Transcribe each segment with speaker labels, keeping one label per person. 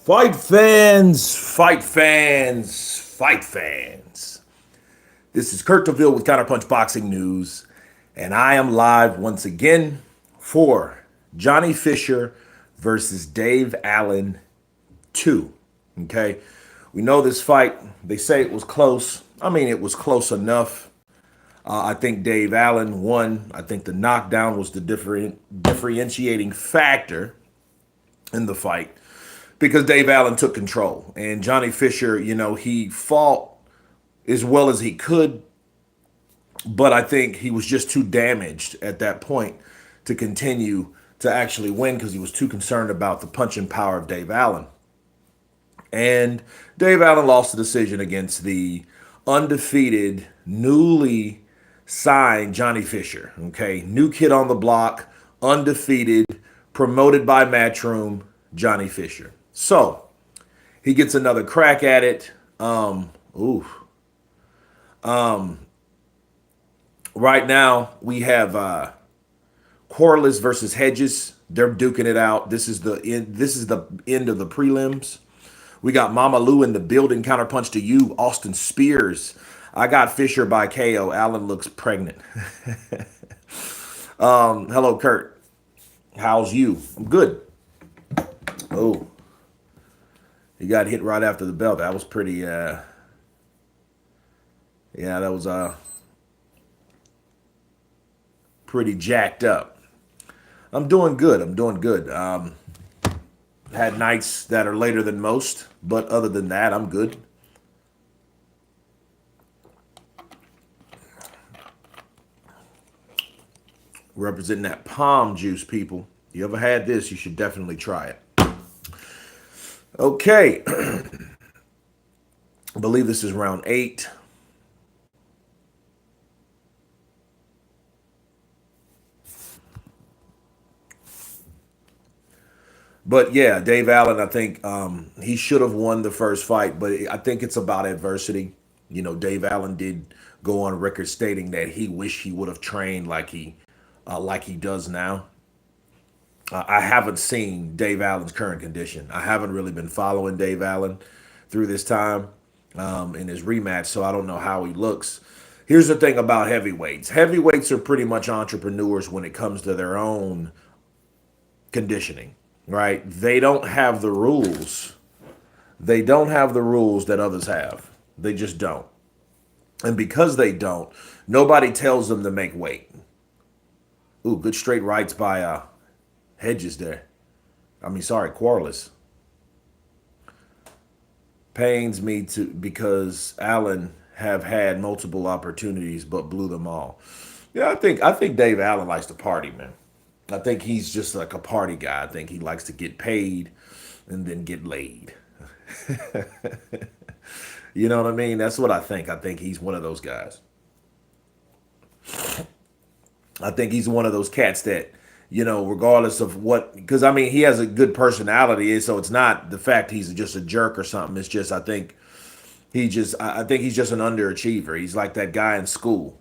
Speaker 1: Fight fans, fight fans, fight fans. This is Kurt DeVille with Counterpunch Boxing News, and I am live once again for Johnny Fischer versus Dave Allen 2. Okay, we know this fight, they say it was close. I mean, it was close enough. I think Dave Allen won. I think the knockdown was the differentiating factor in the fight because Dave Allen took control. And Johnny Fischer, he fought as well as he could, but I think he was just too damaged at that point to continue to actually win because he was too concerned about the punching power of Dave Allen. And Dave Allen lost the decision against the undefeated, newly signed Johnny Fischer. Okay, new kid on the block, undefeated, promoted by Matchroom, Johnny Fischer. So he gets another crack at it. Right now we have Corliss versus Hedges. They're duking it out. This is the end. This is the end of the prelims. We got Mama Lou in the building. Counterpunch to you, Austin Spears. I got Fischer by KO. Allen looks pregnant. Hello, Kurt. How's you? I'm good. Oh, he got hit right after the bell. That was pretty. Yeah, that was pretty jacked up. I'm doing good. I'm doing good. Had nights that are later than most, but other than that, I'm good. Representing that palm juice, people. You ever had this, you should definitely try it. Okay. I believe this is round 8. But yeah, Dave Allen, I think he should have won the first fight, but I think it's about adversity. Dave Allen did go on record stating that he wished he would have trained like he does now. I haven't seen Dave Allen's current condition. I haven't really been following Dave Allen through this time in his rematch, so I don't know how he looks. Here's the thing about heavyweights. Heavyweights are pretty much entrepreneurs when it comes to their own conditioning, right? They don't have the rules. They don't have the rules that others have. They just don't. And because they don't, nobody tells them to make weight. Ooh, good straight rights by Hedges there. Corliss. Pains me because Allen have had multiple opportunities but blew them all. Yeah, I think Dave Allen likes to party, man. I think he's just like a party guy. I think he likes to get paid and then get laid. You know what I mean? That's what I think. I think he's one of those guys. I think he's one of those cats that, regardless of what, because he has a good personality, so it's not the fact he's just a jerk or something. It's just I think he's just an underachiever. He's like that guy in school,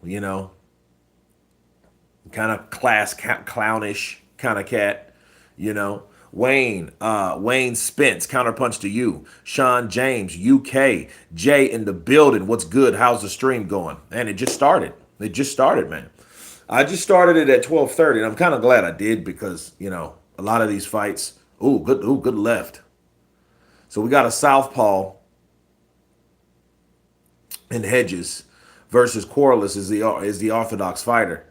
Speaker 1: kind of class clownish kind of cat, Wayne Spence, counterpunch to you. Sean James, UK, Jay in the building. What's good? How's the stream going? And it just started. It just started, man. I just started it at 12:30, and I'm kind of glad I did because, a lot of these fights, good left. So we got a southpaw in Hedges versus Corliss is the orthodox fighter.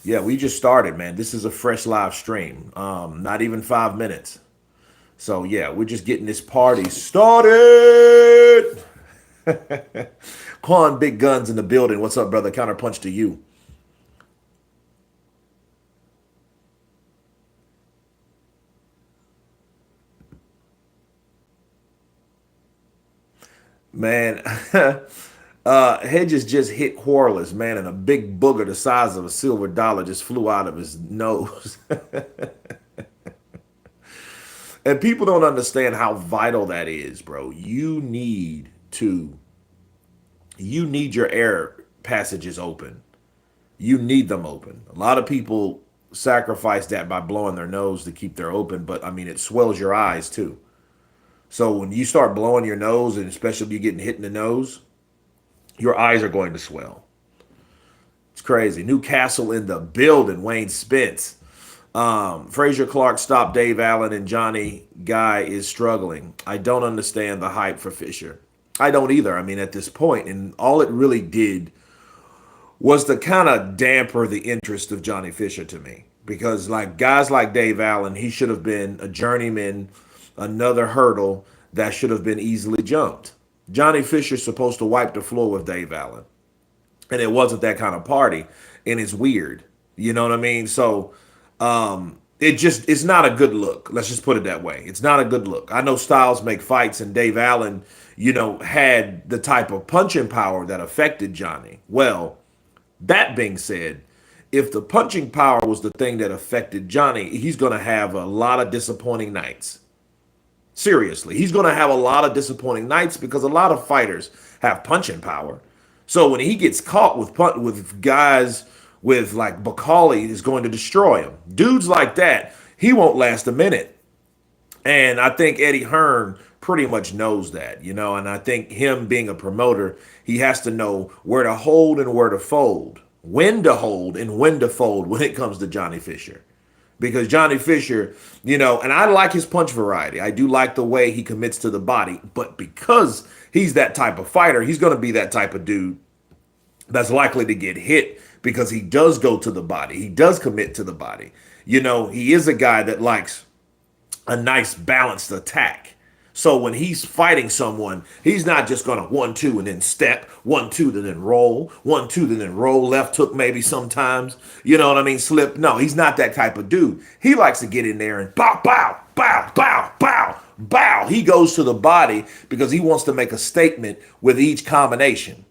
Speaker 1: Yeah, we just started, man. This is a fresh live stream. Not even 5 minutes. So yeah, we're just getting this party started. Quan Big Guns in the building. What's up, brother? Counterpunch to you. Man, Hedges just hit Corliss, man, and a big booger the size of a silver dollar just flew out of his nose. And people don't understand how vital that is, bro. You need your air passages open. You need them open. A lot of people sacrifice that by blowing their nose to keep their open, but I mean, it swells your eyes too. So when you start blowing your nose, and especially if you're getting hit in the nose, your eyes are going to swell. It's crazy. Newcastle in the building. Wayne Spence. Frazier Clark stopped Dave Allen, and Johnny Guy is struggling. I don't understand the hype for Fischer. I don't either. I mean, at this point, and all it really did was to kind of damper the interest of Johnny Fischer to me. Because like guys like Dave Allen, he should have been a journeyman, another hurdle that should have been easily jumped. Johnny Fischer's supposed to wipe the floor with Dave Allen. And it wasn't that kind of party. And it's weird. You know what I mean? So it's not a good look. Let's just put it that way. It's not a good look. I know styles make fights, and Dave Allen, had the type of punching power that affected Johnny. Well, that being said, if the punching power was the thing that affected Johnny, he's going to have a lot of disappointing nights. Seriously, he's going to have a lot of disappointing nights because a lot of fighters have punching power. So when he gets caught with guys with like Bacali, is going to destroy him. Dudes like that, he won't last a minute. And I think Eddie Hearn pretty much knows that, and I think him being a promoter, he has to know where to hold and where to fold, when to hold and when to fold when it comes to Johnny Fischer. Because Johnny Fischer, and I like his punch variety. I do like the way he commits to the body, but because he's that type of fighter, he's going to be that type of dude that's likely to get hit because he does go to the body. He does commit to the body. He is a guy that likes a nice balanced attack. So when he's fighting someone, he's not just going to 1-2 and then step, 1-2 and then roll, 1-2 and then roll, left hook maybe sometimes, slip. No, he's not that type of dude. He likes to get in there and bow, bow, bow, bow, bow, bow. He goes to the body because he wants to make a statement with each combination.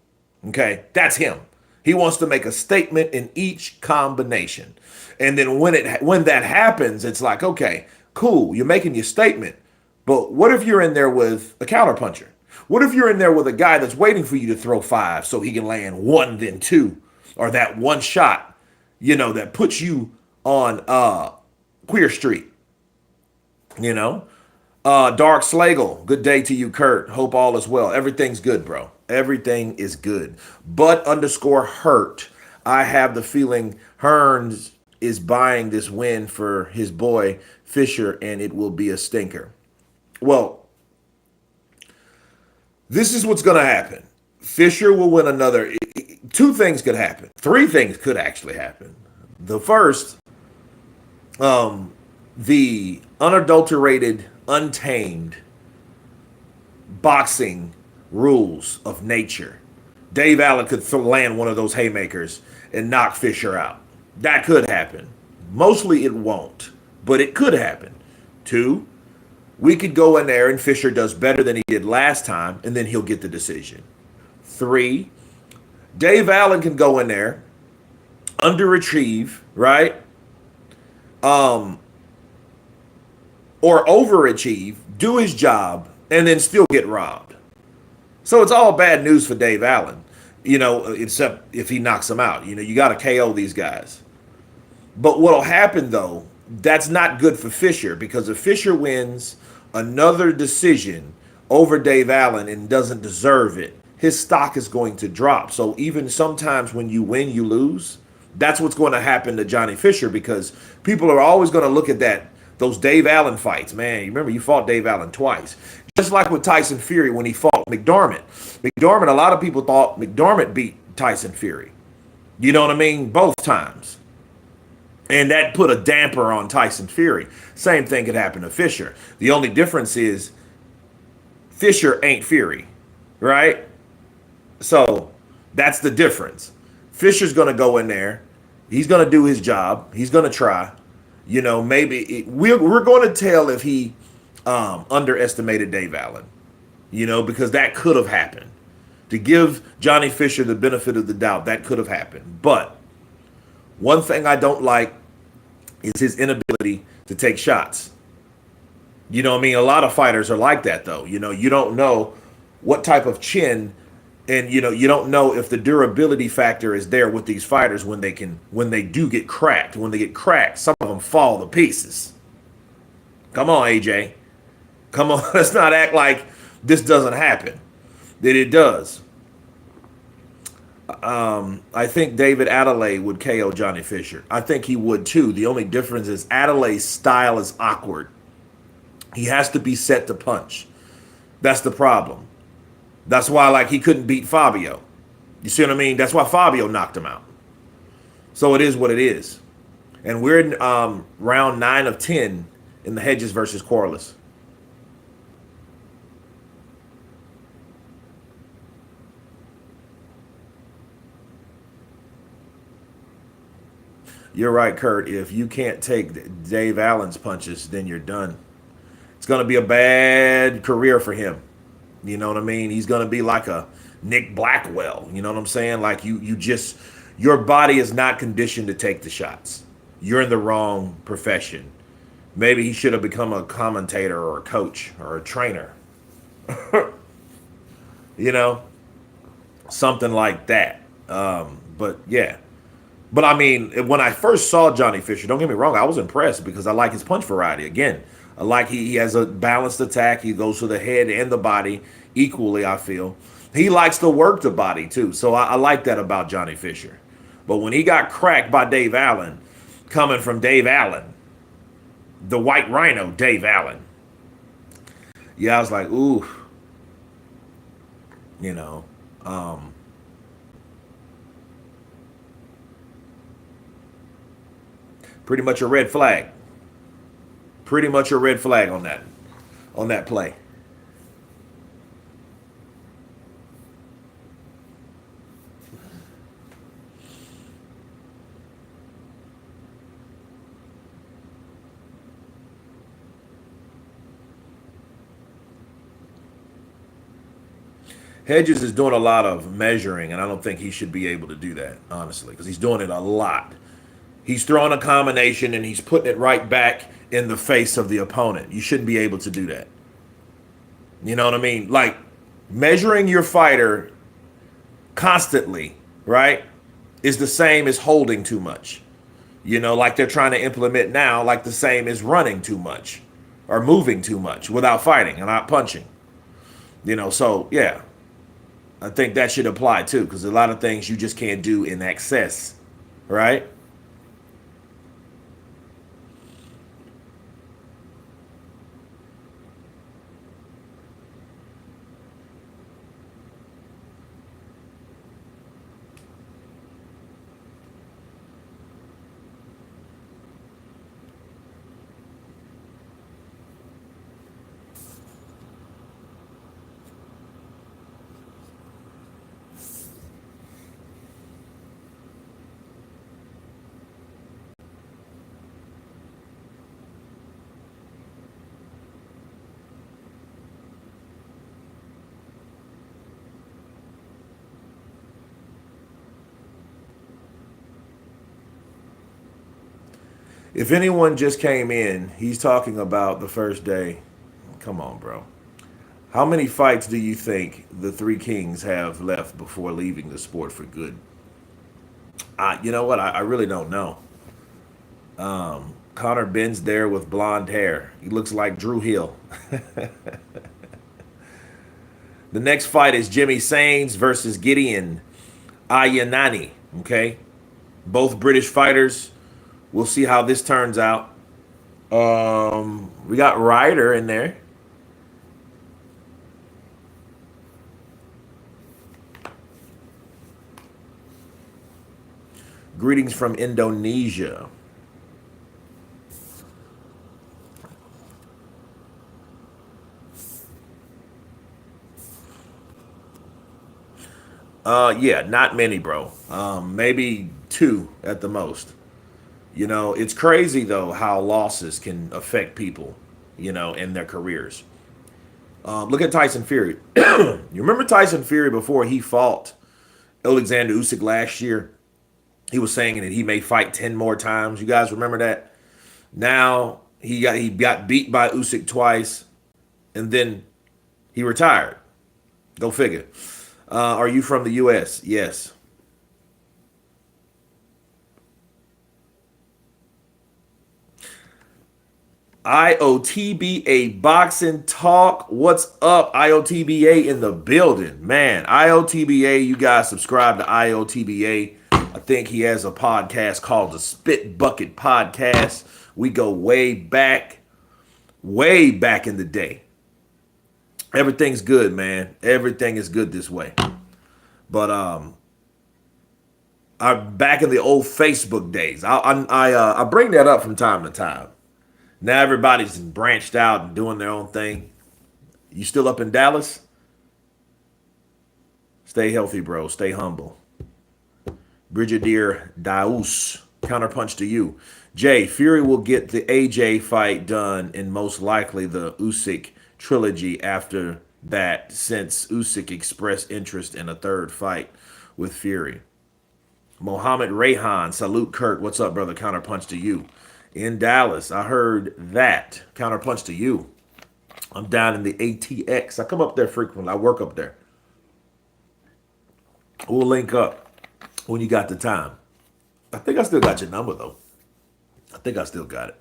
Speaker 1: Okay, that's him. He wants to make a statement in each combination. And then when that happens, it's like, okay, cool, you're making your statement. But what if you're in there with a counterpuncher? What if you're in there with a guy that's waiting for you to throw 5 so he can land 1, then 2, or that one shot, that puts you on Queer Street, Dark Slagle, good day to you, Kurt. Hope all is well. Everything's good, bro. Everything is good. But _hurt. I have the feeling Hearns is buying this win for his boy Fischer, and it will be a stinker. Well, this is what's going to happen. Fischer will win another. 2 things could happen. 3 things could actually happen. The first, the unadulterated, untamed boxing rules of nature. Dave Allen could land one of those haymakers and knock Fischer out. That could happen. Mostly it won't, but it could happen. 2, we could go in there and Fischer does better than he did last time, and then he'll get the decision. 3, Dave Allen can go in there, underachieve, right? Or overachieve, do his job, and then still get robbed. So it's all bad news for Dave Allen, except if he knocks him out. You got to KO these guys. But what'll happen, though, that's not good for Fischer, because if Fischer wins another decision over Dave Allen and doesn't deserve it, his stock is going to drop. So even sometimes when you win, you lose. That's what's going to happen to Johnny Fischer, because people are always going to look at those Dave Allen fights. Man, you remember you fought Dave Allen twice. Just like with Tyson Fury when he fought McDermott. McDermott, a lot of people thought McDermott beat Tyson Fury. You know what I mean? Both times. And that put a damper on Tyson Fury. Same thing could happen to Fischer. The only difference is Fischer ain't Fury, right? So that's the difference. Fischer's going to go in there. He's going to do his job. He's going to try. Maybe we're going to tell if he underestimated Dave Allen, because that could have happened. To give Johnny Fischer the benefit of the doubt, that could have happened. But one thing I don't like is his inability to take shots. A lot of fighters are like that, though. You don't know what type of chin And you don't know if the durability factor is there with these fighters when they do get cracked. When they get cracked, some of them fall to pieces. Come on, AJ. Come on. Let's not act like this doesn't happen. That it does. I think David Adelaide would KO Johnny Fischer. I think he would too. The only difference is Adelaide's style is awkward. He has to be set to punch. That's the problem. That's why, like, he couldn't beat Fabio. You see what I mean? That's why Fabio knocked him out. So it is what it is. And we're in round 9 of 10 in the Hedges versus Corliss. You're right, Kurt. If you can't take Dave Allen's punches, then you're done. It's going to be a bad career for him. You know what I mean? He's going to be like a Nick Blackwell. You know what I'm saying? Like you just, your body is not conditioned to take the shots. You're in the wrong profession. Maybe he should have become a commentator or a coach or a trainer. You know, something like that. But yeah. But I mean, when I first saw Johnny Fischer, don't get me wrong, I was impressed because I like his punch variety. Again, I like he has a balanced attack. He goes to the head and the body equally, I feel. He likes to work the body too. So I like that about Johnny Fischer. But when he got cracked by Dave Allen, coming from Dave Allen, the White Rhino, Dave Allen, yeah, I was like, ooh, you know, pretty much a red flag. Pretty much a red flag on that play. Hedges is doing a lot of measuring, and I don't think he should be able to do that, honestly, because he's doing it a lot. He's throwing a combination and he's putting it right back in the face of the opponent. You shouldn't be able to do that. You know what I mean? Like measuring your fighter constantly, right, is the same as holding too much. You know, like they're trying to implement now, like the same as running too much or moving too much without fighting and not punching. You know, so yeah, I think that should apply too, because a lot of things you just can't do in excess, right? If anyone just came in, he's talking about the first day. Come on, bro. How many fights do you think the Three Kings have left before leaving the sport for good? You know what? I really don't know. Connor Ben's there with blonde hair. He looks like Drew Hill. The next fight is Jimmy Sainz versus Gideon Ayanani. Okay, both British fighters. We'll see how this turns out. We got Ryder in there. Greetings from Indonesia. Yeah, not many, bro. Maybe two at the most. You know, it's crazy though how losses can affect people, you know, in their careers. Look at Tyson Fury. You remember Tyson Fury before he fought Alexander Usyk last year? He was saying that he may fight 10 more times. You guys remember that? Now he got beat by Usyk twice, and then he retired. Go figure. Are you from the U.S.? Yes. IOTBA Boxing Talk. What's up, IOTBA in the building? Man, IOTBA, you guys subscribe to IOTBA. I think he has a podcast called the Spit Bucket Podcast. We go way back in the day. Everything's good, man. Everything is good this way. But I'm back in the old Facebook days. I bring that up from time to time. Now everybody's branched out and doing their own thing. You still up in Dallas? Stay healthy, bro. Stay humble. Brigadier Daus. Counterpunch to you. Jay, Fury will get the AJ fight done and most likely the Usyk trilogy after that since Usyk expressed interest in a third fight with Fury. Mohammed Rayhan, salute Kurt. What's up, brother? Counterpunch to you. In Dallas, I heard that. Counterpunch to you. I'm down in the ATX. I come up there frequently. I work up there. We'll link up when you got the time. I think I still got your number, though. I think I still got it.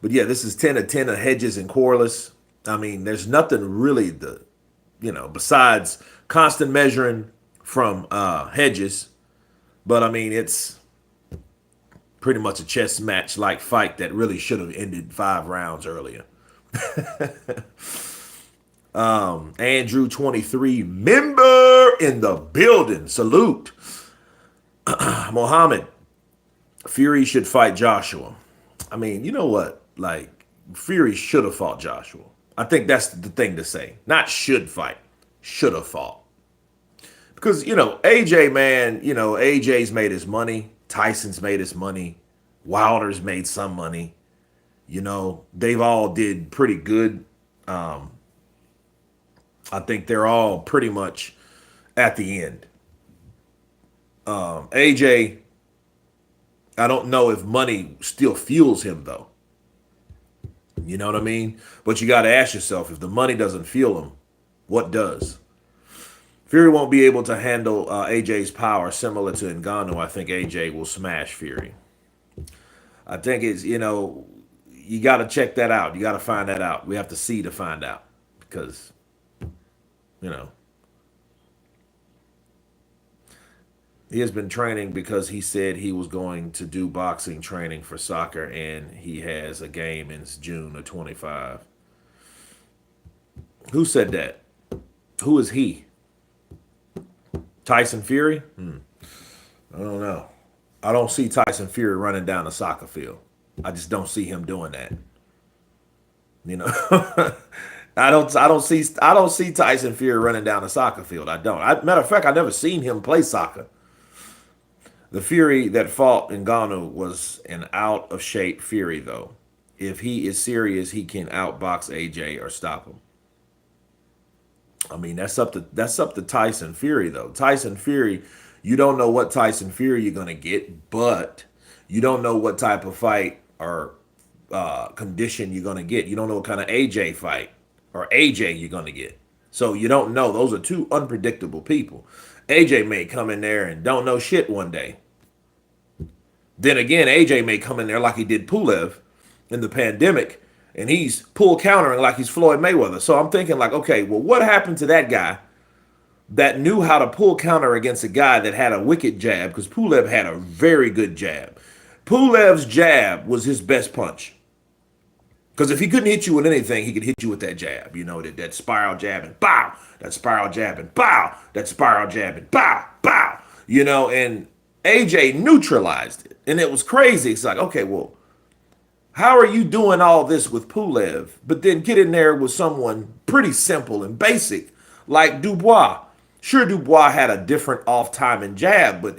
Speaker 1: But yeah, this is 10 of 10 of Hedges and Corliss. I mean, there's nothing really besides constant measuring from Hedges. But I mean, it's pretty much a chess match like fight that really should have ended 5 rounds earlier. Andrew 23, member in the building. Salute. Mohammed, Fury should fight Joshua. I mean, you know what? Like, Fury should have fought Joshua. I think that's the thing to say. Not should fight. Should have fought. Because, AJ, man, AJ's made his money. Tyson's made his money. Wilder's made some money. They've all did pretty good. I think they're all pretty much at the end. AJ, I don't know if money still fuels him, though. You know what I mean? But you got to ask yourself, if the money doesn't fuel him, what does? Fury won't be able to handle AJ's power similar to Ngannou. I think AJ will smash Fury. I think it's, you got to check that out. You got to find that out. We have to see to find out because, he has been training because he said he was going to do boxing training for soccer, and he has a game in June of 25. Who said that? Who is he? Tyson Fury? I don't know. I don't see Tyson Fury running down a soccer field. I just don't see him doing that. I don't see Tyson Fury running down a soccer field. I don't. Matter of fact, I never seen him play soccer. The Fury that fought Ngannou was an out of shape Fury, though. If he is serious, he can outbox AJ or stop him. I mean, that's up to Tyson Fury, though. Tyson Fury, you don't know what Tyson Fury you're gonna get, but you don't know what type of fight or condition you're gonna get. You don't know what kind of AJ fight or AJ you're gonna get. So you don't know. Those are two unpredictable people. AJ may come in there and don't know shit one day. Then again, AJ may come in there like he did Pulev in the pandemic, and he's pull countering like he's Floyd Mayweather. So I'm thinking like, okay, well, what happened to that guy that knew how to pull counter against a guy that had a wicked jab? Because Pulev had a very good jab. Pulev's jab was his best punch. Because if he couldn't hit you with anything, he could hit you with that jab. That spiral jab and bow. That spiral jab and bow. That spiral jab and bow, bow. And AJ neutralized it. And it was crazy. It's like, okay, well, how are you doing all this with Pulev, but then get in there with someone pretty simple and basic like Dubois? Sure, Dubois had a different off-timing jab, but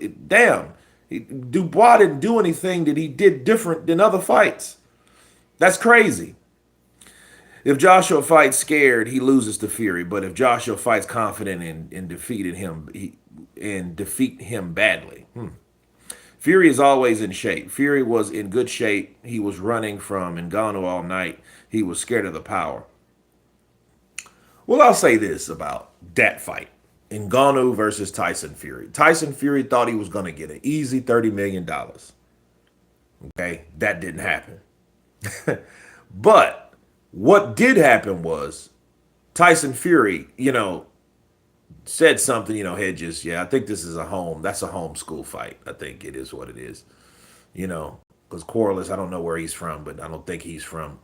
Speaker 1: Dubois didn't do anything that he did different than other fights. That's crazy. If Joshua fights scared, he loses to Fury. But if Joshua fights confident and defeat him badly, Fury is always in shape. Fury was in good shape. He was running from Ngannou all night. He was scared of the power. Well, I'll say this about that fight. Ngannou versus Tyson Fury. Tyson Fury thought he was going to get an easy $30 million. Okay, that didn't happen. But what did happen was Tyson Fury, said something, Hedges, yeah, I think this is that's a homeschool fight. I think it is what it is, because Corliss, I don't know where he's from, but I don't think he's from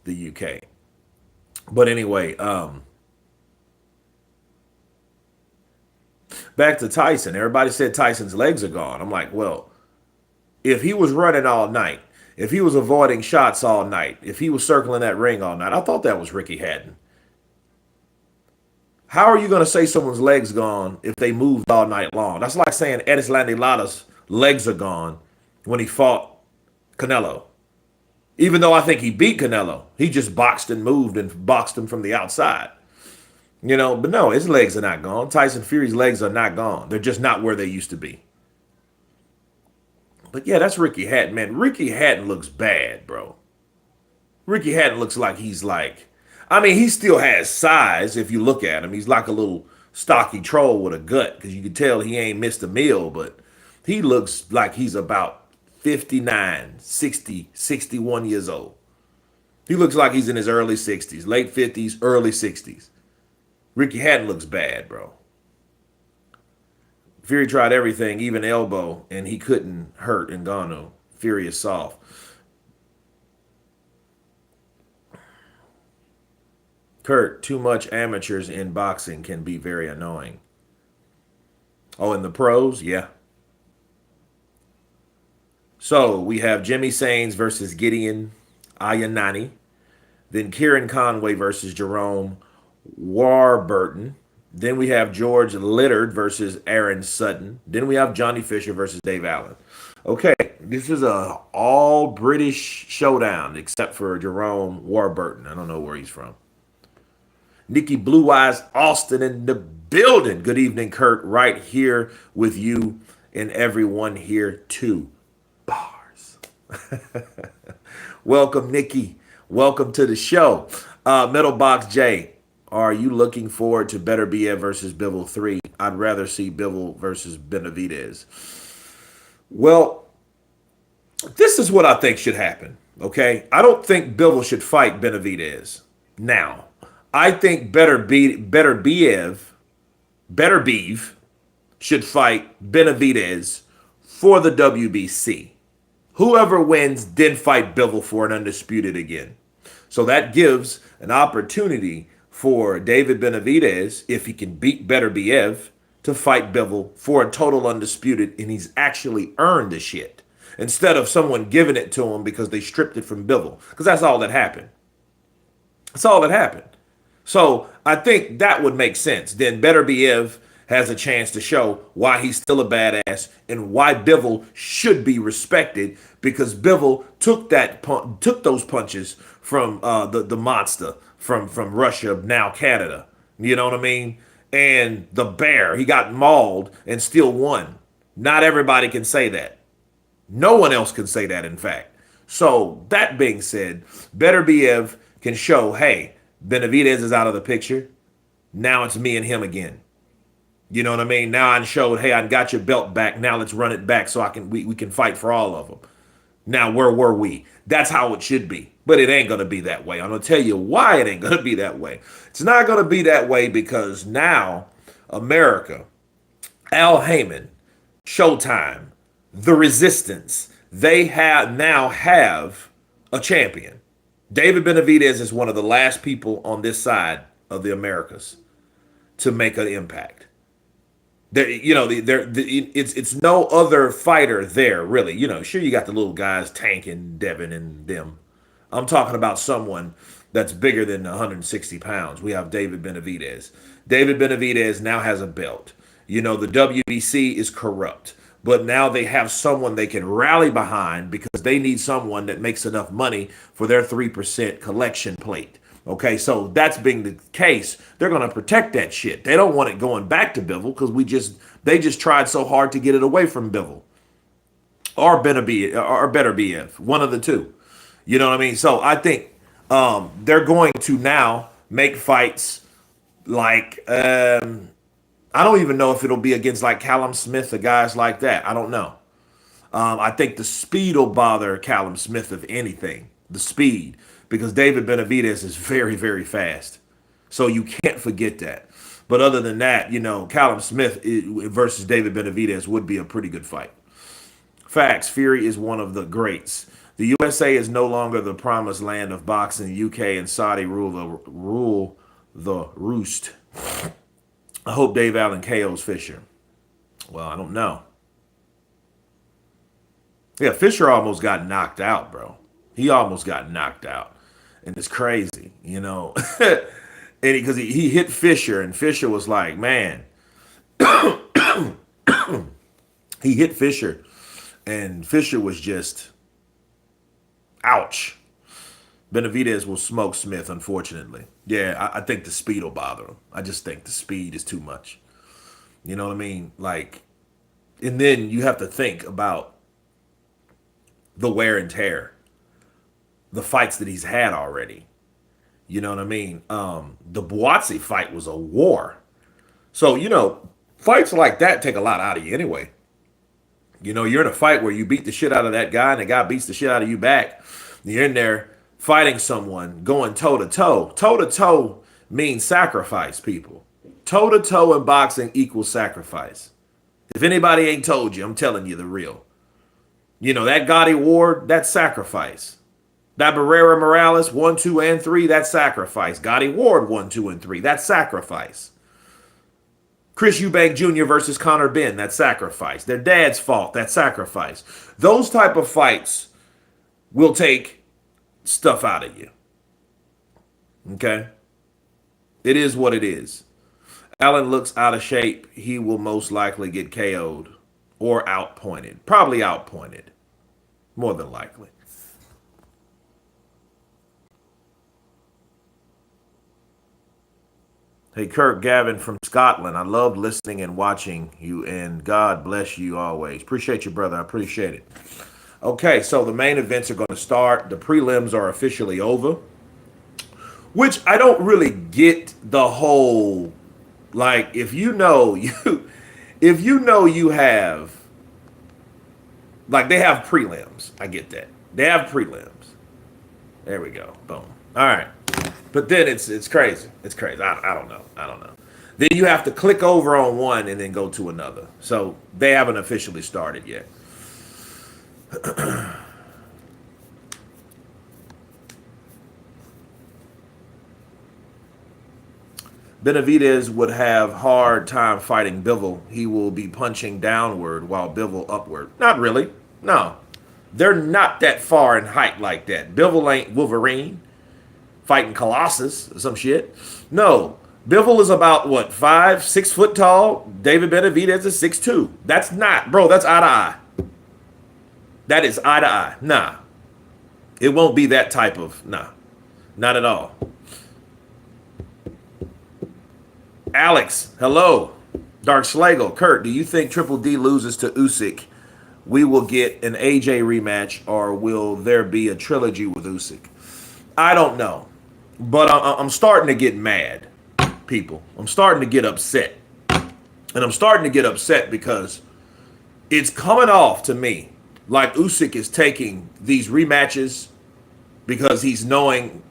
Speaker 1: the UK. But anyway, back to Tyson. Everybody said Tyson's legs are gone. I'm like, well, if he was running all night, if he was avoiding shots all night, if he was circling that ring all night, I thought that was Ricky Hatton. How are you going to say someone's legs gone if they moved all night long? That's like saying Erislandy Lada's legs are gone when he fought Canelo. Even though I think he beat Canelo, he just boxed and moved and boxed him from the outside. But no, his legs are not gone. Tyson Fury's legs are not gone. They're just not where they used to be. But yeah, that's Ricky Hatton, man. Ricky Hatton looks bad, bro. Ricky Hatton looks like he still has size if you look at him. He's like a little stocky troll with a gut because you can tell he ain't missed a meal, but he looks like he's about 59, 60, 61 years old. He looks like he's in his early 60s, late 50s, early 60s. Ricky Hatton looks bad, bro. Fury tried everything, even elbow, and he couldn't hurt Ngannou. Fury is soft. Kurt, too much amateurs in boxing can be very annoying. Oh, and the pros? Yeah. So we have Jimmy Sainz versus Gideon Onayni. Then Kieran Conway versus Jerome Warburton. Then we have George Littard versus Aaron Sutton. Then we have Johnny Fischer versus Dave Allen. Okay, this is a all British showdown except for Jerome Warburton. I don't know where he's from. Nikki Blue Eyes Austin in the building. Good evening, Kurt. Right here with you and everyone here too. Bars. Welcome, Nikki. Welcome to the show. Middlebox J. Are you looking forward to Better Biev versus Bivol 3? I'd rather see Bivol versus Benavidez. Well, this is what I think should happen, okay? I don't think Bivol should fight Benavidez now. I think Better Biev should fight Benavidez for the WBC. Whoever wins, then fight Bivol for an undisputed again. So that gives an opportunity for David Benavidez, if he can beat Better Biev, to fight Bivol for a total undisputed, and he's actually earned the shit. Instead of someone giving it to him because they stripped it from Bivol. Because that's all that happened. That's all that happened. So I think that would make sense. Then Better Biev has a chance to show why he's still a badass and why Bivol should be respected, because Bivol took those punches from the monster from Russia, now Canada. You know what I mean? And the bear, he got mauled and still won. Not everybody can say that. No one else can say that, in fact. So that being said, Better Biev can show, hey, Benavidez is out of the picture. Now it's me and him again. You know what I mean? Now I showed, hey, I got your belt back. Now let's run it back so we can fight for all of them. Now, where were we? That's how it should be. But it ain't going to be that way. I'm going to tell you why it ain't going to be that way. It's not going to be that way because now America, Al Heyman, Showtime, The Resistance, they now have a champion. David Benavidez is one of the last people on this side of the Americas to make an impact. It's no other fighter there, really. Sure, you got the little guys, Tank and Devin and them. I'm talking about someone that's bigger than 160 pounds. We have David Benavidez. David Benavidez now has a belt. The WBC is corrupt. But now they have someone they can rally behind because they need someone that makes enough money for their 3% collection plate. Okay, so that's being the case. They're going to protect that shit. They don't want it going back to Bivol because they just tried so hard to get it away from Bivol or Better Biev, one of the two. You know what I mean? So I think they're going to now make fights like I don't even know if it'll be against like Callum Smith or guys like that. I don't know. I think the speed will bother Callum Smith, if anything. The speed. Because David Benavidez is very, very fast. So you can't forget that. But other than that, you know, Callum Smith versus David Benavidez would be a pretty good fight. Facts. Fury is one of the greats. The USA is no longer the promised land of boxing. The UK and Saudi rule the roost. I hope Dave Allen KOs Fischer. Well, I don't know. Yeah, Fischer almost got knocked out, bro. He almost got knocked out. And it's crazy, you know. And because he hit Fischer, and Fischer was like, man. He hit Fischer, and Fischer was just, ouch. Benavidez will smoke Smith, unfortunately. Yeah, I think the speed will bother him. I just think the speed is too much. You know what I mean? Like, and then you have to think about the wear and tear, the fights that he's had already. You know what I mean? The Buatsi fight was a war. So, you know, fights like that take a lot out of you anyway. You know, you're in a fight where you beat the shit out of that guy and the guy beats the shit out of you back. You're in there fighting someone, going toe-to-toe. Toe-to-toe means sacrifice, people. Toe-to-toe in boxing equals sacrifice. If anybody ain't told you, I'm telling you the real. You know, that Gotti Ward, that's sacrifice. That Barrera Morales, 1, 2, and 3, that's sacrifice. Gotti Ward, 1, 2, and 3, that's sacrifice. Chris Eubank Jr. versus Conor Benn, that's sacrifice. Their dad's fault, that's sacrifice. Those type of fights will take stuff out of you. Okay? It is what it is. Allen looks out of shape. He will most likely get KO'd or outpointed. Probably outpointed. More than likely. Hey, Kirk Gavin from Scotland. I love listening and watching you, and God bless you always. Appreciate you, brother. I appreciate it. Okay, so the main events are going to start. The prelims are officially over, which I don't really get the whole, like, if you know you have, like, they have prelims. I get that. They have prelims. There we go. Boom. All right. But then it's crazy. It's crazy. I don't know. I don't know. Then you have to click over on one and then go to another. So they haven't officially started yet. Benavidez would have hard time fighting Bivol. He will be punching downward while Bivol upward. Not really. No. They're not that far in height like that. Bivol ain't Wolverine fighting Colossus or some shit. No. Bivol is about, what, 5, 6 foot tall? David Benavidez is 6'2". That's not, bro, that's eye to eye. That is eye to eye. Nah. It won't be that type of, nah. Not at all. Alex, hello. Dark Slagle, Kurt, do you think Triple D loses to Usyk? We will get an AJ rematch, or will there be a trilogy with Usyk? I don't know. But I'm starting to get mad, people. I'm starting to get upset. And I'm starting to get upset because it's coming off to me like Usyk is taking these rematches because he's knowing,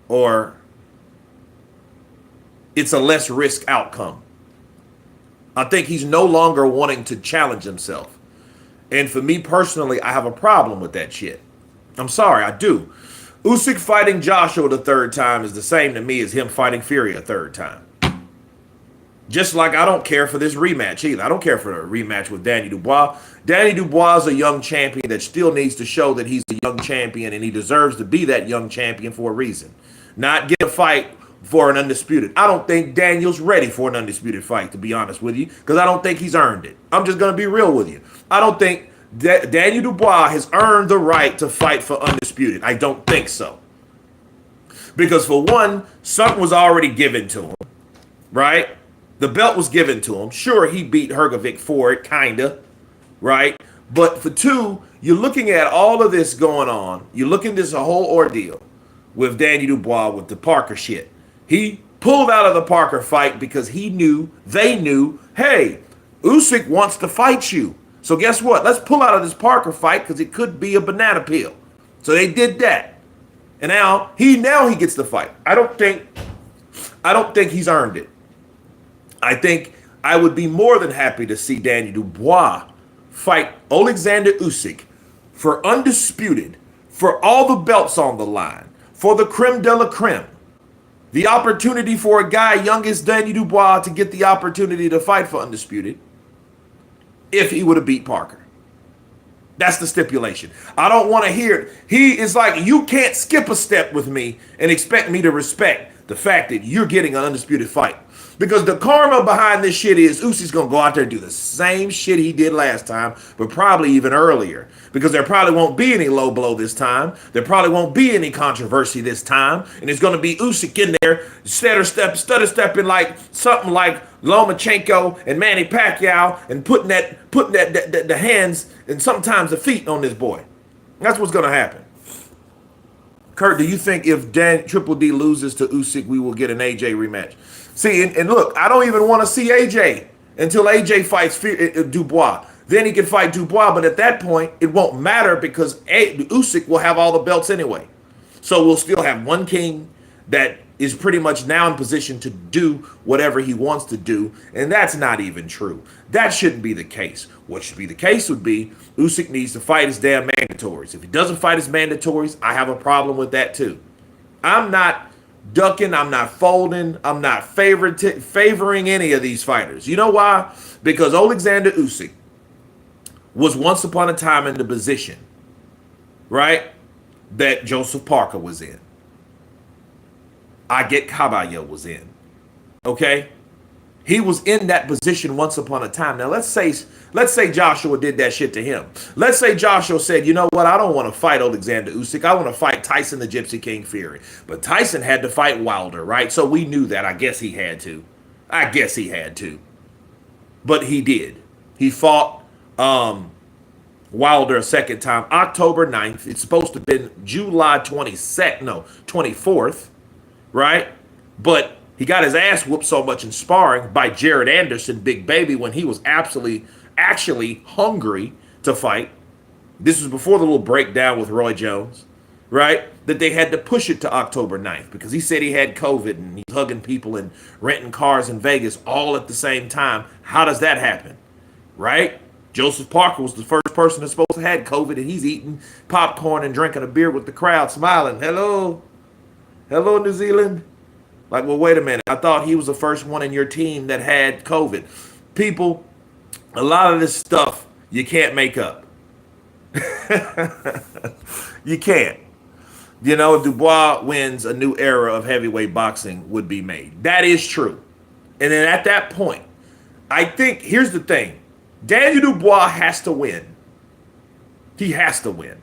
Speaker 1: or it's a less risk outcome. I think he's no longer wanting to challenge himself. And for me personally, I have a problem with that shit. I'm sorry, I do. Usyk fighting Joshua the third time is the same to me as him fighting Fury a third time. Just like I don't care for this rematch either. I don't care for a rematch with Danny Dubois. Danny Dubois is a young champion that still needs to show that he's a young champion, and he deserves to be that young champion for a reason. Not get a fight for an undisputed. I don't think Daniel's ready for an undisputed fight, to be honest with you, because I don't think he's earned it. I'm just going to be real with you. I don't think Daniel Dubois has earned the right to fight for undisputed. I don't think so. Because for one, something was already given to him, right? The belt was given to him. Sure, he beat Hrgovic for it, kinda, right? But for two, you're looking at all of this going on. You're looking at this a whole ordeal with Daniel Dubois with the Parker shit. He pulled out of the Parker fight because they knew, hey, Usyk wants to fight you. So guess what? Let's pull out of this Parker fight because it could be a banana peel. So they did that. And now he gets the fight. I don't think he's earned it. I think I would be more than happy to see Daniel Dubois fight Alexander Usyk for undisputed, for all the belts on the line, for the creme de la creme. The opportunity for a guy young as Daniel Dubois to get the opportunity to fight for undisputed if he would have beat Parker. That's the stipulation. I don't want to hear it. He is like, you can't skip a step with me and expect me to respect the fact that you're getting an undisputed fight. Because the karma behind this shit is Usyk's going to go out there and do the same shit he did last time, but probably even earlier. Because there probably won't be any low blow this time. There probably won't be any controversy this time. And it's going to be Usyk in there, stutter stepping like something like Lomachenko and Manny Pacquiao and putting the hands and sometimes the feet on this boy. That's what's going to happen. Kurt, do you think if Triple D loses to Usyk, we will get an AJ rematch? See, and look, I don't even want to see AJ until AJ fights Dubois. Then he can fight Dubois, but at that point, it won't matter because Usyk will have all the belts anyway. So we'll still have one king that is pretty much now in position to do whatever he wants to do, and that's not even true. That shouldn't be the case. What should be the case would be Usyk needs to fight his damn mandatories. If he doesn't fight his mandatories, I have a problem with that too. I'm not ducking, I'm not folding, I'm not favoring any of these fighters. You know why? Because Alexander Usyk was once upon a time in the position, right, that Joseph Parker was in. I get Caballero was in. Okay? He was in that position once upon a time. Now let's say Joshua did that shit to him. Let's say Joshua said, you know what, I don't want to fight Alexander Usyk. I want to fight Tyson the Gypsy King Fury. But Tyson had to fight Wilder, right? So we knew that. I guess he had to. But he did. He fought Wilder a second time, October 9th. It's supposed to have been July 24th. Right? But he got his ass whooped so much in sparring by Jared Anderson, Big Baby, when he was actually hungry to fight. This was before the little breakdown with Roy Jones, right? That they had to push it to October 9th because he said he had COVID and he's hugging people and renting cars in Vegas all at the same time. How does that happen? Right? Joseph Parker was the first person that's supposed to have had COVID, and he's eating popcorn and drinking a beer with the crowd, smiling. Hello, New Zealand. Like, well, wait a minute. I thought he was the first one in your team that had COVID. People, a lot of this stuff you can't make up. You can't. You know, if Dubois wins, a new era of heavyweight boxing would be made. That is true. And then at that point, I think, here's the thing. Daniel Dubois has to win. He has to win.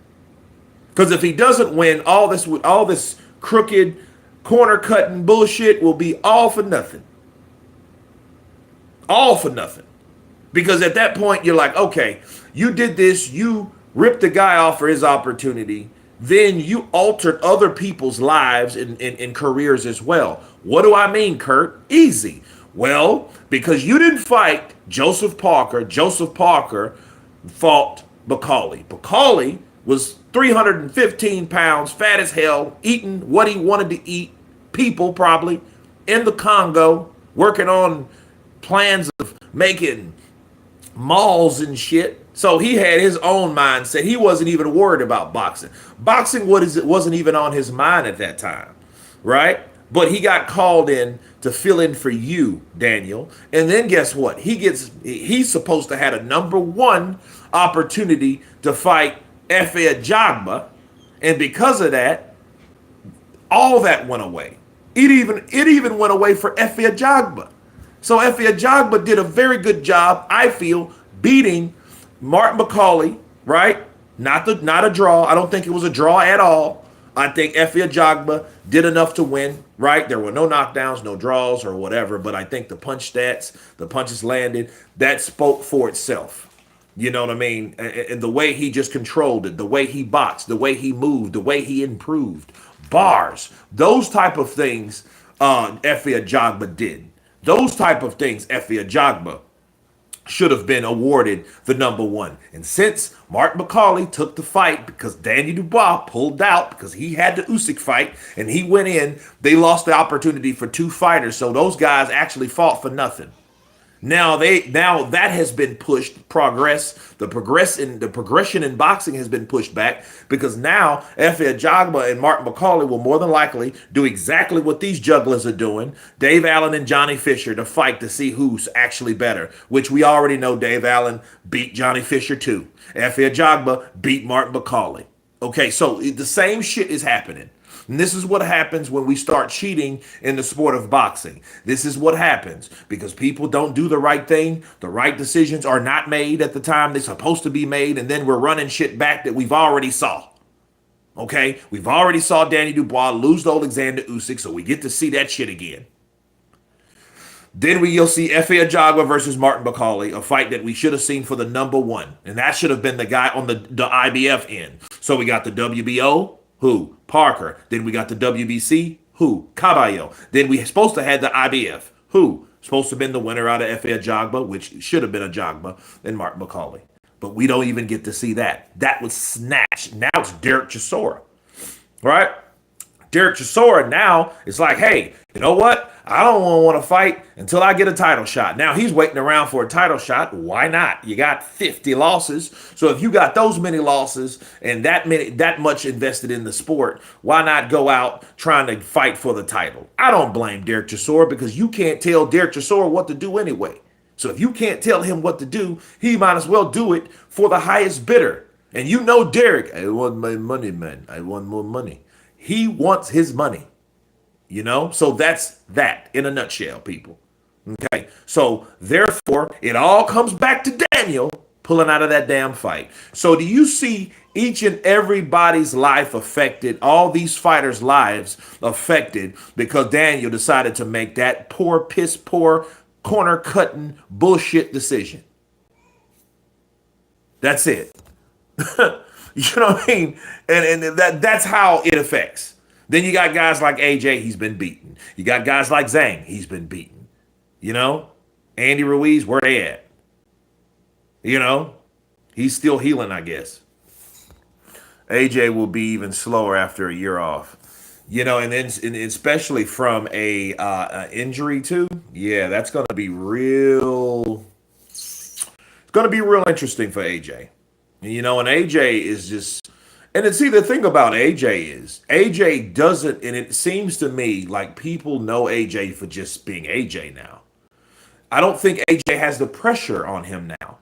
Speaker 1: Because if he doesn't win, all this crooked, corner-cutting bullshit will be all for nothing. All for nothing. Because at that point, you're like, okay, you did this, you ripped the guy off for his opportunity, then you altered other people's lives and careers as well. What do I mean, Kurt? Easy. Well, because you didn't fight Joseph Parker. Joseph Parker fought Bakali. Bakali was 315 pounds, fat as hell, eating what he wanted to eat, people probably, in the Congo, working on plans of making malls and shit. So he had his own mindset. He wasn't even worried about boxing. Boxing wasn't even on his mind at that time, right? But he got called in to fill in for you, Daniel. And then guess what? He's supposed to have a number one opportunity to fight Efe Ajagba, and because of that, all that went away. It even went away for Efe Ajagba. So Efe Ajagba did a very good job, I feel, beating Martin McCauley, right? Not a draw. I don't think it was a draw at all. I think Efe Ajagba did enough to win, right? There were no knockdowns, no draws or whatever, but I think the punch stats, the punches landed, that spoke for itself. You know what I mean? And the way he just controlled it, the way he boxed, the way he moved, the way he improved, bars, those type of things Efe Ajagba did. Those type of things, Efe Ajagba should have been awarded the number one. And since Mark McCauley took the fight because Daniel Dubois pulled out because he had the Usyk fight and he went in, they lost the opportunity for two fighters. So those guys actually fought for nothing. Now that has been pushed. The progression in boxing has been pushed back because now Efe Ajagba and Mark McCauley will more than likely do exactly what these jugglers are doing. Dave Allen and Johnny Fisher to fight to see who's actually better, which we already know Dave Allen beat Johnny Fisher too. Efe Ajagba beat Mark McCauley. Okay, so the same shit is happening. And this is what happens when we start cheating in the sport of boxing. This is what happens because people don't do the right thing. The right decisions are not made at the time they're supposed to be made. And then we're running shit back that we've already saw. Okay? We've already saw Danny Dubois lose to Alexander Usyk, so we get to see that shit again. Then you'll see Efe Ajagba versus Martin McCauley, a fight that we should have seen for the number one. And that should have been the guy on the IBF end. So we got the WBO. Who? Parker. Then we got the WBC. Who? Caballo. Then we supposed to have the IBF. Who? Supposed to have been the winner out of Efe Ajagba, which should have been Ajagba, and Mark McCauley. But we don't even get to see that. That was snatched. Now it's Derek Chisora. Right? Derek Chisora now is like, hey, you know what? I don't want to fight until I get a title shot. Now he's waiting around for a title shot. Why not? You got 50 losses. So if you got those many losses and that much invested in the sport, why not go out trying to fight for the title? I don't blame Derek Chisora because you can't tell Derek Chisora what to do anyway. So if you can't tell him what to do, he might as well do it for the highest bidder. And you know Derek, I want my money, man. I want more money. He wants his money. You know, so that's that in a nutshell, people. Okay, so therefore, it all comes back to Daniel pulling out of that damn fight. So do you see each and everybody's life affected, all these fighters' lives affected because Daniel decided to make that piss poor, corner cutting bullshit decision? That's it. You know what I mean? And that's how it affects. Then you got guys like AJ, he's been beaten. You got guys like Zhang, he's been beaten. You know? Andy Ruiz, where they at? You know? He's still healing, I guess. AJ will be even slower after a year off. You know, and then and especially from a injury too. Yeah, that's going to be real. It's going to be real interesting for AJ. You know, and AJ is just. And see, the thing about AJ is AJ doesn't, and it seems to me like people know AJ for just being AJ now. I don't think AJ has the pressure on him now.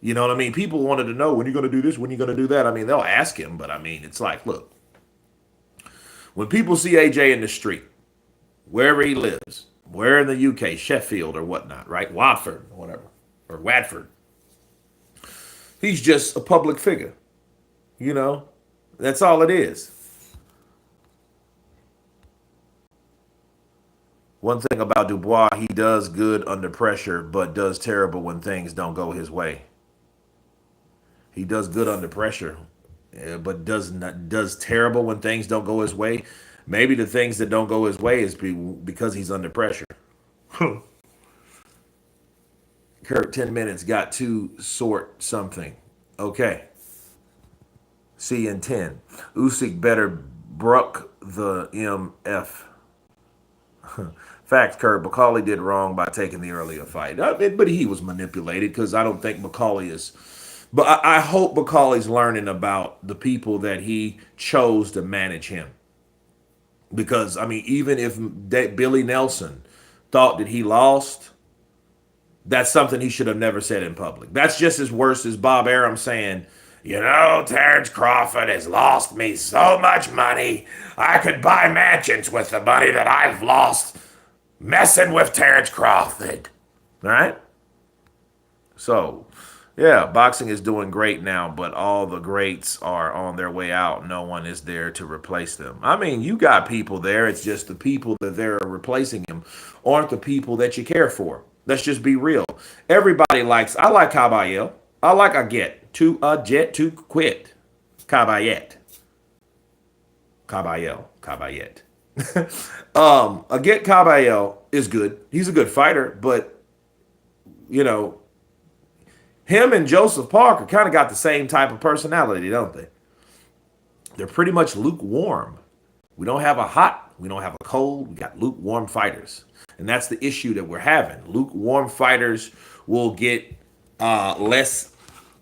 Speaker 1: You know what I mean? People wanted to know when you're going to do this, when you're going to do that. I mean, they'll ask him, but I mean, it's like, look, when people see AJ in the street, wherever he lives, where in the UK, Sheffield or whatnot, right? Watford or whatever, or Watford, he's just a public figure, you know? That's all it is. One thing about Dubois, he does good under pressure, but does terrible when things don't go his way. He does good under pressure, but does terrible when things don't go his way. Maybe the things that don't go his way is because he's under pressure. Kurt, 10 minutes, got to sort something. Okay. C in 10. Usyk better bruck the MF. Facts, Kurt. McCauley did wrong by taking the earlier fight. But he was manipulated because I don't think McCauley is. But I hope McCauley's learning about the people that he chose to manage him. Because, I mean, even if Billy Nelson thought that he lost, that's something he should have never said in public. That's just as worse as Bob Arum saying, you know, Terence Crawford has lost me so much money. I could buy mansions with the money that I've lost messing with Terence Crawford. All right? So, yeah, boxing is doing great now, but all the greats are on their way out. No one is there to replace them. I mean, you got people there. It's just the people that they're replacing them aren't the people that you care for. Let's just be real. Everybody I like Caballero. I like to jet to quit. Caballero. Again, Caballero is good. He's a good fighter, but you know, him and Joseph Parker kind of got the same type of personality, don't they? They're pretty much lukewarm. We don't have a hot, we don't have a cold, we got lukewarm fighters. And that's the issue that we're having. Lukewarm fighters will get less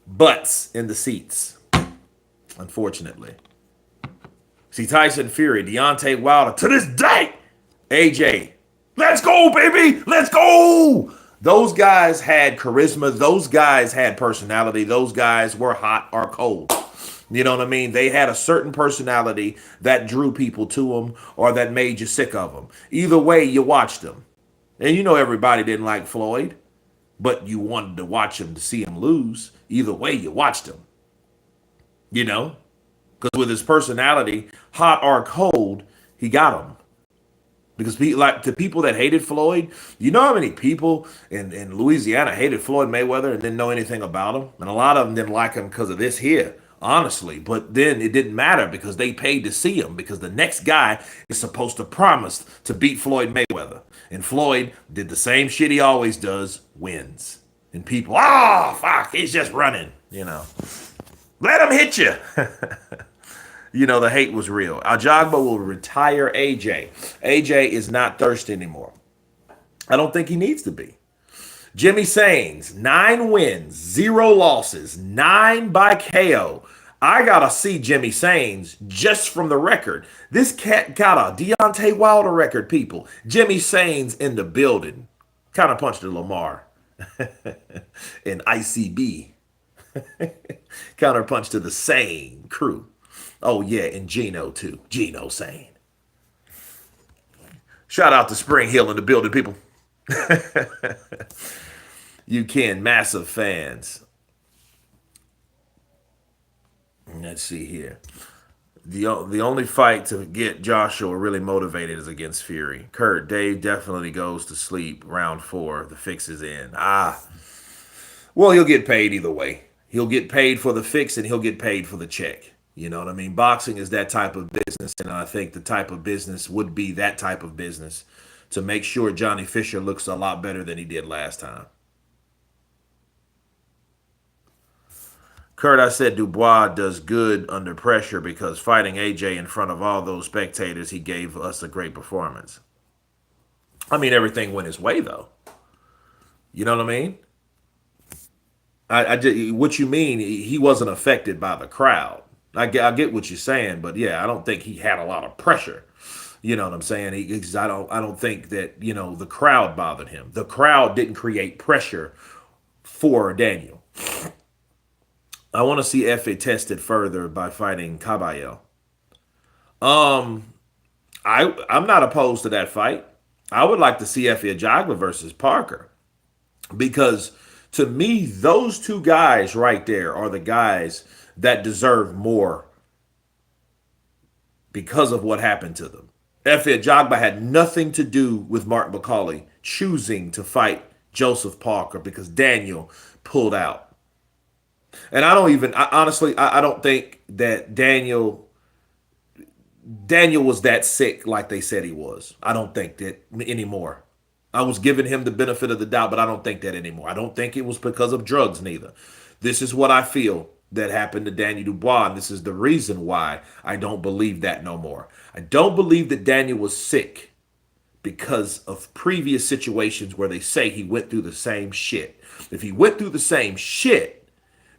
Speaker 1: butts in the seats, unfortunately. See, Tyson Fury, Deontay Wilder, to this day, AJ, let's go, baby, let's go. Those guys had charisma. Those guys had personality. Those guys were hot or cold. You know what I mean? They had a certain personality that drew people to them or that made you sick of them. Either way, you watched them. And you know everybody didn't like Floyd, but you wanted to watch him to see him lose. Either way, you watched him. You know? Because with his personality, hot or cold, he got him. Because like the people that hated Floyd, you know how many people in Louisiana hated Floyd Mayweather and didn't know anything about him? And a lot of them didn't like him because of this here, honestly. But then it didn't matter because they paid to see him because the next guy is supposed to promise to beat Floyd Mayweather. And Floyd did the same shit he always does, wins. And people, fuck, he's just running, you know. Let him hit you. You know, the hate was real. Ajagba will retire AJ. AJ is not thirsty anymore. I don't think he needs to be. Jimmy Sainz, 9 wins, 0 losses, 9 by KO. I got to see Jimmy Sainz just from the record. This cat got a Deontay Wilder record, people. Jimmy Sainz in the building. Kind of punched a Lamar in ICB. Counter punch to the Sane crew. Oh, yeah, and Gino, too. Gino Sane. Shout out to Spring Hill in the building, people. You can. Massive fans. Let's see here. The only fight to get Joshua really motivated is against Fury. Kurt, Dave definitely goes to sleep round 4. The fix is in. Well, he'll get paid either way. He'll get paid for the fix and he'll get paid for the check. You know what I mean? Boxing is that type of business, and I think the type of business would be that type of business to make sure Johnny Fischer looks a lot better than he did last time. Kurt, I said Dubois does good under pressure because fighting AJ in front of all those spectators, he gave us a great performance. I mean, everything went his way, though. You know what I mean? What you mean, he wasn't affected by the crowd. I get what you're saying, but yeah, I don't think he had a lot of pressure. You know what I'm saying? I don't think that, you know, the crowd bothered him. The crowd didn't create pressure for Daniel. I want to see Efe tested further by fighting Caballero. I'm not opposed to that fight. I would like to see Efe Ajagba versus Parker because to me, those two guys right there are the guys that deserve more because of what happened to them. Efe Ajagba had nothing to do with Mark McCauley choosing to fight Joseph Parker because Daniel pulled out. And honestly, I don't think that Daniel was that sick like they said he was. I don't think that anymore. I was giving him the benefit of the doubt, but I don't think that anymore. I don't think it was because of drugs neither. This is what I feel that happened to Daniel Dubois, and this is the reason why I don't believe that no more. I don't believe that Daniel was sick because of previous situations where they say he went through the same shit. If he went through the same shit,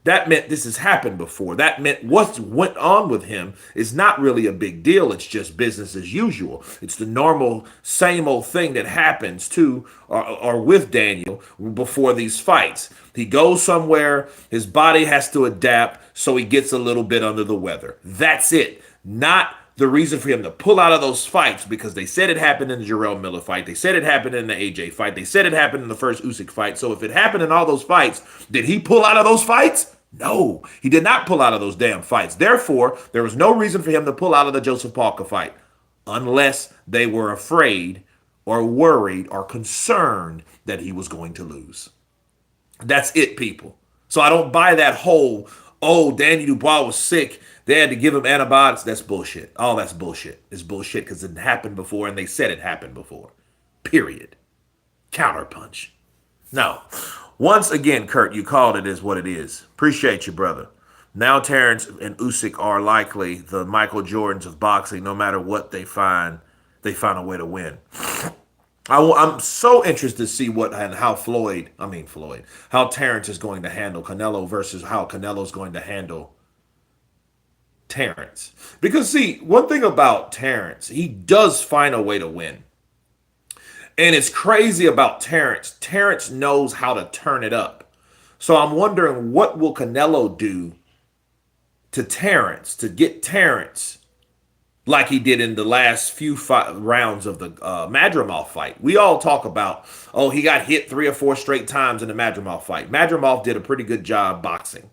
Speaker 1: that meant this has happened before. That meant what went on with him is not really a big deal. It's just business as usual. It's the normal, same old thing that happens to or with Daniel before these fights. He goes somewhere, his body has to adapt, so he gets a little bit under the weather. That's it. Not the reason for him to pull out of those fights because they said it happened in the Jarrell Miller fight. They said it happened in the AJ fight. They said it happened in the first Usyk fight. So if it happened in all those fights, did he pull out of those fights? No, he did not pull out of those damn fights. Therefore, there was no reason for him to pull out of the Joseph Parker fight unless they were afraid or worried or concerned that he was going to lose. That's it, people. So I don't buy that whole Oh, Danny Dubois was sick. They had to give him antibiotics. That's bullshit. All that's bullshit. It's bullshit because it happened before and they said it happened before. Period. Counterpunch. No. Once again, Kurt, you called it as what it is. Appreciate you, brother. Now Terence and Usyk are likely the Michael Jordans of boxing. No matter what they find a way to win. I'm so interested to see what and how how Terence is going to handle Canelo versus how Canelo is going to handle Terence. Because see, one thing about Terence, he does find a way to win. And it's crazy about Terence. Terence knows how to turn it up. So I'm wondering what will Canelo do to Terence to get Terence like he did in the last few rounds of the Madrimov fight. We all talk about, oh, he got hit 3 or 4 straight times in the Madrimov fight. Madrimov did a pretty good job boxing.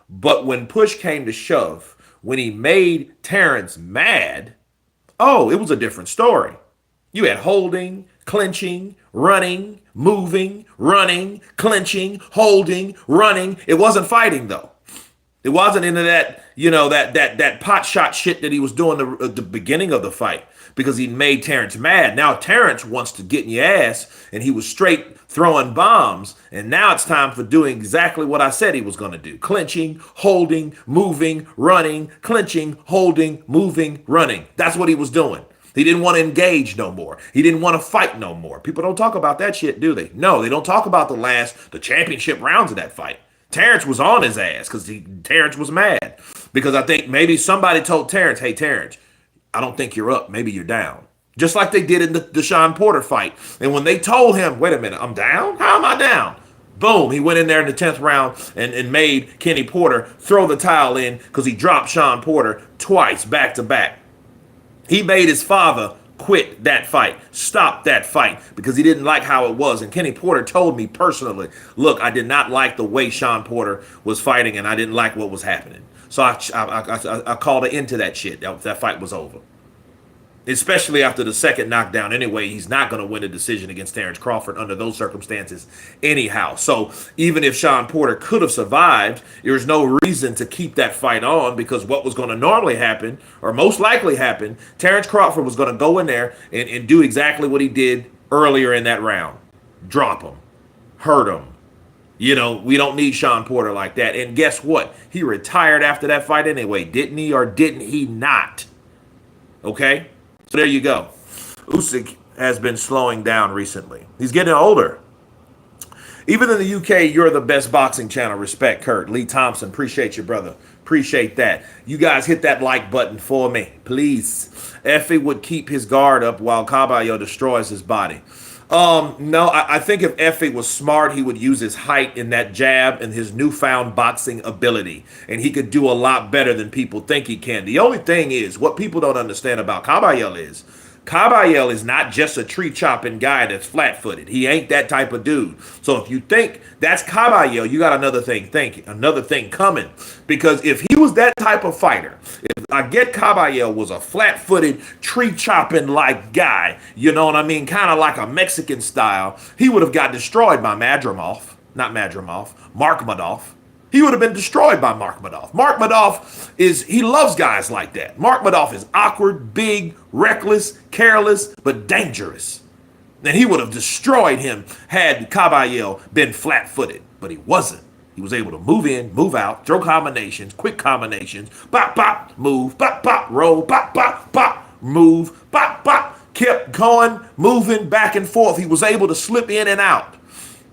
Speaker 1: But when push came to shove, when he made Terence mad, oh, it was a different story. You had holding, clinching, running, moving, running, clinching, holding, running. It wasn't fighting, though. It wasn't into that, that pot shot shit that he was doing at the beginning of the fight because he made Terence mad. Now Terence wants to get in your ass, and he was straight throwing bombs. And now it's time for doing exactly what I said he was going to do. Clinching, holding, moving, running, clinching, holding, moving, running. That's what he was doing. He didn't want to engage no more. He didn't want to fight no more. People don't talk about that shit, do they? No, they don't talk about the championship rounds of that fight. Terence was on his ass because Terence was mad. Because I think maybe somebody told Terence, hey, Terence, I don't think you're up. Maybe you're down. Just like they did in the Sean Porter fight. And when they told him, wait a minute, I'm down? How am I down? Boom, he went in there in the 10th round and made Kenny Porter throw the towel in because he dropped Sean Porter twice back to back. He made his father quit that fight, stop that fight, because he didn't like how it was. And Kenny Porter told me personally, look, I did not like the way Sean Porter was fighting, and I didn't like what was happening. So I called an end to that shit. That fight was over. Especially after the second knockdown. Anyway, he's not going to win a decision against Terence Crawford under those circumstances anyhow. So even if Sean Porter could have survived, there's no reason to keep that fight on because what was going to normally happen, or most likely happen, Terence Crawford was going to go in there and do exactly what he did earlier in that round. Drop him. Hurt him. We don't need Sean Porter like that. And guess what? He retired after that fight anyway. Didn't he or didn't he not? Okay? So there you go. Usyk has been slowing down recently. He's getting older. Even in the UK, you're the best boxing channel. Respect, Kurt. Lee Thompson, appreciate you, brother. Appreciate that. You guys hit that like button for me, please. Effie would keep his guard up while Caballo destroys his body. No, I think if Effie was smart, he would use his height in that jab and his newfound boxing ability. And he could do a lot better than people think he can. The only thing is, what people don't understand about Caballo is not just a tree chopping guy that's flat footed. He ain't that type of dude. So if you think that's Caballo, you got another thing coming. Because if he was that type of fighter, if I get Caballo was a flat footed tree chopping like guy, you know what I mean? Kind of like a Mexican style, he would have got destroyed by Markmadov. He would have been destroyed by Markmadov. Markmadov he loves guys like that. Markmadov is awkward, big, reckless, careless, but dangerous. And he would have destroyed him had Caballo been flat-footed, but he wasn't. He was able to move in, move out, throw combinations, quick combinations, bop, bop, move, bop, bop, roll, bop, bop, bop, move, bop, bop, kept going, moving back and forth. He was able to slip in and out.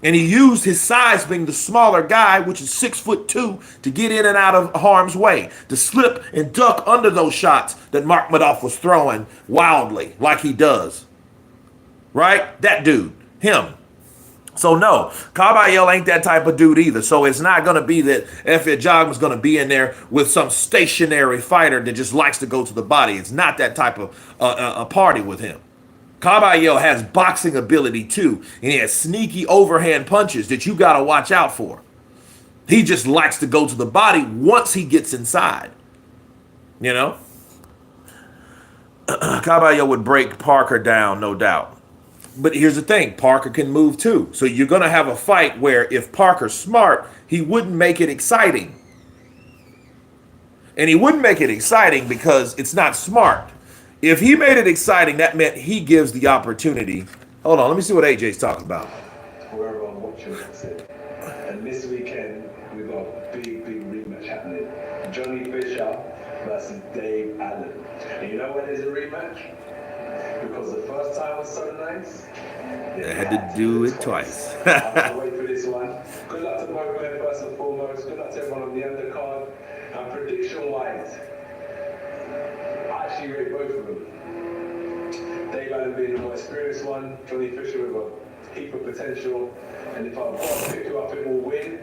Speaker 1: And he used his size being the smaller guy, which is 6'2", to get in and out of harm's way, to slip and duck under those shots that Markmadov was throwing wildly, like he does. Right? That dude. Him. So no, Caballo ain't that type of dude either. So it's not going to be that F.A. Jogman's going to be in there with some stationary fighter that just likes to go to the body. It's not that type of a party with him. Caballo has boxing ability too, and he has sneaky overhand punches that you got to watch out for. He just likes to go to the body once he gets inside. Caballo would break Parker down, no doubt. But here's the thing, Parker can move too. So you're going to have a fight where if Parker's smart, he wouldn't make it exciting. And he wouldn't make it exciting because it's not smart. If he made it exciting, that meant he gives the opportunity. Hold on, let me see what AJ's talking about.
Speaker 2: Whoever I'm watching, that's it. And this weekend, we've got a big rematch happening. Johnny Fischer versus Dave Allen. And you know when there's a rematch? Because the first time was so nice.
Speaker 1: They had to do it twice.
Speaker 2: I can't wait for this one. Good luck to both of them first and foremost. Good luck to everyone on the undercard. And prediction-wise, I actually rate both of them. Dave Allen being the more experienced one, Johnny Fischer with a heap of potential. And if I've got to pick who I think will win,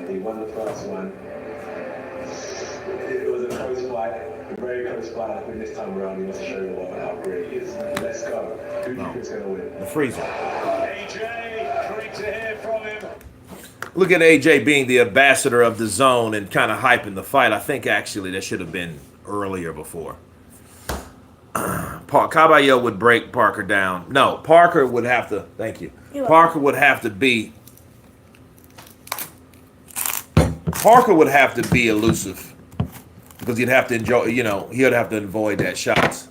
Speaker 2: he won the first one. It was a close fight, a very close fight. I think this time around he wants to show the world how great he is. Let's go. Who do you think's going to win?
Speaker 1: The freezer.
Speaker 2: AJ, great to hear from him.
Speaker 1: Look at AJ being the ambassador of the zone and kind of hyping the fight. I think actually that should have been earlier before. Caballero would break Parker down. No, Parker would have to. Thank you. Parker would have to be. Parker would have to be elusive because he'd have to enjoy. You know, he'd have to avoid that shots.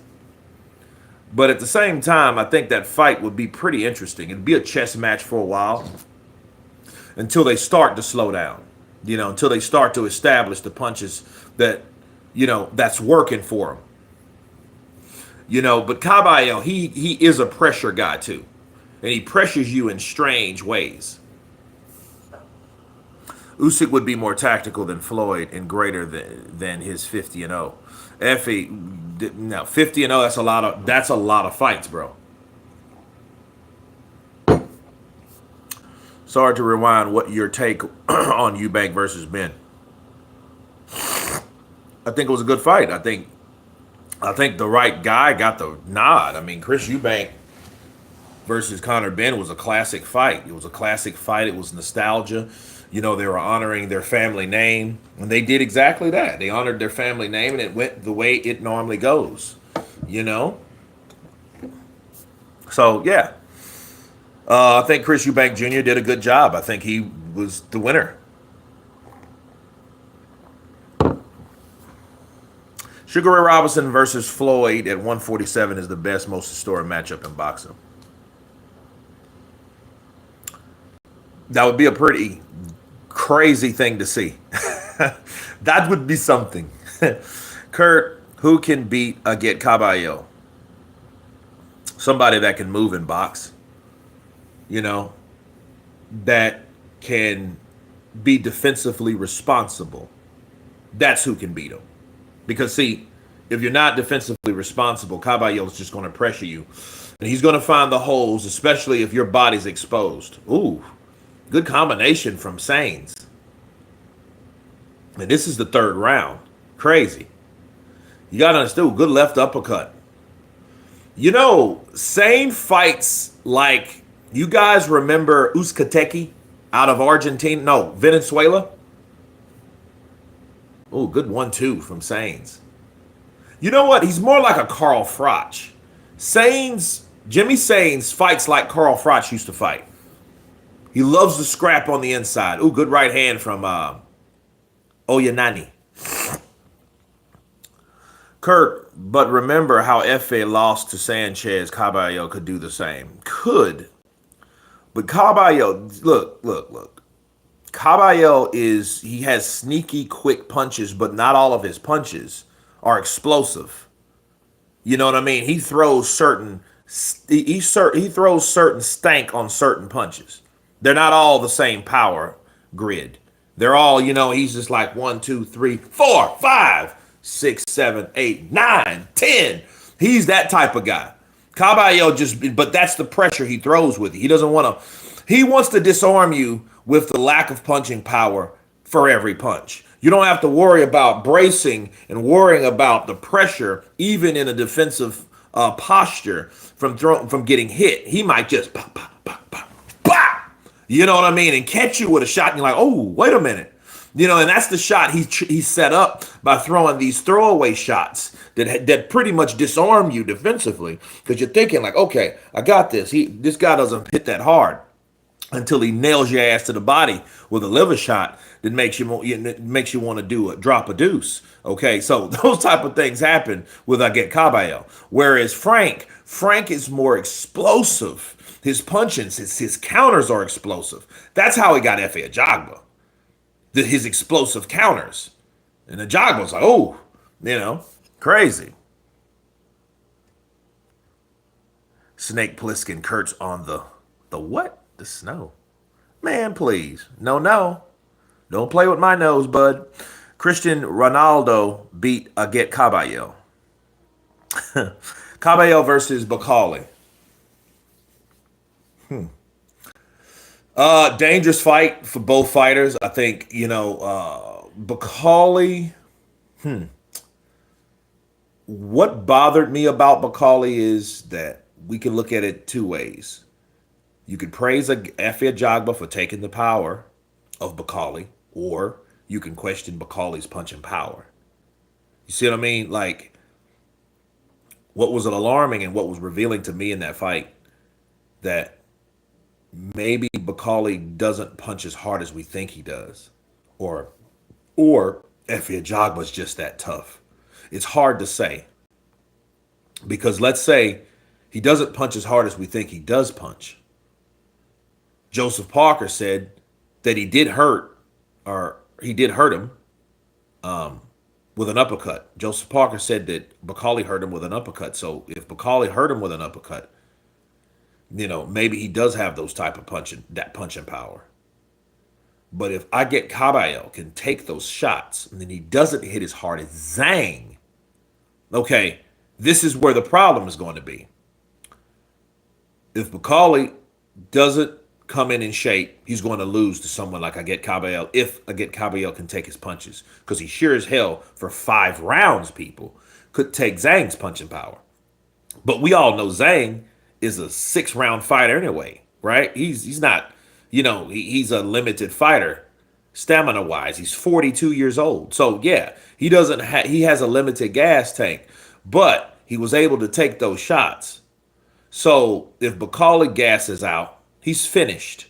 Speaker 1: But at the same time, I think that fight would be pretty interesting. It'd be a chess match for a while until they start to slow down. You know, until they start to establish the punches that, you know, that's working for him. You know, but Caballero, he is a pressure guy too. And he pressures you in strange ways. Usyk would be more tactical than Floyd and greater than his 50-0. Effie, no, 50-0, that's a lot of fights, bro. Sorry to rewind. What your take on Eubank versus Ben? I think it was a good fight. I think the right guy got the nod. I mean, Chris Eubank versus Conor Benn was a classic fight. It was a classic fight. It was nostalgia. You know, they were honoring their family name, and they did exactly that. They honored their family name, and it went the way it normally goes, you know? So, yeah. I think Chris Eubank Jr. did a good job. I think he was the winner. Sugar Ray Robinson versus Floyd at 147 is the best, most historic matchup in boxing. That would be a pretty crazy thing to see. That would be something. Kurt, who can beat Aguet Caballero? Somebody that can move and box. You know, that can be defensively responsible. That's who can beat him. Because, see, if you're not defensively responsible, Caballero's just going to pressure you. And he's going to find the holes, especially if your body's exposed. Ooh, good combination from Sainz. And this is the third round. Crazy. You got to understand, good left uppercut. You know, Sainz fights like, you guys remember Uzcatequi out of Argentina? No, Venezuela. Oh, good 1-2 from Sainz. You know what? He's more like a Carl Froch. Jimmy Sainz fights like Carl Froch used to fight. He loves to scrap on the inside. Ooh, good right hand from Onayni. Kurt, but remember how Efe lost to Sanchez. Caballero could do the same. Could. But Caballero, look. Caballero he has sneaky, quick punches, but not all of his punches are explosive. You know what I mean? He throws certain stank on certain punches. They're not all the same power grid. They're all, you know, he's just like 1, 2, 3, 4, 5, 6, 7, 8, 9, 10. He's that type of guy. Caballero but that's the pressure he throws with you. He wants to disarm you with the lack of punching power for every punch. You don't have to worry about bracing and worrying about the pressure, even in a defensive posture from getting hit. He might just pop, pop, pop, pop, pop. You know what I mean? And catch you with a shot, and you're like, oh, wait a minute. And that's the shot he set up by throwing these throwaway shots that pretty much disarm you defensively because you're thinking like, okay, I got this. This guy doesn't hit that hard until he nails your ass to the body with a liver shot that makes you want to drop a deuce. Okay, so those type of things happen with I get Cabello. Whereas Frank is more explosive. His punches, his counters are explosive. That's how he got Efe Ajagba. His explosive counters. And Ajagba's like, oh, crazy. Snake Plissken Kurtz on the what? The snow. Man, please. No. Don't play with my nose, bud. Cristian Ronaldo beat Aget Cabello. Cabello versus Bakali. Dangerous fight for both fighters. I think, Bakali. What bothered me about Bakali is that we can look at it two ways. You could praise Efe Ajagba for taking the power of Bakali, or you can question Bakali's punching power. You see what I mean? Like, what was alarming and what was revealing to me in that fight, that maybe Bakali doesn't punch as hard as we think he does, or Efe Ajagba's just that tough. It's hard to say, because let's say he doesn't punch as hard as we think he does punch. Joseph Parker said that he did hurt him with an uppercut. Joseph Parker said that Bakali hurt him with an uppercut. So if Bakali hurt him with an uppercut, maybe he does have those type of punching power. But if I get Cabello can take those shots and then he doesn't hit as hard as Zhang, okay, this is where the problem is going to be. If Bakali doesn't come in shape, he's going to lose to someone like Aget Cabello if Aget Cabello can take his punches. Because he sure as hell, for 5 rounds, people, could take Zhang's punching power. But we all know Zhang is a 6-round fighter anyway, right? He's not, he's a limited fighter stamina-wise. He's 42 years old. So, yeah, he has a limited gas tank. But he was able to take those shots. So if Bakali gasses out, he's finished,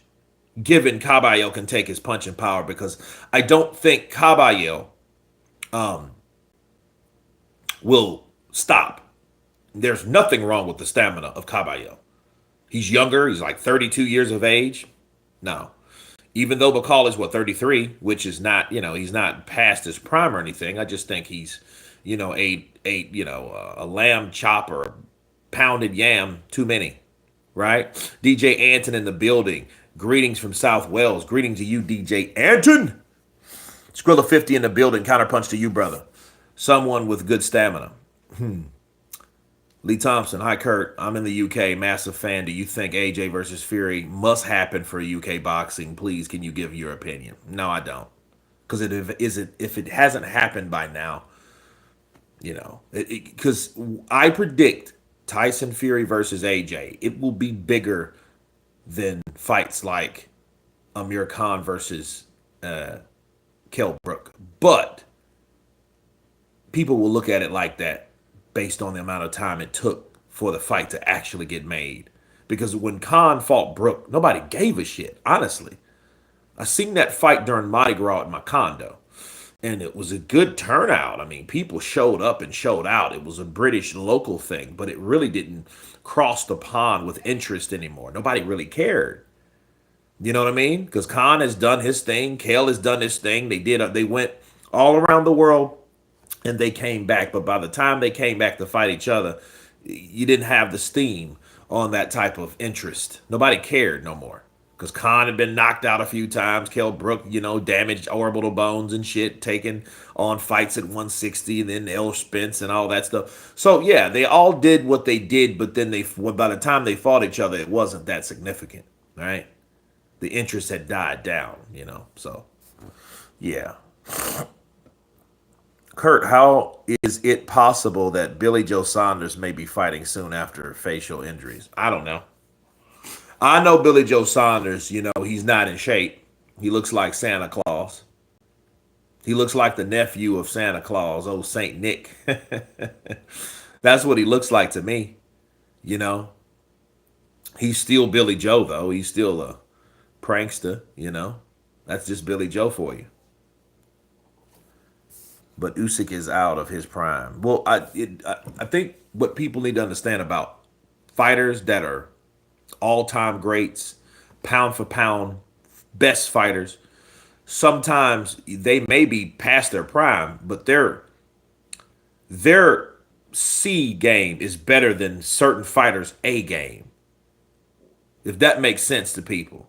Speaker 1: given Cabello can take his punching power, because I don't think Cabello will stop. There's nothing wrong with the stamina of Cabello. He's younger. He's like 32 years of age. No. Even though Bakali's 33, which is not, he's not past his prime or anything. I just think he's, a lamb chop or a pounded yam too many. Right? DJ Anton in the building. Greetings from South Wales. Greetings to you, DJ Anton. Skrilla 50 in the building. Counterpunch to you, brother. Someone with good stamina. Lee Thompson. Hi, Kurt. I'm in the UK. Massive fan. Do you think AJ versus Fury must happen for UK boxing? Please, can you give your opinion? No, I don't. Because if it hasn't happened by now, because I predict Tyson Fury versus AJ, it will be bigger than fights like Amir Khan versus Kell Brook. But people will look at it like that based on the amount of time it took for the fight to actually get made. Because when Khan fought Brook, nobody gave a shit, honestly. I seen that fight during Mardi Gras at my condo. And it was a good turnout. I mean, people showed up and showed out. It was a British local thing, but it really didn't cross the pond with interest anymore. Nobody really cared. You know what I mean? Because Khan has done his thing. Kell has done his thing. They went all around the world and they came back. But by the time they came back to fight each other, you didn't have the steam on that type of interest. Nobody cared no more. Because Khan had been knocked out a few times. Kell Brook, damaged orbital bones and shit, taking on fights at 160, and then El Spence and all that stuff. So, yeah, they all did what they did, but then by the time they fought each other, it wasn't that significant, right? The interest had died down, So, yeah. Kurt, how is it possible that Billy Joe Saunders may be fighting soon after facial injuries? I don't know. I know Billy Joe Saunders, he's not in shape. He looks like Santa Claus. He looks like the nephew of Santa Claus, old Saint Nick. That's what he looks like to me. You know, he's still Billy Joe though. He's still a prankster. You know, that's just Billy Joe for you. But Usyk is out of his prime. Well, I think what people need to understand about fighters that are all time greats, pound for pound, best fighters. Sometimes they may be past their prime, but their C game is better than certain fighters' A game. If that makes sense to people.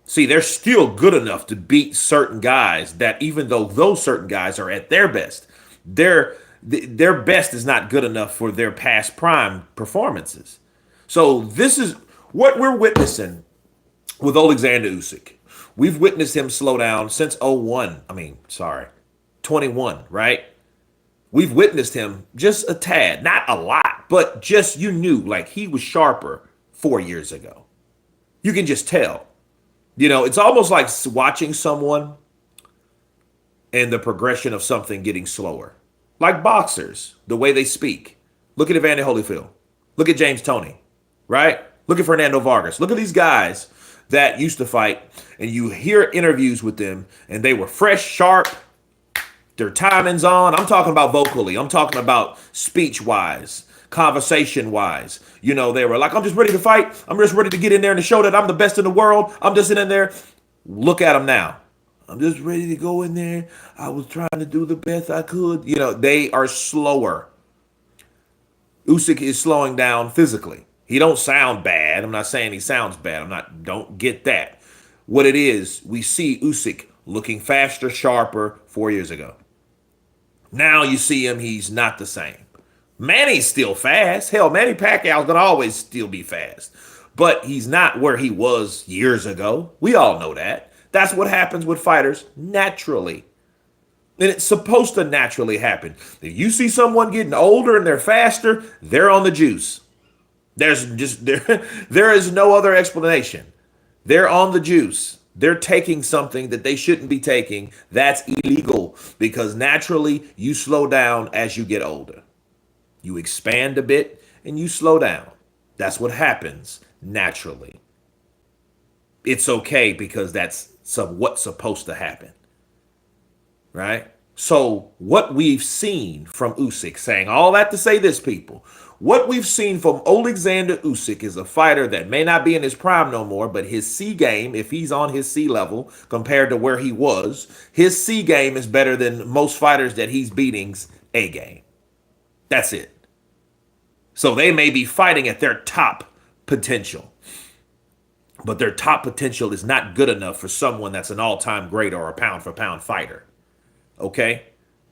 Speaker 1: See, they're still good enough to beat certain guys that even though those certain guys are at their best, their best is not good enough for their past prime performances. So this is what we're witnessing with Alexander Usyk. We've witnessed him slow down since '01. I mean, sorry, 21, right? We've witnessed him just a tad, not a lot, but just you knew like he was sharper 4 years ago. You can just tell. You know, it's almost like watching someone and the progression of something getting slower. Like boxers, the way they speak. Look at Evander Holyfield. Look at James Toney, right? Look at Fernando Vargas. Look at these guys that used to fight, and you hear interviews with them, and they were fresh, sharp, their timing's on. I'm talking about vocally. I'm talking about speech-wise, conversation-wise. You know, they were like, I'm just ready to fight. I'm just ready to get in there and to show that I'm the best in the world. I'm just in there. Look at them now. I'm just ready to go in there. I was trying to do the best I could. You know, they are slower. Usyk is slowing down physically. He don't sound bad. I'm not saying he sounds bad. Don't get that. What it is, we see Usyk looking faster, sharper 4 years ago. Now you see him, he's not the same. Manny's still fast. Hell, Manny Pacquiao's gonna always still be fast. But he's not where he was years ago. We all know that. That's what happens with fighters naturally. And it's supposed to naturally happen. If you see someone getting older and they're faster, they're on the juice. There is no other explanation. They're on the juice. They're taking something that they shouldn't be taking. That's illegal because naturally you slow down as you get older. You expand a bit and you slow down. That's what happens naturally. It's okay because that's what's supposed to happen. Right? So what we've seen from Usyk, saying all that to say this, people, what we've seen from Alexander Usyk is a fighter that may not be in his prime no more, but his C game, if he's on his C level compared to where he was, his C game is better than most fighters that he's beating's A game. That's it. So they may be fighting at their top potential, but their top potential is not good enough for someone that's an all-time great or a pound-for-pound fighter. Okay?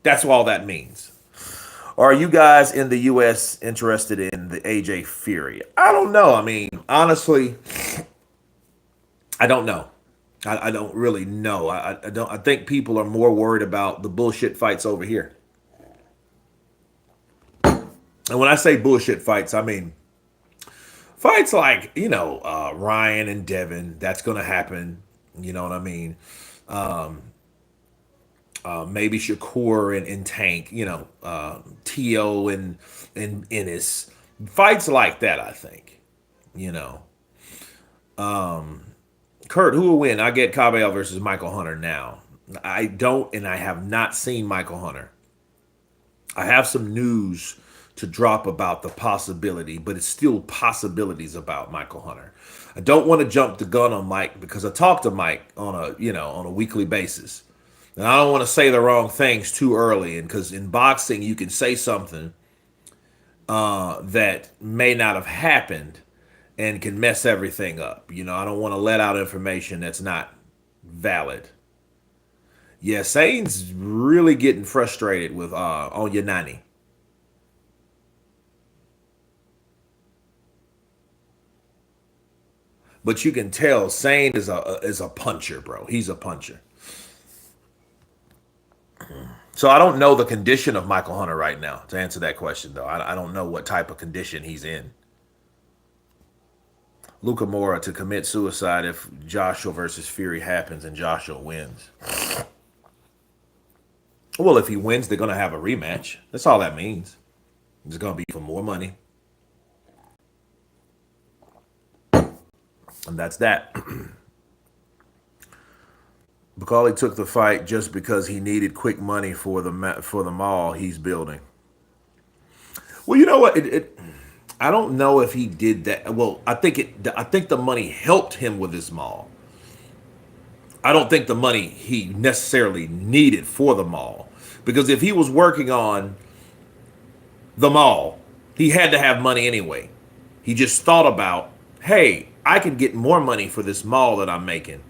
Speaker 1: That's all that means. Are you guys in the U.S. interested in the AJ Fury? I don't know. I mean, honestly, I don't know. I don't really know. I don't. I think people are more worried about the bullshit fights over here. And when I say bullshit fights, I mean fights like, Ryan and Devin. That's going to happen. You know what I mean? Maybe Shakur and Tank, T.O. and Ennis. Fights like that, I think. Kurt, who will win? I get Cabell versus Michael Hunter now. I don't, and I have not seen Michael Hunter. I have some news to drop about the possibility, but it's still possibilities about Michael Hunter. I don't want to jump the gun on Mike because I talk to Mike on a weekly basis. And I don't want to say the wrong things too early, and because in boxing you can say something that may not have happened and can mess everything up. I don't want to let out information that's not valid. Yeah, Sainz really getting frustrated with Onayni. But you can tell Sainz is a puncher, bro. He's a puncher. So I don't know the condition of Michael Hunter right now, to answer that question, though. I don't know what type of condition he's in. Luka Mora to commit suicide if Joshua versus Fury happens and Joshua wins. Well, if he wins, they're going to have a rematch. That's all that means. It's going to be for more money. And that's that. Bacali took the fight just because he needed quick money for the mall he's building. Well, you know what? I don't know if he did that. Well, I think the money helped him with his mall. I don't think the money he necessarily needed for the mall, because if he was working on the mall, he had to have money anyway. He just thought about, hey, I can get more money for this mall that I'm making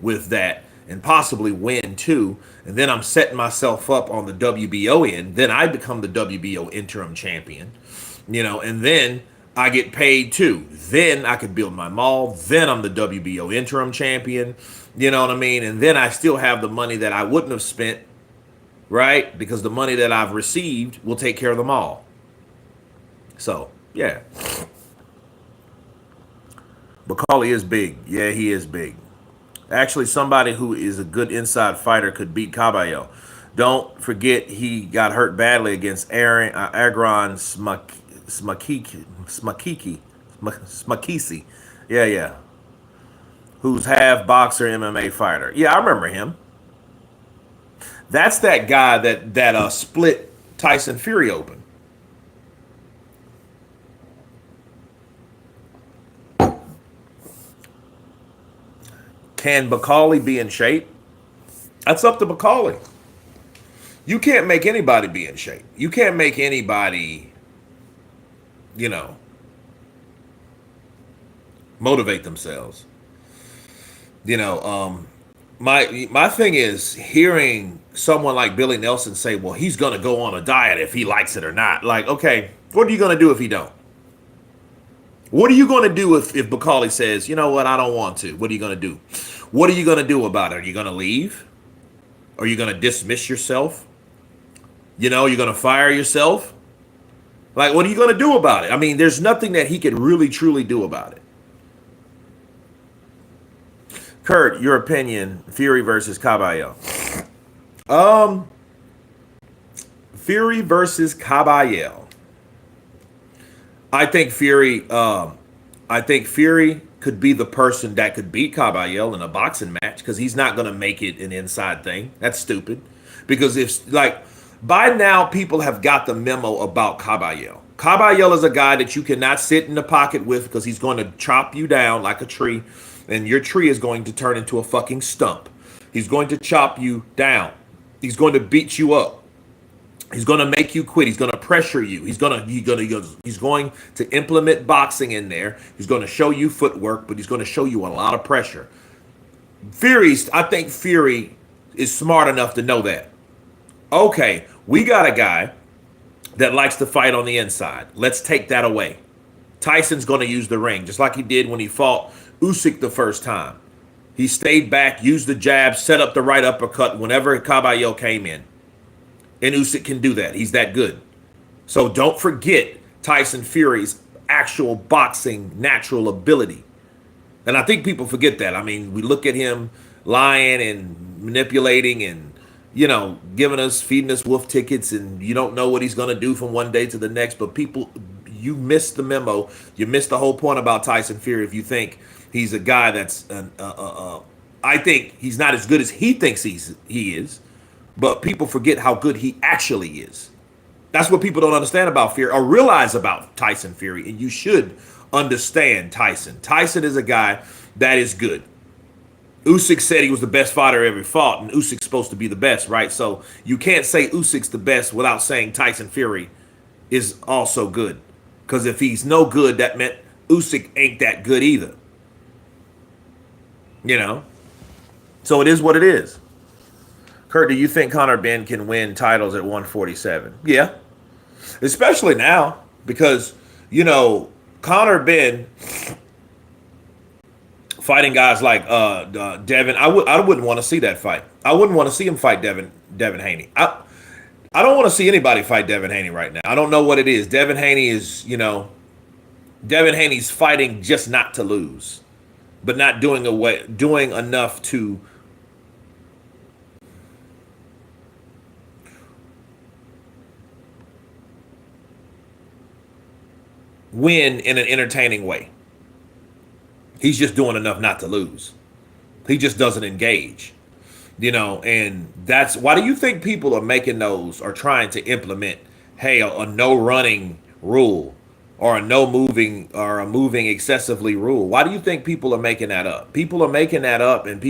Speaker 1: with that, and possibly win too. And then I'm setting myself up on the WBO end. Then I become the WBO interim champion, and then I get paid too. Then I could build my mall. Then I'm the WBO interim champion. You know what I mean? And then I still have the money that I wouldn't have spent, right? Because the money that I've received will take care of the mall. So, yeah. Bacali is big. Yeah, he is big. Actually, somebody who is a good inside fighter could beat Cabello. Don't forget he got hurt badly against Agron Smakisi. Yeah. Who's half boxer, MMA fighter. Yeah, I remember him. That's that guy that split Tyson Fury open. Can Bacali be in shape? That's up to Bacali. You can't make anybody be in shape. You can't make anybody, motivate themselves. My thing is hearing someone like Billy Nelson say, well, he's going to go on a diet if he likes it or not. Like, okay, what are you going to do if he don't? What are you going to do if Bacali says, you know what, I don't want to? What are you going to do? What are you going to do about it? Are you going to leave? Are you going to dismiss yourself? You're going to fire yourself? Like, what are you going to do about it? I mean, there's nothing that he could really, truly do about it. Kurt, your opinion, Fury versus Cabello. Fury versus Cabello. I think Fury could be the person that could beat Cabello in a boxing match, because he's not going to make it an inside thing. That's stupid. Because by now people have got the memo about Cabello. Cabello is a guy that you cannot sit in the pocket with, because he's going to chop you down like a tree, and your tree is going to turn into a fucking stump. He's going to chop you down. He's going to beat you up. He's going to make you quit. He's going to pressure you. He's going to implement boxing in there. He's going to show you footwork, but he's going to show you a lot of pressure. I think Fury is smart enough to know that. Okay, we got a guy that likes to fight on the inside. Let's take that away. Tyson's going to use the ring, just like he did when he fought Usyk the first time. He stayed back, used the jab, set up the right uppercut whenever Cabello came in. And Usyk can do that. He's that good. So don't forget Tyson Fury's actual boxing natural ability. And I think people forget that. I mean, we look at him lying and manipulating and, feeding us wolf tickets, and you don't know what he's going to do from one day to the next. But people, you missed the memo. You missed the whole point about Tyson Fury if you think he's a guy that's, I think he's not as good as he thinks he is. But people forget how good he actually is. That's what people don't understand about Fury or realize about Tyson Fury. And you should understand Tyson. Tyson is a guy that is good. Usyk said he was the best fighter ever fought, and Usyk's supposed to be the best, right? So you can't say Usyk's the best without saying Tyson Fury is also good. Because if he's no good, that meant Usyk ain't that good either. So it is what it is. Kurt, do you think Conor Ben can win titles at 147? Yeah. Especially now, because, Conor Ben fighting guys like Devin, I wouldn't want to see that fight. I wouldn't want to see him fight Devin Haney. I don't want to see anybody fight Devin Haney right now. I don't know what it is. Devin Haney is, Devin Haney's fighting just not to lose, but not doing enough to win in an entertaining way. He's just doing enough not to lose. He just doesn't engage. And that's why do you think people are making those or trying to implement, hey, a no running rule or a no moving or a moving excessively rule? Why do you think people are making that up? People are making that up, and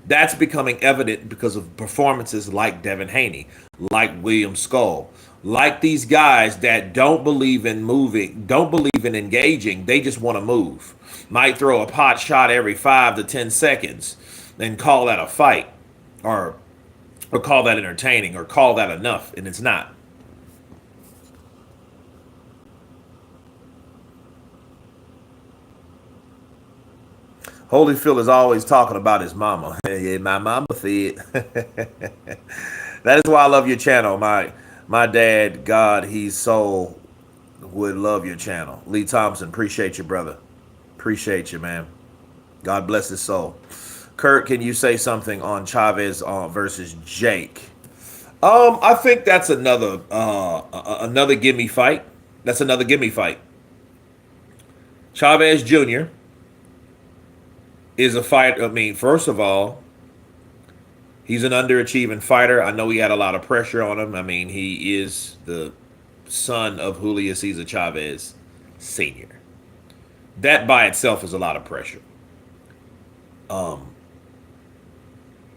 Speaker 1: that's becoming evident because of performances like Devin Haney, like William Skull, like these guys that don't believe in moving, don't believe in engaging. They just want to move. Might throw a pot shot every 5 to 10 seconds and call that a fight, or call that entertaining, or call that enough, and it's not. Holyfield is always talking about his mama. Yeah, my mama said. That is why I love your channel. My dad, God, he's so would love your channel. Lee Thompson, appreciate you, brother. Appreciate you, man. God bless his soul. Kurt, can you say something on Chavez versus Jake? I think that's another gimme fight. That's another gimme fight. Chavez Jr. is a fight. I mean, first of all, he's an underachieving fighter. I know he had a lot of pressure on him. I mean, he is the son of Julio Cesar Chavez Sr. That by itself is a lot of pressure.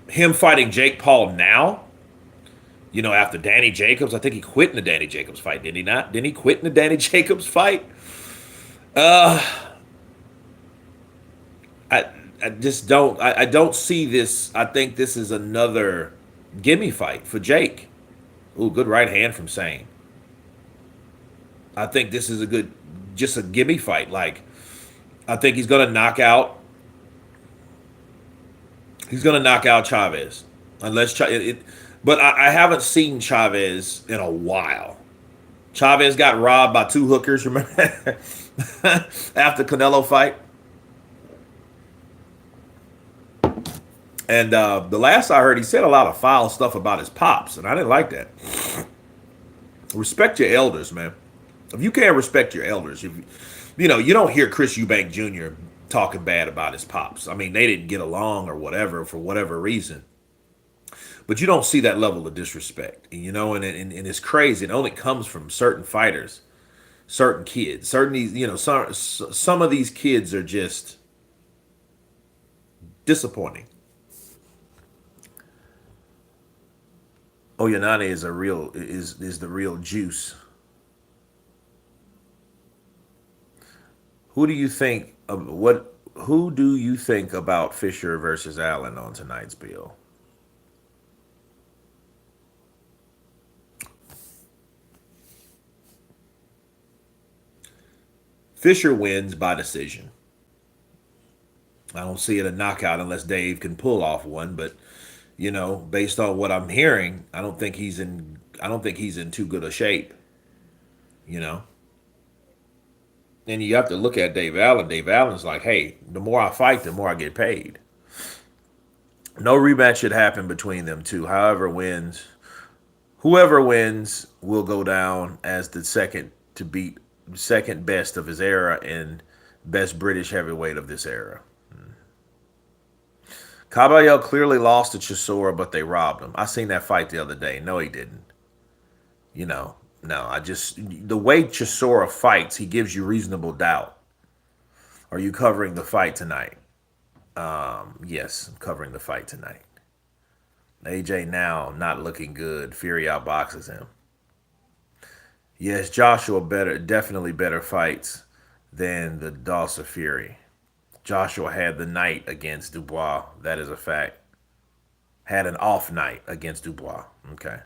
Speaker 1: Him fighting Jake Paul now, after Danny Jacobs, I think he quit in the Danny Jacobs fight, did he not? Didn't he quit in the Danny Jacobs fight? I just don't. I don't see this. I think this is another gimme fight for Jake. Ooh, good right hand from Sainz. I think this is just a gimme fight. Like, I think he's gonna knock out. He's gonna knock out Chavez, unless but I haven't seen Chavez in a while. Chavez got robbed by two hookers. Remember after Canelo fight. And the last I heard, he said a lot of foul stuff about his pops, and I didn't like that. Respect your elders, man. If you can't respect your elders, you don't hear Chris Eubank Jr. talking bad about his pops. I mean, they didn't get along or whatever for whatever reason. But you don't see that level of disrespect, and it's crazy. It only comes from certain fighters, certain kids, some of these kids are just disappointing. Onayni is the real juice. Who do you think about Fischer versus Allen on tonight's bill? Fischer wins by decision. I don't see it a knockout unless Dave can pull off one, but based on what I'm hearing, I don't think he's in too good a shape. And you have to look at Dave Allen. Dave Allen's like, hey, the more I fight, the more I get paid. No rematch should happen between them two. Whoever wins will go down as the second best of his era and best British heavyweight of this era. Caballero clearly lost to Chisora, but they robbed him. I seen that fight the other day. No, he didn't. No, the way Chisora fights, he gives you reasonable doubt. Are you covering the fight tonight? Yes, I'm covering the fight tonight. AJ now not looking good. Fury outboxes him. Yes, Joshua definitely better fights than the Dawson Fury. Joshua had the night against Dubois. That is a fact. Had an off night against Dubois. Okay.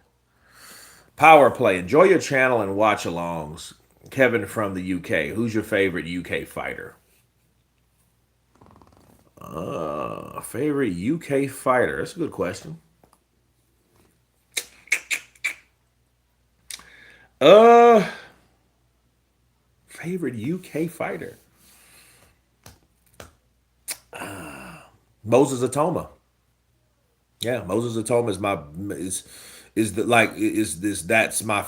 Speaker 1: Power play. Enjoy your channel and watch alongs. Kevin from the UK. Who's your favorite UK fighter? Favorite UK fighter. That's a good question. Favorite UK fighter. Moses Atoma. Yeah, Moses Atoma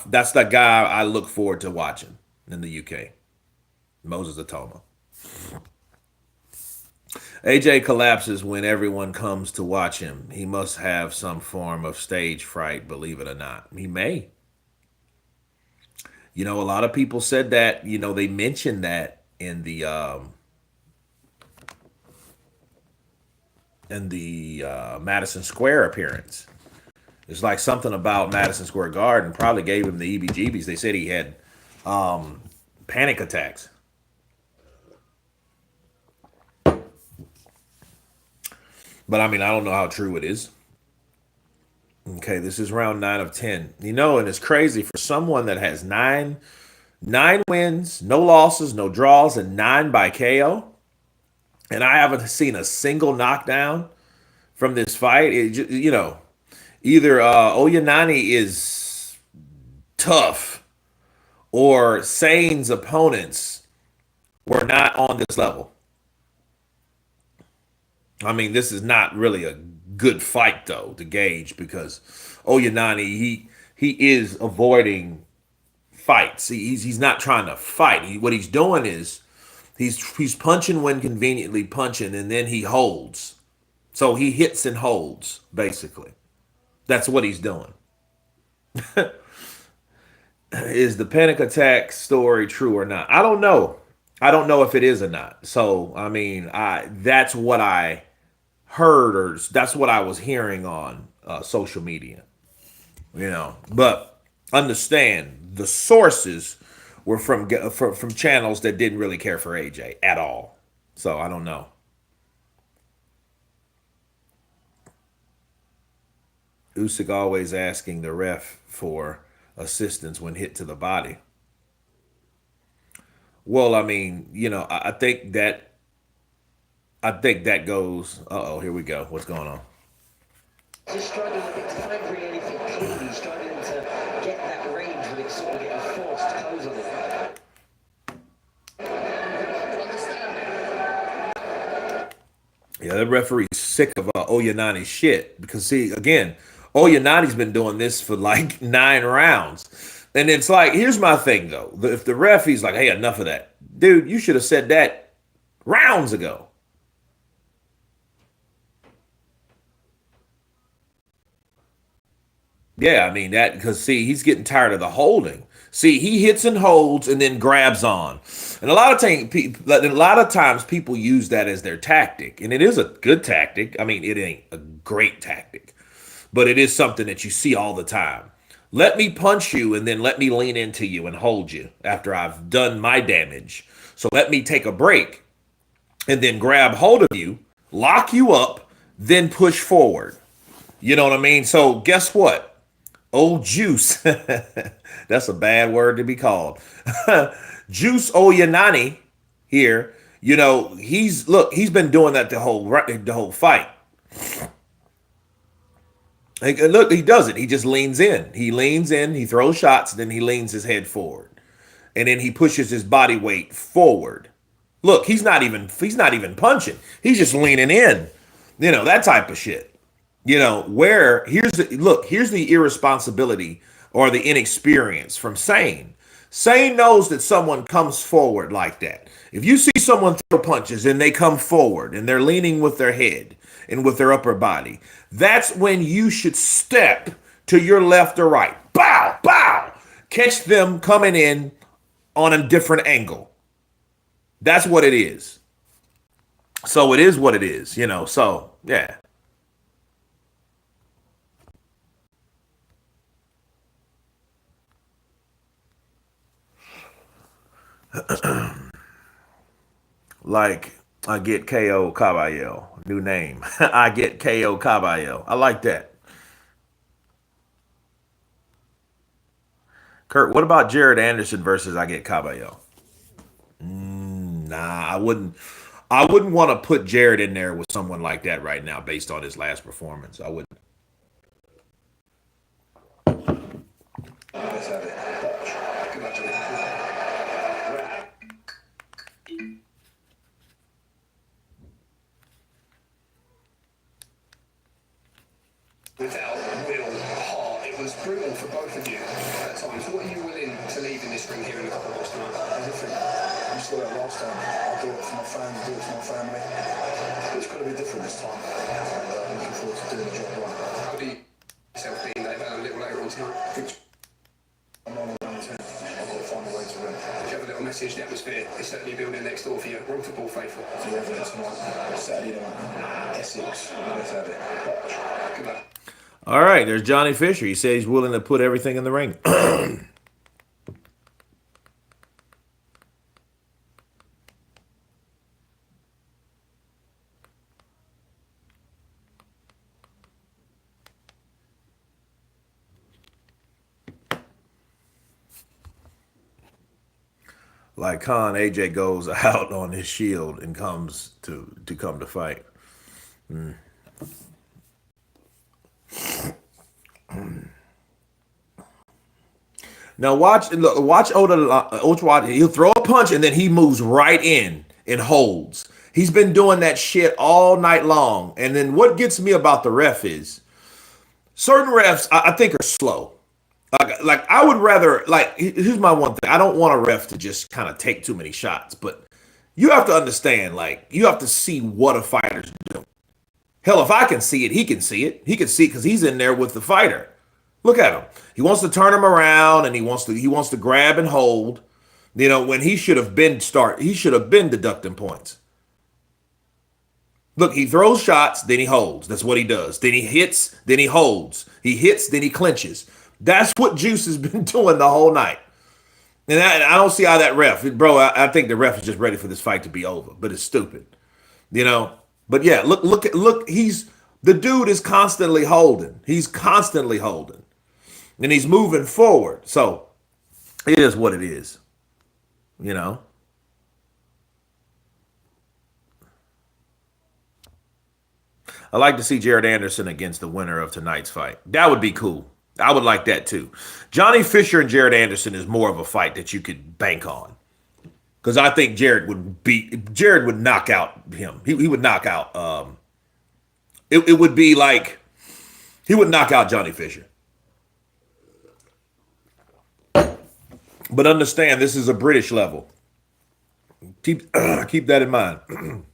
Speaker 1: that's the guy I look forward to watching in the UK. Moses Atoma. AJ collapses when everyone comes to watch him. He must have some form of stage fright, believe it or not. He may. You know, a lot of people said that, you know, they mentioned that in the Madison Square appearance. It's like something about Madison Square Garden probably gave him the EBGBs. They said he had panic attacks. But I mean, I don't know how true it is. Okay, this is round 9 of 10. You know, and it's crazy for someone that has nine wins, no losses, no draws, and 9 by KO. And I haven't seen a single knockdown from this fight. You know, either Onayni is tough or Sainz opponents were not on this level. I mean, this is not really a good fight though to gauge because Onayni he is avoiding fights. He's not trying to fight. What he's doing is he's punching when conveniently punching, and then he holds. So he hits and holds basically. That's what he's doing. Is the panic attack story true or not? I don't know. I don't know if it is or not. So I mean, I that's what I heard, or that's what I was hearing on social media. You know, but understand the sources were from channels that didn't really care for AJ at all. So I don't know. Usyk always asking the ref for assistance when hit to the body. Well, I mean, you know, I think that goes. Oh, here we go. What's going on?
Speaker 3: Just struggling a bit to find really anything clean. He's struggling to get that range when it's sort of getting forced to close on it.
Speaker 1: Yeah, the referee's sick of Onayni's shit because see, again, Onayni's been doing this for like 9 rounds, and it's like, here's my thing though: if the referee's like, "Hey, enough of that, dude," you should have said that rounds ago. Yeah, I mean that because see, he's getting tired of the holding. See, he hits and holds and then grabs on, and a lot of times people use that as their tactic, and it is a good tactic. I mean, it ain't a great tactic, but it is something that you see all the time. Let me punch you and then let me lean into you and hold you after I've done my damage. So let me take a break and then grab hold of you, lock you up, then push forward. You know what I mean? So guess what? Old Juice. That's a bad word to be called. Juice Onayni here. You know, he's been doing that the whole fight. And look, he does it. He just leans in. He leans in, he throws shots, then he leans his head forward. And then he pushes his body weight forward. Look, he's not even punching. He's just leaning in. You know, that type of shit. You know, where here's the irresponsibility or the inexperience from Sane. Sane knows that someone comes forward like that. If you see someone throw punches and they come forward and they're leaning with their head and with their upper body, that's when you should step to your left or right. Bow, bow. Catch them coming in on a different angle. That's what it is. So it is what it is, you know. So, yeah. Like, I get KO Caballo. New name. I get KO Caballo. I like that. Kurt, what about Jared Anderson versus I get Caballo? Nah, I wouldn't want to put Jared in there with someone like that right now based on his last performance. I wouldn't.
Speaker 2: Let's have it. Good luck to him. Without will, heart, it was brutal for both of you at times. What are you willing to leave in this ring here in a couple of months' time?
Speaker 4: You saw that last time. I'll do it for my fans, do it for my family. It's got to be different this time. And I'm looking forward to doing the job right.
Speaker 2: How do you yourself being that a little later on tonight?
Speaker 4: I'm on around 10. I've got to find a way to win.
Speaker 2: Do you have a little message? The atmosphere is certainly building next door for you. We're all football faithful.
Speaker 4: So everything tonight, Saturday night, Essex, let's have it.
Speaker 2: Good luck.
Speaker 1: All right, there's Johnny Fischer. He said he's willing to put everything in the ring. Like Khan, AJ goes out on his shield and comes to come to fight. Now watch Oda. He'll throw a punch and then he moves right in and holds. He's been doing that shit all night long. And then what gets me about the ref is certain refs I think are slow. Like I would rather, like, here's my one thing. I don't want a ref to just kind of take too many shots, but you have to understand, like, you have to see what a fighter's doing. Hell, if I can see it, he can see it. He can see it because he's in there with the fighter. Look at him. He wants to turn him around and he wants to grab and hold. You know, when he should have been deducting points. Look, he throws shots, then he holds. That's what he does. Then he hits, then he holds. He hits, then he clinches. That's what Juice has been doing the whole night. And I don't see how that ref, bro, I think the ref is just ready for this fight to be over, but it's stupid. You know? But yeah, look, the dude is constantly holding. He's constantly holding. And he's moving forward. So it is what it is. You know? I'd like to see Jared Anderson against the winner of tonight's fight. That would be cool. I would like that too. Johnny Fischer and Jared Anderson is more of a fight that you could bank on. Because I think Jared would knock out him. He would knock out it would be like he would knock out Johnny Fischer. But understand, this is a British level. Keep that in mind.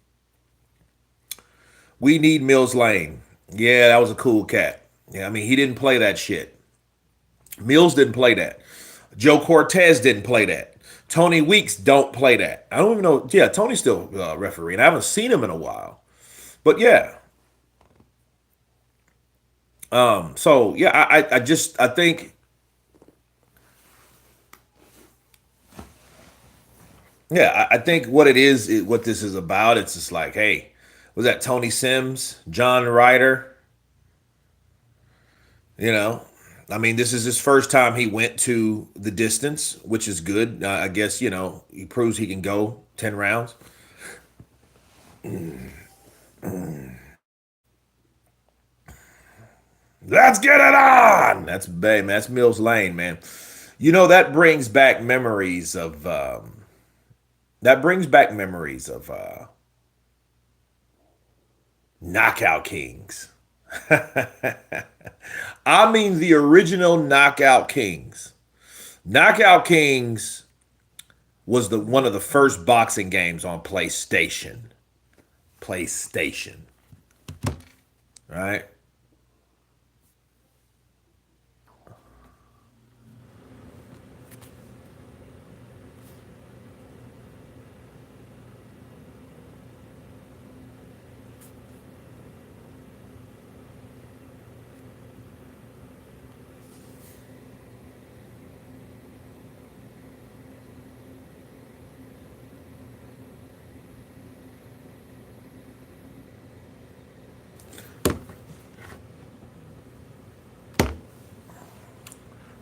Speaker 1: We need Mills Lane. Yeah, that was a cool cat. Yeah, I mean, he didn't play that shit. Mills didn't play that. Joe Cortez didn't play that. Tony Weeks don't play that. I don't even know. Yeah, Tony's still refereeing. I haven't seen him in a while. But yeah. So yeah, I think yeah, I think what it is what this is about, it's just like, hey, was that Tony Sims, John Ryder? You know, I mean, this is his first time he went to the distance, which is good. I guess, you know, he proves he can go 10 rounds. Let's get it on. That's Mills Lane, man. You know, that brings back memories of Knockout Kings. I mean the original Knockout Kings. Knockout Kings was one of the first boxing games on PlayStation. Right?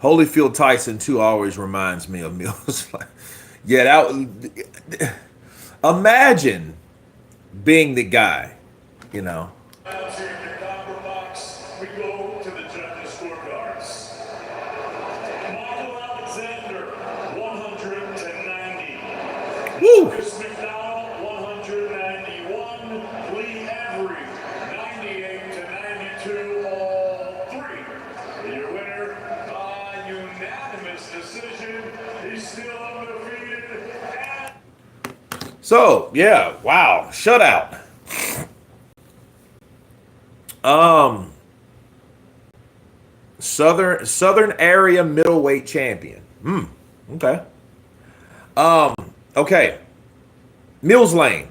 Speaker 1: Holyfield Tyson 2 always reminds me of Mills. Yeah, imagine being the guy, you know.
Speaker 5: We go to the judges' scorecards. Michael Alexander, 190.
Speaker 1: Woo!
Speaker 5: Chris McDonald, 191. Lee Avery, 98-92, all three. Your winner by unanimous decision. He's still undefeated.
Speaker 1: So yeah, wow, shutout. Southern area middleweight champion. Okay. Okay. Mills Lane.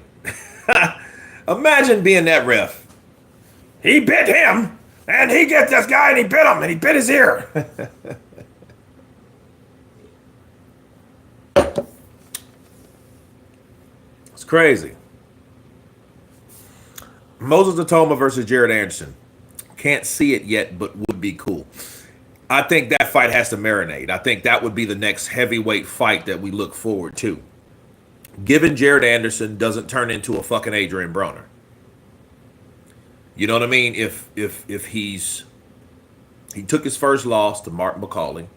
Speaker 1: Imagine being that ref. He bit him, and he gets this guy, and he bit him, and he bit his ear. It's crazy. Moses Atoma versus Jared Anderson. Can't see it yet, but would be cool. I think that fight has to marinate. I think that would be the next heavyweight fight that we look forward to. Given Jared Anderson doesn't turn into a fucking Adrian Broner. You know what I mean? If he took his first loss to Mark McCauley.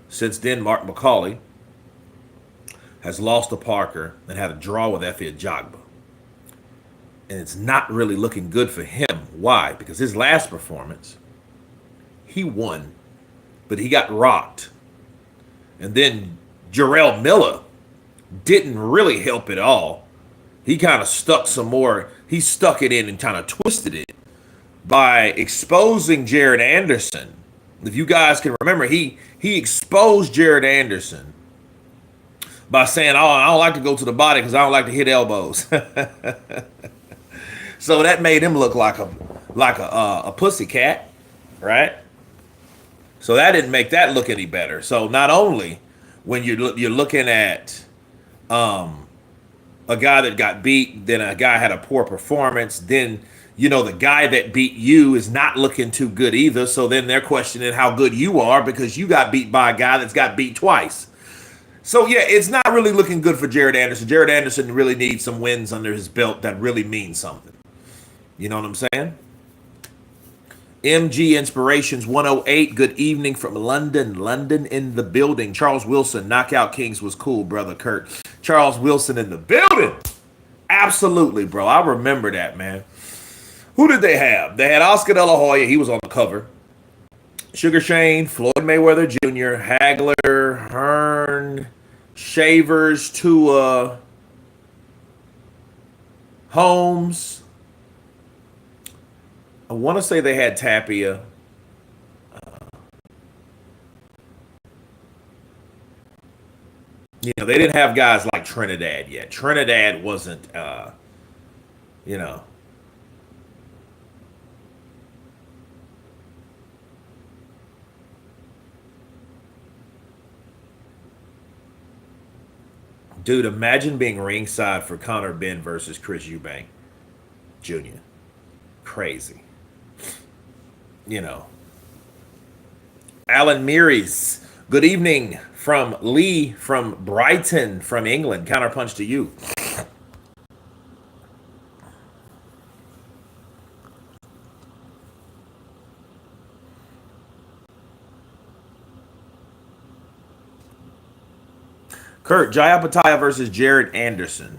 Speaker 1: Since then, Mark McCauley has lost to Parker and had a draw with Efe Ajagba. And it's not really looking good for him. Why? Because his last performance, he won, but he got rocked. And then Jarrell Miller didn't really help at all. He kind of stuck some more. He stuck it in and kind of twisted it by exposing Jared Anderson. If you guys can remember, he exposed Jared Anderson by saying, "Oh, I don't like to go to the body because I don't like to hit elbows." So that made him look like a pussy cat, right? So that didn't make that look any better. So not only when you're looking at a guy that got beat, then a guy had a poor performance, then the guy that beat you is not looking too good either. So then they're questioning how good you are because you got beat by a guy that's got beat twice. So yeah, it's not really looking good for Jared Anderson. Jared Anderson really needs some wins under his belt that really mean something. You know what I'm saying? MG Inspirations 108. Good evening from London. London in the building. Charles Wilson, Knockout Kings was cool, brother Kurt. Charles Wilson in the building. Absolutely, bro. I remember that, man. Who did they have? They had Oscar De La Hoya. He was on the cover. Sugar Shane, Floyd Mayweather Jr., Hagler, Hearn, Shavers, Tua, Holmes. I want to say they had Tapia. They didn't have guys like Trinidad yet. Trinidad wasn't, Dude, imagine being ringside for Conor Benn versus Chris Eubank Jr. Crazy. Alan Mearies, good evening from Lee from Brighton, from England. Counterpunch to you. Kurt, Jaya Pataya versus Jared Anderson.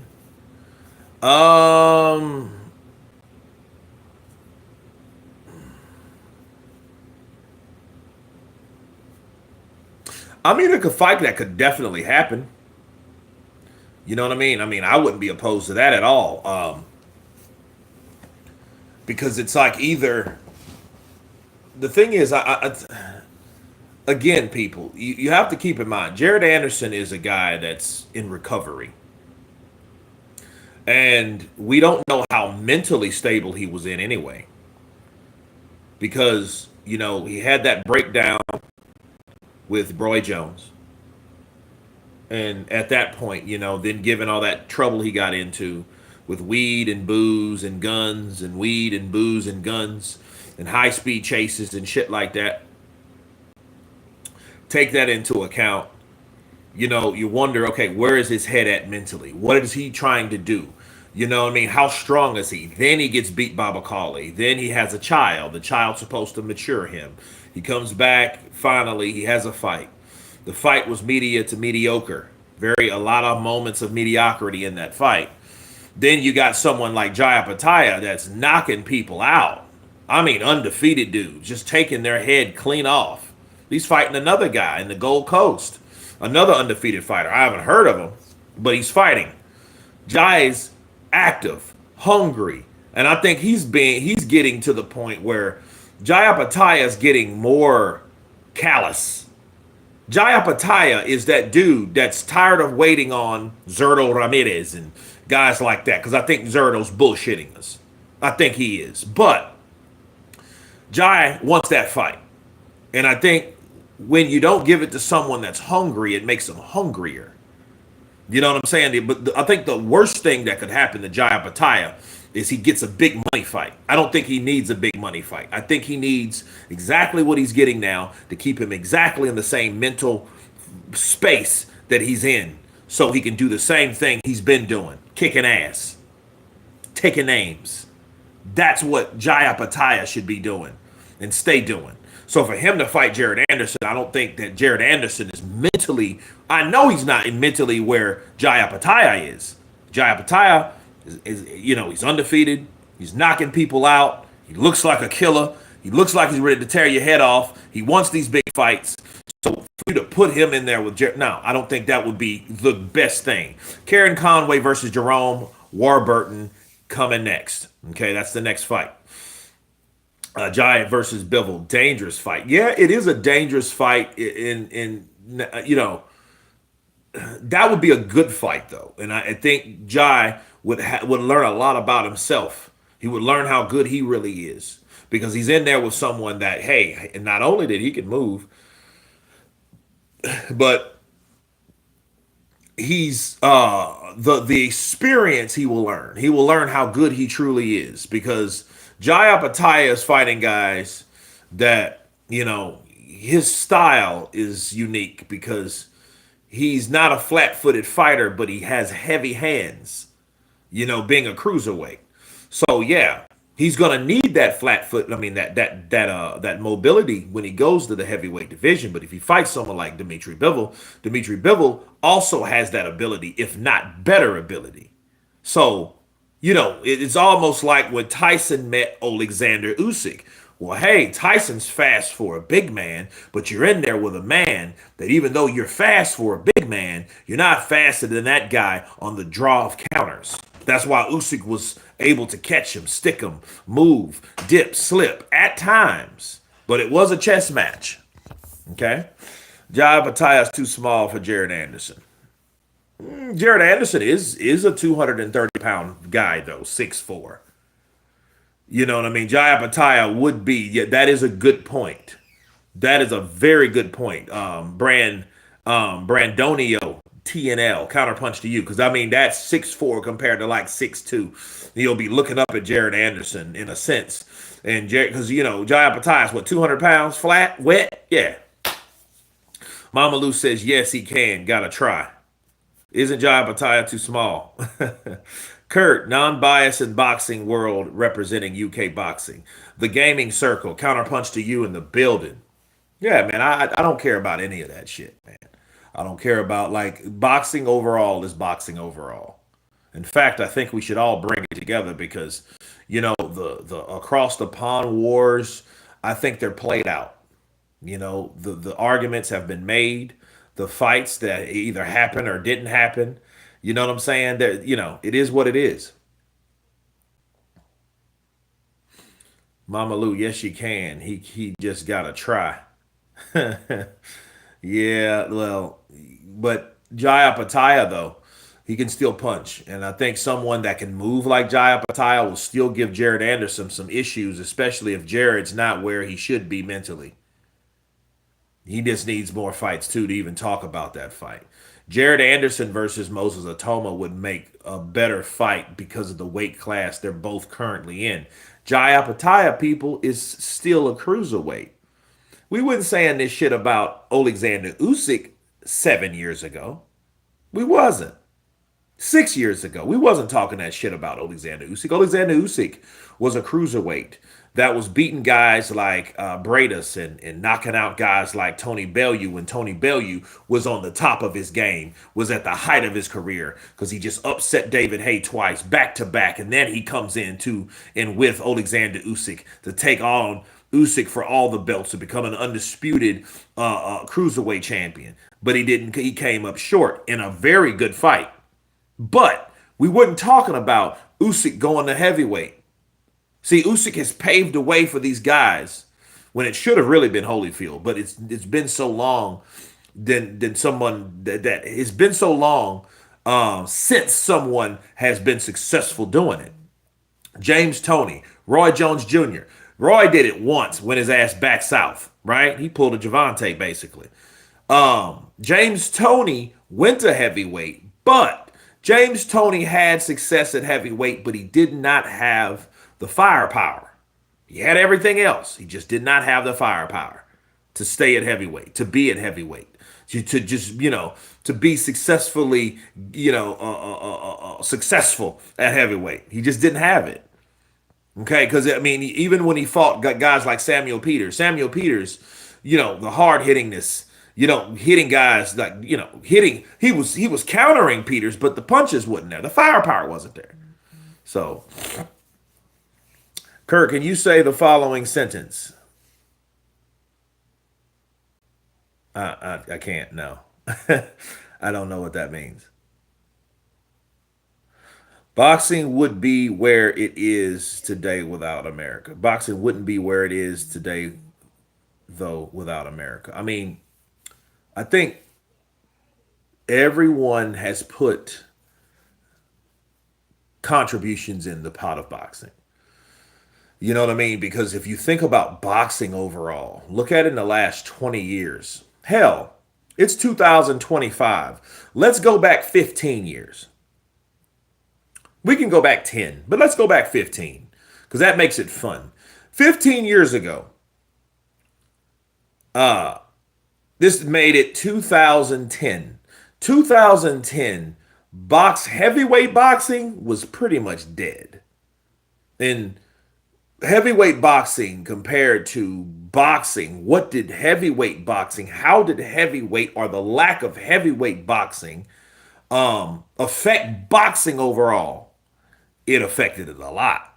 Speaker 1: I mean, it's a fight that could definitely happen. You know what I mean? I wouldn't be opposed to that at all. Because it's like either... The thing is, again, people, you have to keep in mind, Jared Anderson is a guy that's in recovery. And we don't know how mentally stable he was in anyway. Because, he had that breakdown with Roy Jones. And at that point, then given all that trouble he got into with weed and booze and guns and weed and booze and guns and high-speed chases and shit like that, take that into account. You wonder, okay, where is his head at mentally? What is he trying to do? How strong is he? Then he gets beat by McCauley. Then he has a child. The child's supposed to mature him. He comes back. Finally, he has a fight. The fight was media to mediocre. A lot of moments of mediocrity in that fight. Then you got someone like Jaya Pataya that's knocking people out. Undefeated dude, just taking their head clean off. He's fighting another guy in the Gold Coast. Another undefeated fighter. I haven't heard of him, but he's fighting. Jai's active, hungry, and I think he's getting to the point where Jai Apataya is getting more callous. Jai Apataya is that dude that's tired of waiting on Zerto Ramirez and guys like that, because I think Zerto's bullshitting us. I think he is. But Jai wants that fight. And I think when you don't give it to someone that's hungry, it makes them hungrier. You know what I'm saying? But I think the worst thing that could happen to Jai Apataya is he gets a big money fight. I don't think he needs a big money fight. I think he needs exactly what he's getting now to keep him exactly in the same mental space that he's in, so he can do the same thing he's been doing, kicking ass, taking names. That's what Jai Apataya should be doing and stay doing. So for him to fight Jared Anderson, I don't think that Jared Anderson is mentally, I know he's not mentally where Jai Apataya is. Jai Apataya he's undefeated. He's knocking people out. He looks like a killer. He looks like he's ready to tear your head off. He wants these big fights. So for you to put him in there with Jared, no, I don't think that would be the best thing. Karen Conway versus Jerome Warburton coming next. Okay, that's the next fight. Giant versus Bivol, dangerous fight. Yeah, it is a dangerous fight. That would be a good fight though, and I think Jai would learn a lot about himself. He would learn how good he really is because he's in there with someone that, hey, and not only that he can move, but he's the experience he will learn. He will learn how good he truly is because Jai Apataya is fighting guys that, his style is unique because he's not a flat-footed fighter, but he has heavy hands, being a cruiserweight. So yeah, he's gonna need that flat foot. I mean that mobility when he goes to the heavyweight division. But if he fights someone like Dimitri Bivol also has that ability, if not better ability. So it's almost like when Tyson met Alexander Usyk. Well, hey, Tyson's fast for a big man, but you're in there with a man that even though you're fast for a big man, you're not faster than that guy on the draw of counters. That's why Usyk was able to catch him, stick him, move, dip, slip at times. But it was a chess match. Okay? Jai Bataille is too small for Jared Anderson. Jared Anderson is a 230-pound guy, though, 6'4". You know what I mean? Jai Bataille would be, yeah, that is a good point. That is a very good point. Brandonio TNL, counterpunch to you. Because, I mean, that's 6'4" compared to like 6'2". You'll be looking up at Jared Anderson in a sense. And because, Jai Bataille is what, 200 pounds flat, wet? Yeah. Mama Lou says, yes, he can. Gotta try. Isn't Jai Bataille too small? Kurt, non-biased in boxing world representing UK boxing. The gaming circle, counterpunch to you in the building. Yeah, man, I don't care about any of that shit, man. I don't care about, like, boxing overall is boxing overall. In fact, I think we should all bring it together because, the across the pond wars, I think they're played out. The arguments have been made. The fights that either happened or didn't happen. You know what I'm saying? That it is what it is. Mama Lou, yes, you can. He just gotta try. Yeah, well, but Jai Apataya though, he can still punch, and I think someone that can move like Jai Apataya will still give Jared Anderson some issues, especially if Jared's not where he should be mentally. He just needs more fights too to even talk about that fight. Jared Anderson versus Moses Atoma would make a better fight because of the weight class they're both currently in. Jai Apataya, people, is still a cruiserweight. We weren't saying this shit about Alexander Usyk 7 years ago. We wasn't. 6 years ago, we wasn't talking that shit about Alexander Usyk. Alexander Usyk was a cruiserweight that was beating guys like Bradus and knocking out guys like Tony Bellew when Tony Bellew was on the top of his game, was at the height of his career because he just upset David Haye twice, back to back, and then he comes in and with Alexander Usyk to take on Usyk for all the belts to become an undisputed cruiserweight champion. But he didn't. He came up short in a very good fight. But we weren't talking about Usyk going to heavyweight. See, Usyk has paved the way for these guys when it should have really been Holyfield, but it's been so long than someone that it's been so long since someone has been successful doing it. James Toney, Roy Jones Jr. Roy did it once, went his ass back south, right? He pulled a Javante basically. James Toney went to heavyweight, but James Toney had success at heavyweight, but he did not have the firepower. He had everything else. He just did not have the firepower to stay at heavyweight, to be at heavyweight, to just, to be successfully, successful at heavyweight. He just didn't have it. Okay, because I mean, even when he fought guys like Samuel Peters, the hard hittingness, hitting guys like, hitting, he was countering Peters, but the punches wasn't there. The firepower wasn't there. So, Kirk, can you say the following sentence? I can't, no. I don't know what that means. Boxing would be where it is today without America. Boxing wouldn't be where it is today, though, without America. I mean, I think everyone has put contributions in the pot of boxing. You know what I mean? Because if you think about boxing overall, look at it in the last 20 years. Hell, it's 2025. Let's go back 15 years. We can go back 10, but let's go back 15 because that makes it fun. 15 years ago, this made it 2010. 2010, heavyweight boxing was pretty much dead. And heavyweight boxing compared to boxing, how did heavyweight or the lack of heavyweight boxing affect boxing overall? It affected it a lot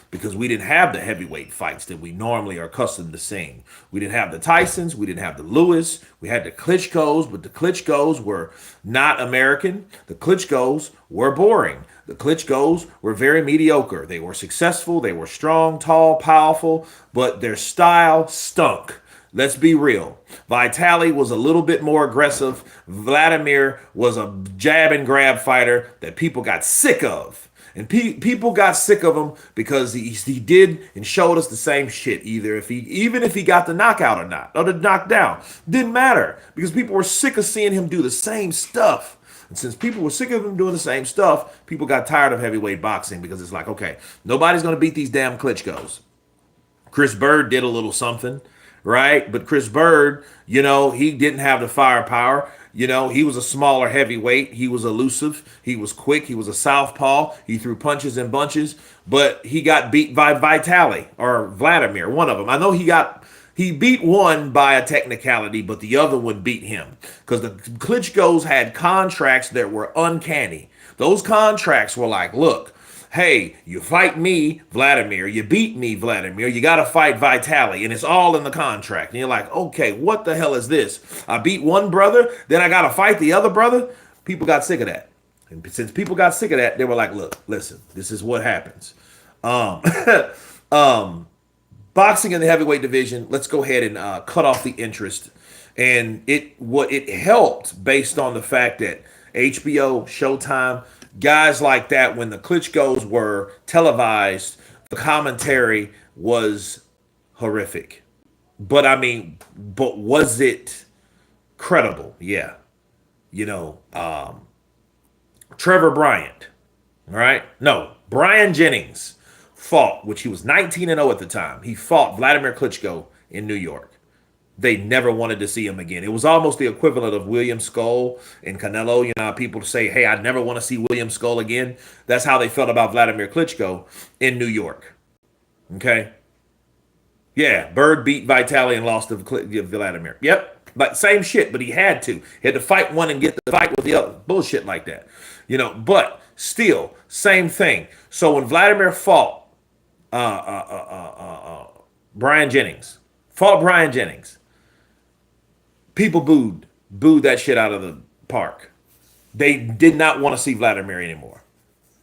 Speaker 1: because we didn't have the heavyweight fights that we normally are accustomed to seeing. We didn't have the Tysons, we didn't have the Lewis, we had the Klitschko's, but the Klitschko's were not American. The Klitschko's were boring. The Klitschko's were very mediocre. They were successful, they were strong, tall, powerful, but their style stunk. Let's be real. Vitaly was a little bit more aggressive. Vladimir was a jab and grab fighter that people got sick of. And people got sick of him because he did and showed us the same shit. Even if he got the knockout or not, or the knockdown, didn't matter because people were sick of seeing him do the same stuff. And since people were sick of him doing the same stuff, people got tired of heavyweight boxing because it's like, okay, nobody's gonna beat these damn Klitschko's. Chris Bird did a little something, right? But Chris Bird, he didn't have the firepower. He was a smaller heavyweight. He was elusive. He was quick. He was a southpaw. He threw punches in bunches, but he got beat by Vitaly or Vladimir, one of them. I know he beat one by a technicality, but the other one beat him because the Klitschko's had contracts that were uncanny. Those contracts were like, look, hey, you fight me, Vladimir. You beat me, Vladimir. You got to fight Vitaly. And it's all in the contract. And you're like, okay, what the hell is this? I beat one brother, then I got to fight the other brother? People got sick of that. And since people got sick of that, they were like, look, listen, this is what happens. Boxing in the heavyweight division, let's go ahead and cut off the interest. And it helped based on the fact that HBO, Showtime, guys like that, when the Klitschko's were televised, the commentary was horrific. But was it credible? Yeah. Trevor Bryant, right? No, Brian Jennings fought, which he was 19-0 at the time. He fought Vladimir Klitschko in New York. They never wanted to see him again. It was almost the equivalent of William Skull and Canelo. People say, hey, I never want to see William Skull again. That's how they felt about Vladimir Klitschko in New York. Okay? Yeah, Bird beat Vitaly and lost to Vladimir. Yep, but same shit, but he had to. He had to fight one and get the fight with the other. Bullshit like that. But still, same thing. So when Vladimir fought Brian Jennings, people booed that shit out of the park. They did not want to see Vladimir anymore.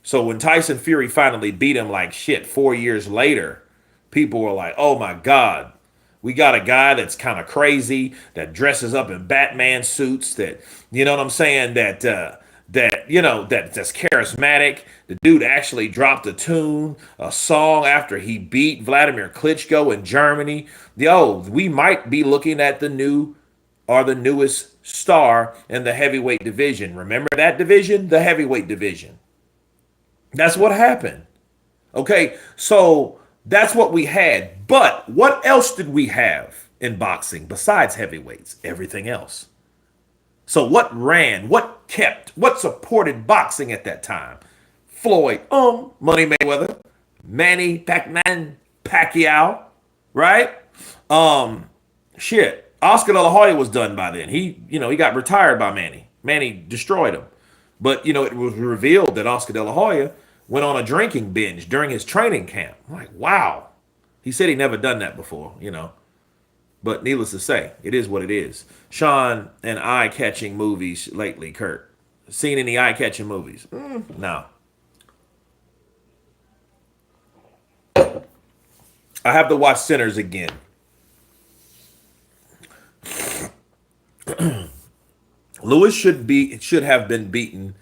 Speaker 1: So when Tyson Fury finally beat him like shit 4 years later, people were like, oh my God, we got a guy that's kind of crazy, that dresses up in Batman suits, that, you know what I'm saying, that's charismatic. The dude actually dropped a song after he beat Vladimir Klitschko in Germany. Yo, we might be looking at the newest star in the heavyweight division. Remember that division? The heavyweight division. That's what happened. Okay, so that's what we had. But what else did we have in boxing besides heavyweights? Everything else. So what ran, what kept, what supported boxing at that time? Floyd, Money Mayweather, Manny Pacman Pacquiao, right? Shit. Oscar De La Hoya was done by then. He got retired by Manny. Manny destroyed him. But, it was revealed that Oscar De La Hoya went on a drinking binge during his training camp. I'm like, wow. He said he never done that before. But needless to say, it is what it is. Sean, and eye-catching movies lately, Kurt. Seen any eye-catching movies? No. I have to watch Sinners again. Lewis should have been beaten.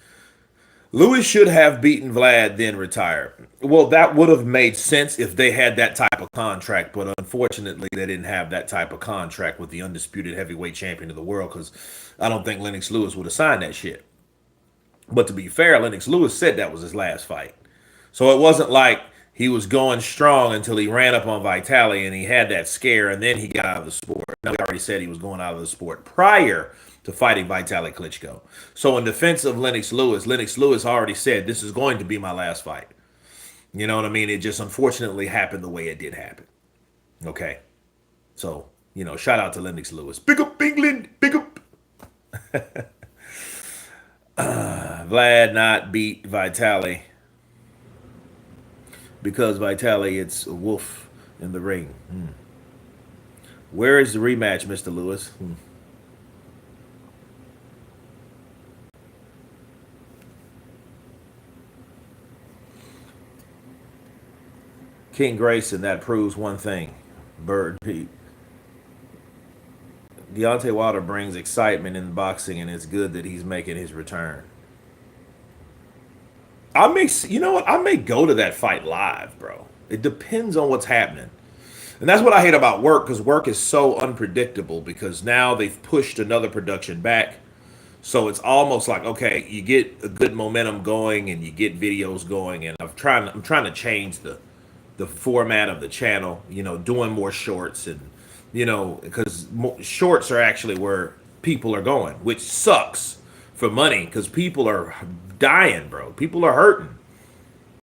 Speaker 1: Lewis should have beaten Vlad, then retired. Well, that would have made sense if they had that type of contract, but unfortunately, they didn't have that type of contract with the undisputed heavyweight champion of the world, because I don't think Lennox Lewis would have signed that shit. But to be fair, Lennox Lewis said that was his last fight. So it wasn't like he was going strong until he ran up on Vitali and he had that scare and then he got out of the sport. Now, he already said he was going out of the sport prior to fighting Vitali Klitschko. So in defense of Lennox Lewis already said, this is going to be my last fight. You know what I mean? It just unfortunately happened the way it did happen. Okay. So, shout out to Lennox Lewis. Big up England. Big up. Vlad not beat Vitali because Vitali, it's a wolf in the ring. Where is the rematch, Mr. Lewis? King Grayson, that proves one thing. Bird Pete. Deontay Wilder brings excitement in boxing, and it's good that he's making his return. You know what? I may go to that fight live, bro. It depends on what's happening. And that's what I hate about work, because work is so unpredictable, because now they've pushed another production back. So it's almost like, okay, you get a good momentum going and you get videos going, and I'm trying to change the format of the channel, doing more shorts, and because shorts are actually where people are going, which sucks for money, because people are dying, bro. People are hurting.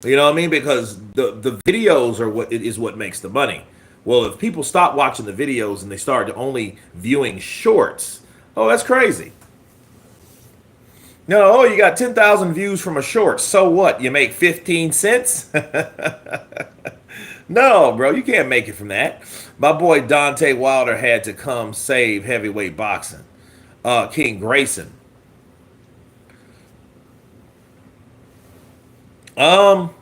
Speaker 1: You know what I mean? Because the videos are what makes the money. Well, if people stop watching the videos and they start only viewing shorts, that's crazy. You got 10,000 views from a short. So what? You make 15 cents? No, bro, you can't make it from that. My boy Deontay Wilder had to come save heavyweight boxing. King Grayson. Deontay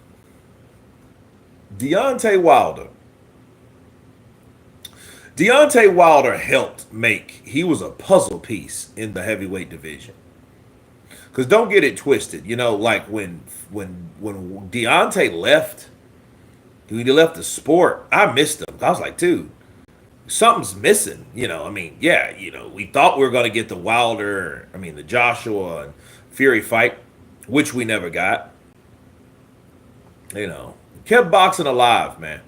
Speaker 1: Wilder helped he was a puzzle piece in the heavyweight division. Because don't get it twisted, like when Deontay left, when he left the sport, I missed him. I was like, dude, something's missing. We thought we were going to get the Joshua and Fury fight, which we never got. Kept boxing alive, man.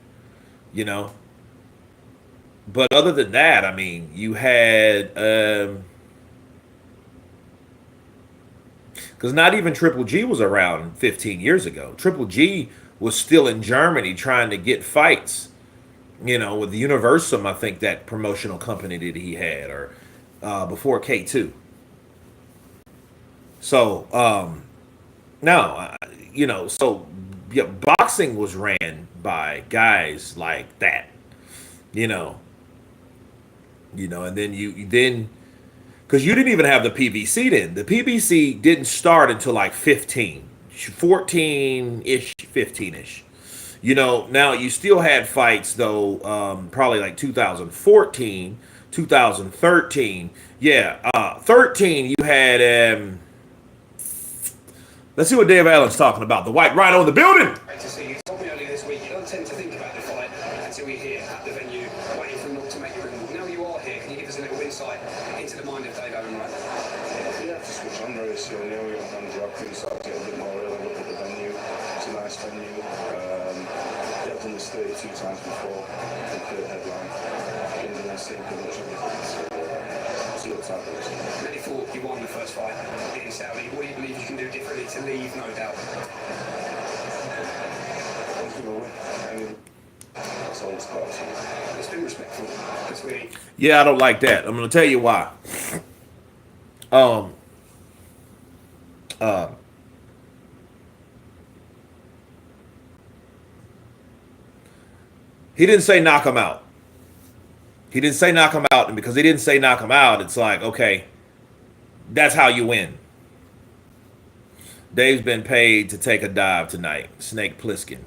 Speaker 1: But other than that, you had, because not even Triple G was around 15 years ago. Triple G was still in Germany trying to get fights, with the Universum, I think, that promotional company that he had, or before K2. So, boxing was ran by guys like that, and then because you didn't even have the PBC then. The PBC didn't start until like 15. 14-ish, 15-ish. You know, now you still had fights though, probably like 2014, 2013. Yeah, 13 you had. Let's see what Dave Allen's talking about. The White Rhino in the building.
Speaker 6: Great to see you. Told me earlier this week you don't tend to think about the fight until you're here at the venue, waiting for him not to make your move. Now you are here. Can you give us a little insight into the mind of Dave Allen?
Speaker 4: Yeah, just switch on very soon. You know, we got on the job things, start to get a bit more real look at the venue. It's a nice venue. Yeah, I've done this 32 times before. The third headline. Getting the nice thing, production. See what's happening.
Speaker 6: Many thought you won the first fight in Saudi. What do you believe you can do differently to leave, no doubt?
Speaker 4: Let's give it away. I mean, that's all it's about.
Speaker 6: It's been respectful. It's really...
Speaker 1: Yeah, I don't like that. I'm going to tell you why. He didn't say knock him out. He didn't say knock him out, and because he didn't say knock him out, it's like, okay, that's how you win. Dave's been paid to take a dive tonight. Snake Plissken.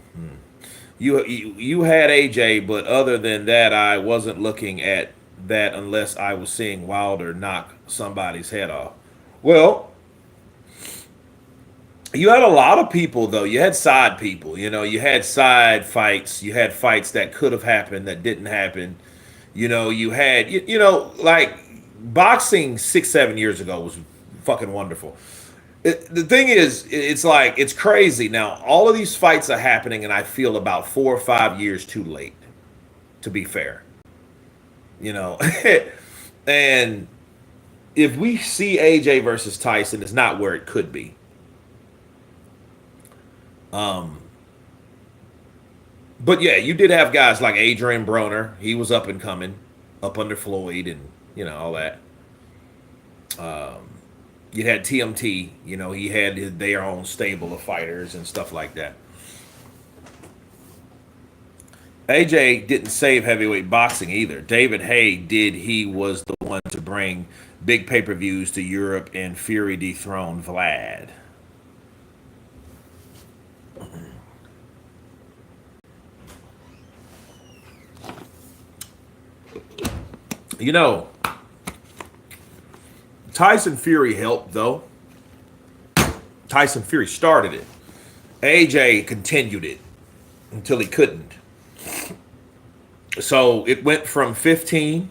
Speaker 1: You had AJ, but other than that, I wasn't looking at that unless I was seeing Wilder knock somebody's head off. Well, you had a lot of people, though. You had side people. You know, you had side fights. You had fights that could have happened that didn't happen. You know, you had, you know, like boxing 6-7 years ago was fucking wonderful. The thing is, it's like, it's crazy. Now, all of these fights are happening, and I feel about 4 or 5 years too late, to be fair. You know, and if we see AJ versus Tyson, it's not where it could be. But yeah, you did have guys like Adrian Broner. He was up and coming, up under Floyd, and you know all that. You had TMT. You know, he had their own stable of fighters and stuff like that. AJ didn't save heavyweight boxing either. David Haye did. He was the one to bring big pay-per-views to Europe, and Fury dethroned Vlad. You know, Tyson Fury helped, though. Tyson Fury started it. AJ continued it until he couldn't. So it went from 15,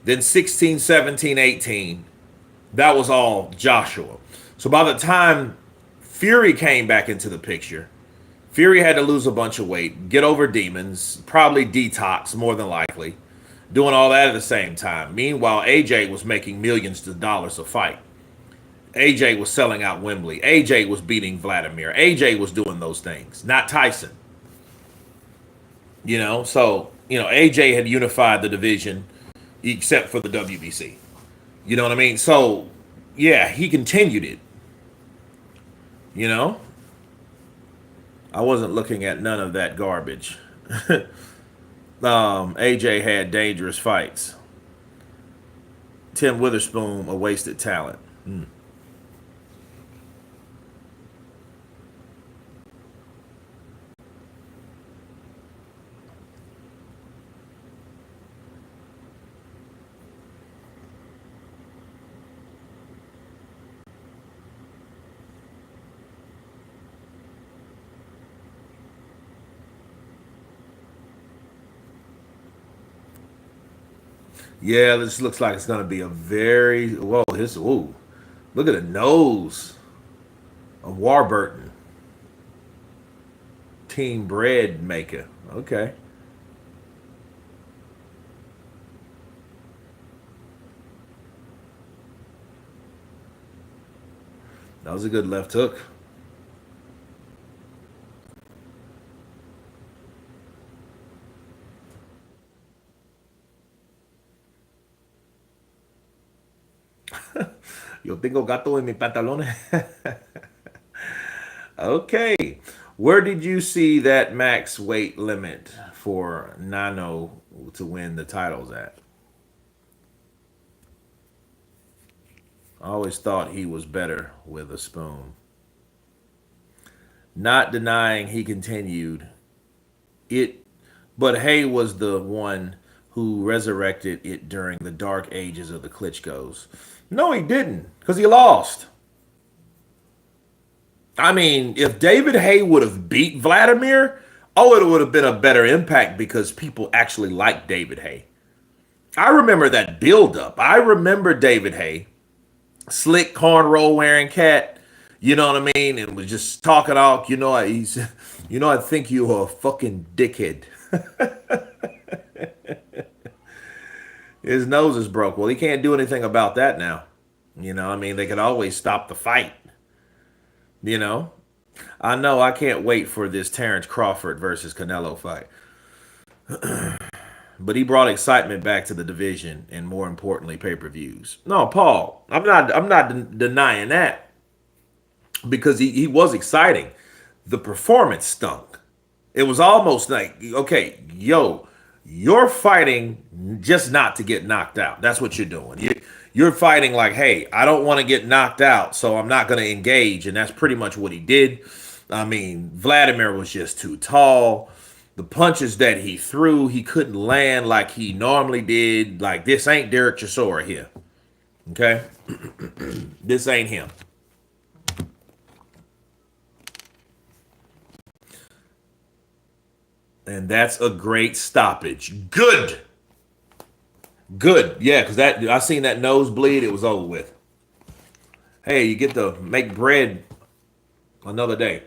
Speaker 1: then 16, 17, 18. That was all Joshua. So by the time Fury came back into the picture, Fury had to lose a bunch of weight, get over demons, probably detox more than likely. Doing all that at the same time. Meanwhile, AJ was making millions of dollars a fight. AJ was selling out Wembley. AJ was beating Vladimir. AJ was doing those things, not Tyson. You know, so, you know, AJ had unified the division except for the WBC. You know what I mean? So, yeah, he continued it. You know? I wasn't looking at none of that garbage. AJ had dangerous fights. Tim Witherspoon, a wasted talent. Yeah, this looks like it's going to be a very, whoa, ooh, look at the nose of Warburton. Team bread maker. Okay. That was a good left hook. Yo tengo gato en mis pantalones. Okay. Where did you see that max weight limit for Nano to win the titles at? I always thought he was better with a spoon. Not denying he continued it, but Hay was the one who resurrected it during the dark ages of the Klitschko's. No, he didn't, because he lost. I mean, if David Hay would have beat Vladimir, oh, it would have been a better impact because people actually like David Hay. I remember that build up. I remember David Hay, slick cornrow wearing cat. You know what I mean? And was just talking all. I think you're a fucking dickhead. His nose is broke. Well, he can't do anything about that now. I mean, they could always stop the fight. You know, I know I can't wait for this Terence Crawford versus Canelo fight. But he brought excitement back to the division and more importantly pay-per-views. No, Paul, I'm not denying that because he was exciting. The performance stunk. It was almost like, okay, yo, you're fighting just not to get knocked out. That's what you're doing. You're fighting like, hey, I don't want to get knocked out, so I'm not going to engage. And that's pretty much what he did. I mean, Vladimir was just too tall. The punches that he threw, he couldn't land like he normally did. Like, this ain't Derek Chisora here. Okay? This ain't him. And that's a great stoppage. Good. Good. Yeah, because I seen that nose bleed. It was over with. Hey, you get to make bread another day.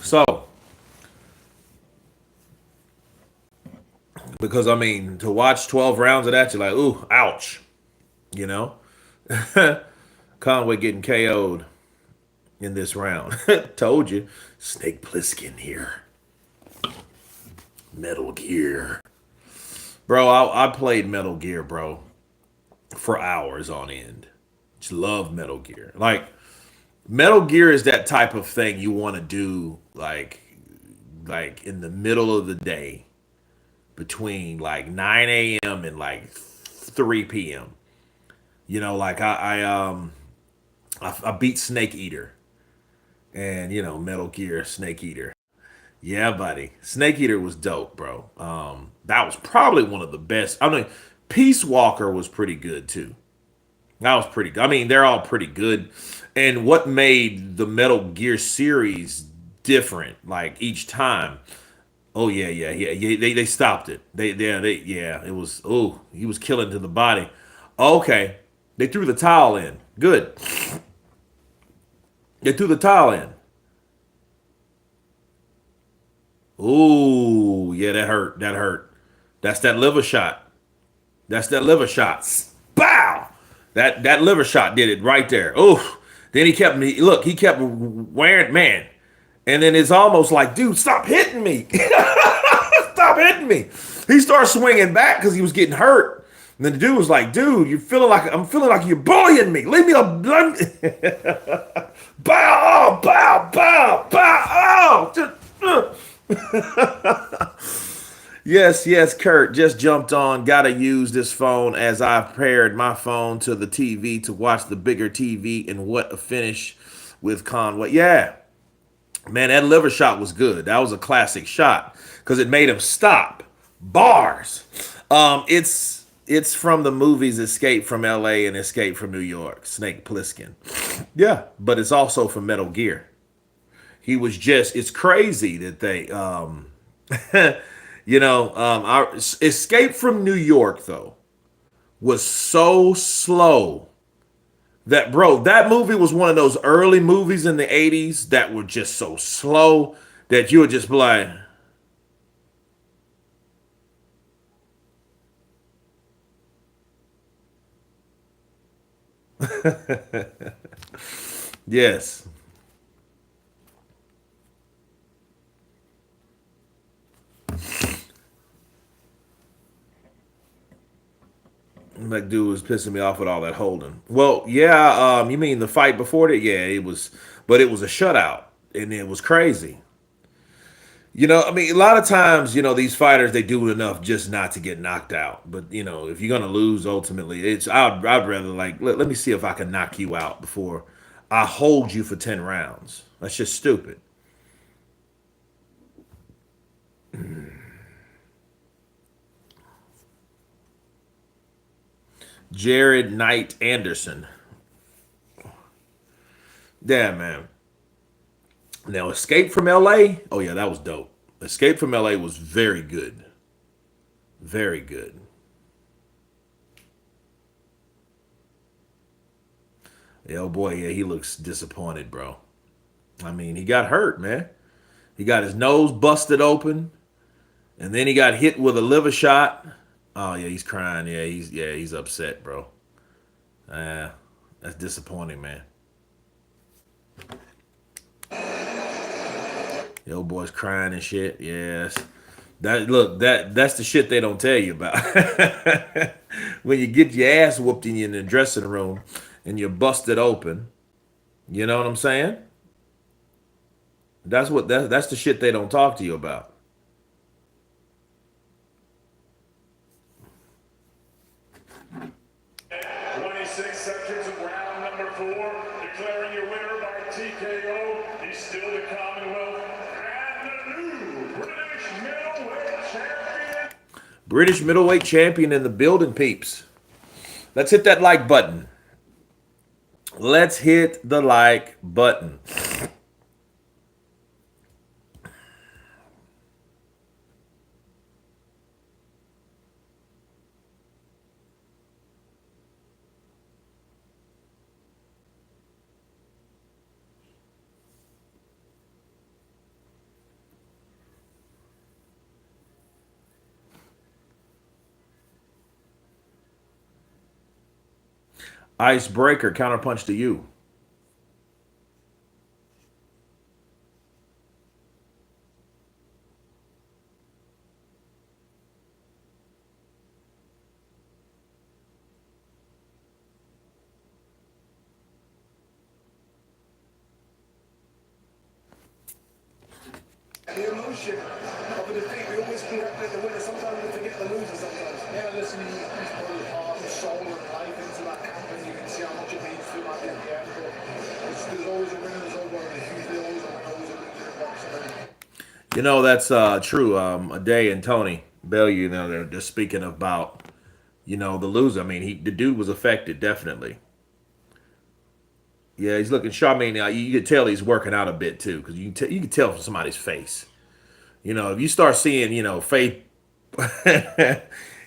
Speaker 1: So, because I mean, to watch 12 rounds of that, you're like, ooh, ouch. You know? Conway getting KO'd in this round. Told you. Snake Plissken here. Metal Gear. Bro, I played Metal Gear, bro, for hours on end. Just love Metal Gear. Like, Metal Gear is that type of thing you want to do, like in the middle of the day between like 9 a.m. and like 3 p.m. Like I beat Snake Eater, and Metal Gear Snake Eater. Yeah, buddy, Snake Eater was dope, bro. That was probably one of the best. I mean, Peace Walker was pretty good too. That was pretty good. I mean, they're all pretty good. And what made the Metal Gear series different, like each time? Oh yeah. They stopped it. It was. Oh, he was killing to the body. Okay, they threw the towel in. Good. They threw the towel in. Ooh, yeah, that hurt. That hurt. That's that liver shot. That's that liver shot. Bow. That liver shot did it right there. Oh, then he kept me. Look, he kept wearing man, and then it's almost like, dude, stop hitting me. Stop hitting me. He started swinging back because he was getting hurt. And then the dude was like, dude, I'm feeling like you're bullying me. Leave me alone. Bow, bow, bow, bow. Yes, Kurt just jumped on. Gotta use this phone as I've paired my phone to the TV to watch the bigger TV, and what a finish with Conway. Yeah, man, that liver shot was good. That was a classic shot because it made him stop. Bars. It's from the movies Escape from L.A. and Escape from New York. Snake Plissken. Yeah, but it's also from Metal Gear. It's crazy that they our Escape from New York though was so slow that, bro, that movie was one of those early movies in the 80s that were just so slow that you would just be like, yes. That dude was pissing me off with all that holding. Well, yeah, you mean the fight before that? Yeah, it was, but it was a shutout, and it was crazy. You know, I mean, a lot of times, you know, these fighters they do enough just not to get knocked out. But you know, if you're gonna lose, ultimately, I'd rather like let me see if I can knock you out before I hold you for 10 rounds. That's just stupid. Jared Knight Anderson. Yeah, man. Now, Escape from LA. Oh yeah, that was dope. Escape from LA was very good. Very good. Yeah, oh boy, yeah, he looks disappointed, bro. I mean, he got hurt, man. He got his nose busted open, and then he got hit with a liver shot. Oh yeah, he's crying. Yeah, he's upset, bro. Uh, that's disappointing, man. The old boy's crying and shit. Yes. That's the shit they don't tell you about. When you get your ass whooped in the dressing room and you're busted open, you know what I'm saying? That's the shit they don't talk to you about.
Speaker 5: 26 seconds of round number 4, declaring your winner by TKO. He's still the Commonwealth and the new British middleweight champion.
Speaker 1: British middleweight champion in the building, peeps. Let's hit that like button. Let's hit the like button. Icebreaker, counterpunch to you.
Speaker 4: The emotion of the defeat, we always congratulate the winner. Sometimes we forget the loser sometimes.
Speaker 7: Yeah, listen, he's put his heart and soul and life into that camp, and you can see how much it means to him at the end. But there's always a winner, there's always a winner. There's usually always a loser in boxing.
Speaker 1: You know, that's true. Ade and Tony Bellew, you know, they're speaking about, you know, the loser. I mean, the dude was affected, definitely. Yeah, he's looking sharp. I mean, you can tell he's working out a bit too, because you can tell from somebody's face. You know, if you start seeing, you know, faith, yeah,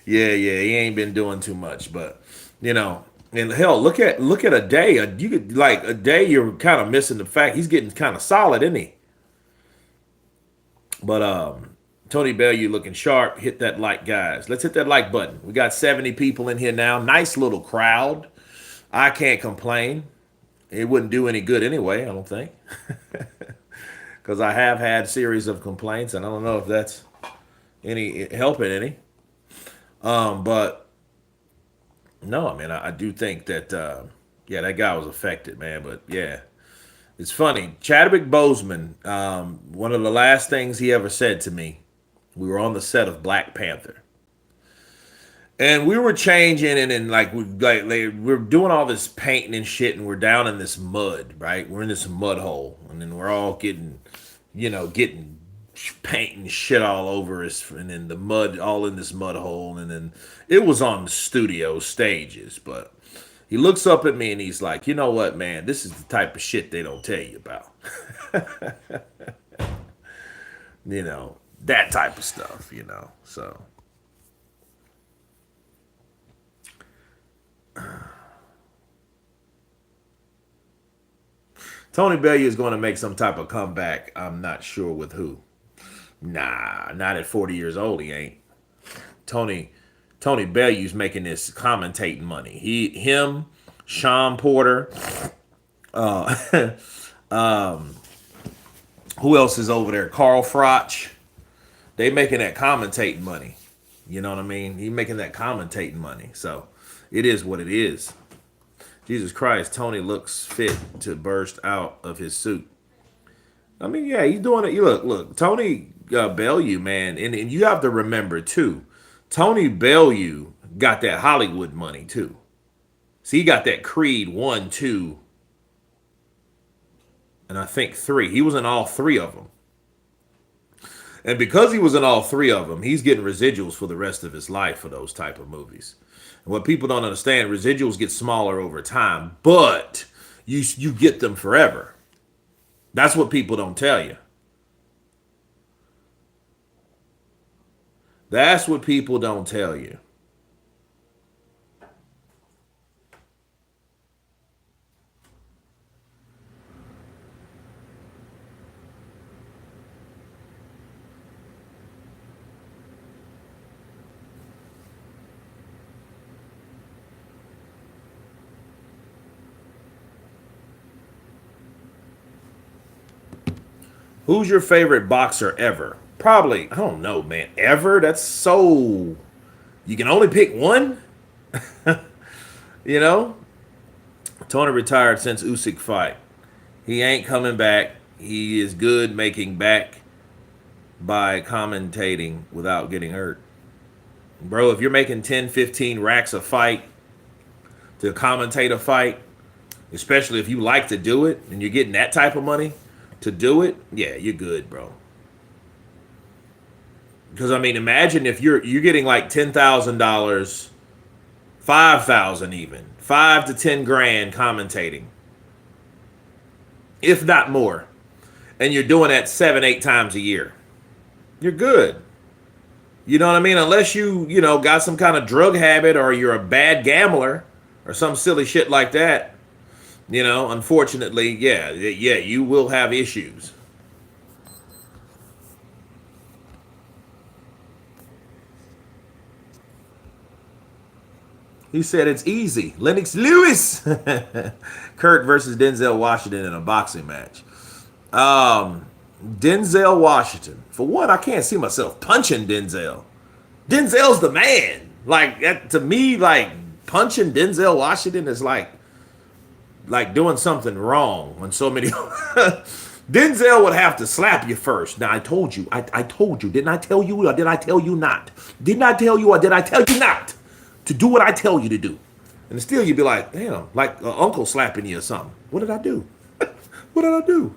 Speaker 1: he ain't been doing too much, but you know, and hell, look at a day. You could like a day. You're kind of missing the fact he's getting kind of solid, isn't he? But Tony Bellew looking sharp. Hit that like, guys. Let's hit that like button. We got 70 people in here now. Nice little crowd. I can't complain. It wouldn't do any good anyway, I don't think. Because I have had series of complaints, and I don't know if that's any helping any. But no, I mean, I do think that, yeah, that guy was affected, man. But yeah, it's funny. Chadwick Boseman, one of the last things he ever said to me, we were on the set of Black Panther. And we were changing, and like we're doing all this painting and shit, and we're down in this mud, right? We're in this mud hole, and then we're all getting, you know, getting painting shit all over us, and then the mud all in this mud hole, and then it was on the studio stages. But he looks up at me and he's like, "You know what, man? This is the type of shit they don't tell you about." You know, that type of stuff. You know, so. Tony Bellew is going to make some type of comeback. I'm not sure with who. Nah, not at 40 years old. He ain't. Tony Tony Bellew's making this commentating money. Him, Sean Porter. Who else is over there? Carl Froch. They making that commentating money. You know what I mean? He making that commentating money. So it is what it is. Jesus Christ, Tony looks fit to burst out of his suit. I mean, yeah, he's doing it. You look, Tony Bellew, man, and you have to remember too, Tony Bellew got that Hollywood money too. So he got that Creed 1, 2, and I think 3. He was in all 3 of them. And because he was in all 3 of them, he's getting residuals for the rest of his life for those type of movies. And what people don't understand, residuals get smaller over time, but you get them forever. That's what people don't tell you. That's what people don't tell you. Who's your favorite boxer ever? Probably, I don't know, man. Ever? That's so... You can only pick one? You know? Tony retired since Usyk fight. He ain't coming back. He is good making back by commentating without getting hurt. Bro, if you're making 10, 15 racks a fight to commentate a fight, especially if you like to do it and you're getting that type of money to do it, yeah, you're good, bro. Because I mean, imagine if you're getting like $10,000, $5,000 even, 5 to 10 grand commentating, if not more, and you're doing that 7, 8 times a year. You're good. You know what I mean? Unless you got some kind of drug habit or you're a bad gambler or some silly shit like that. Unfortunately, yeah, you will have issues. He said it's easy. Lennox Lewis. Kurt versus Denzel Washington in a boxing match. Denzel Washington. For one, I can't see myself punching Denzel. Denzel's the man. Like, that, to me, like, punching Denzel Washington is like doing something wrong when so many... Denzel would have to slap you first. Now, I told you. I told you. Didn't I tell you or did I tell you not? Didn't I tell you or did I tell you not to do what I tell you to do? And still you'd be like, damn, like an uncle slapping you or something. What did I do? What did I do?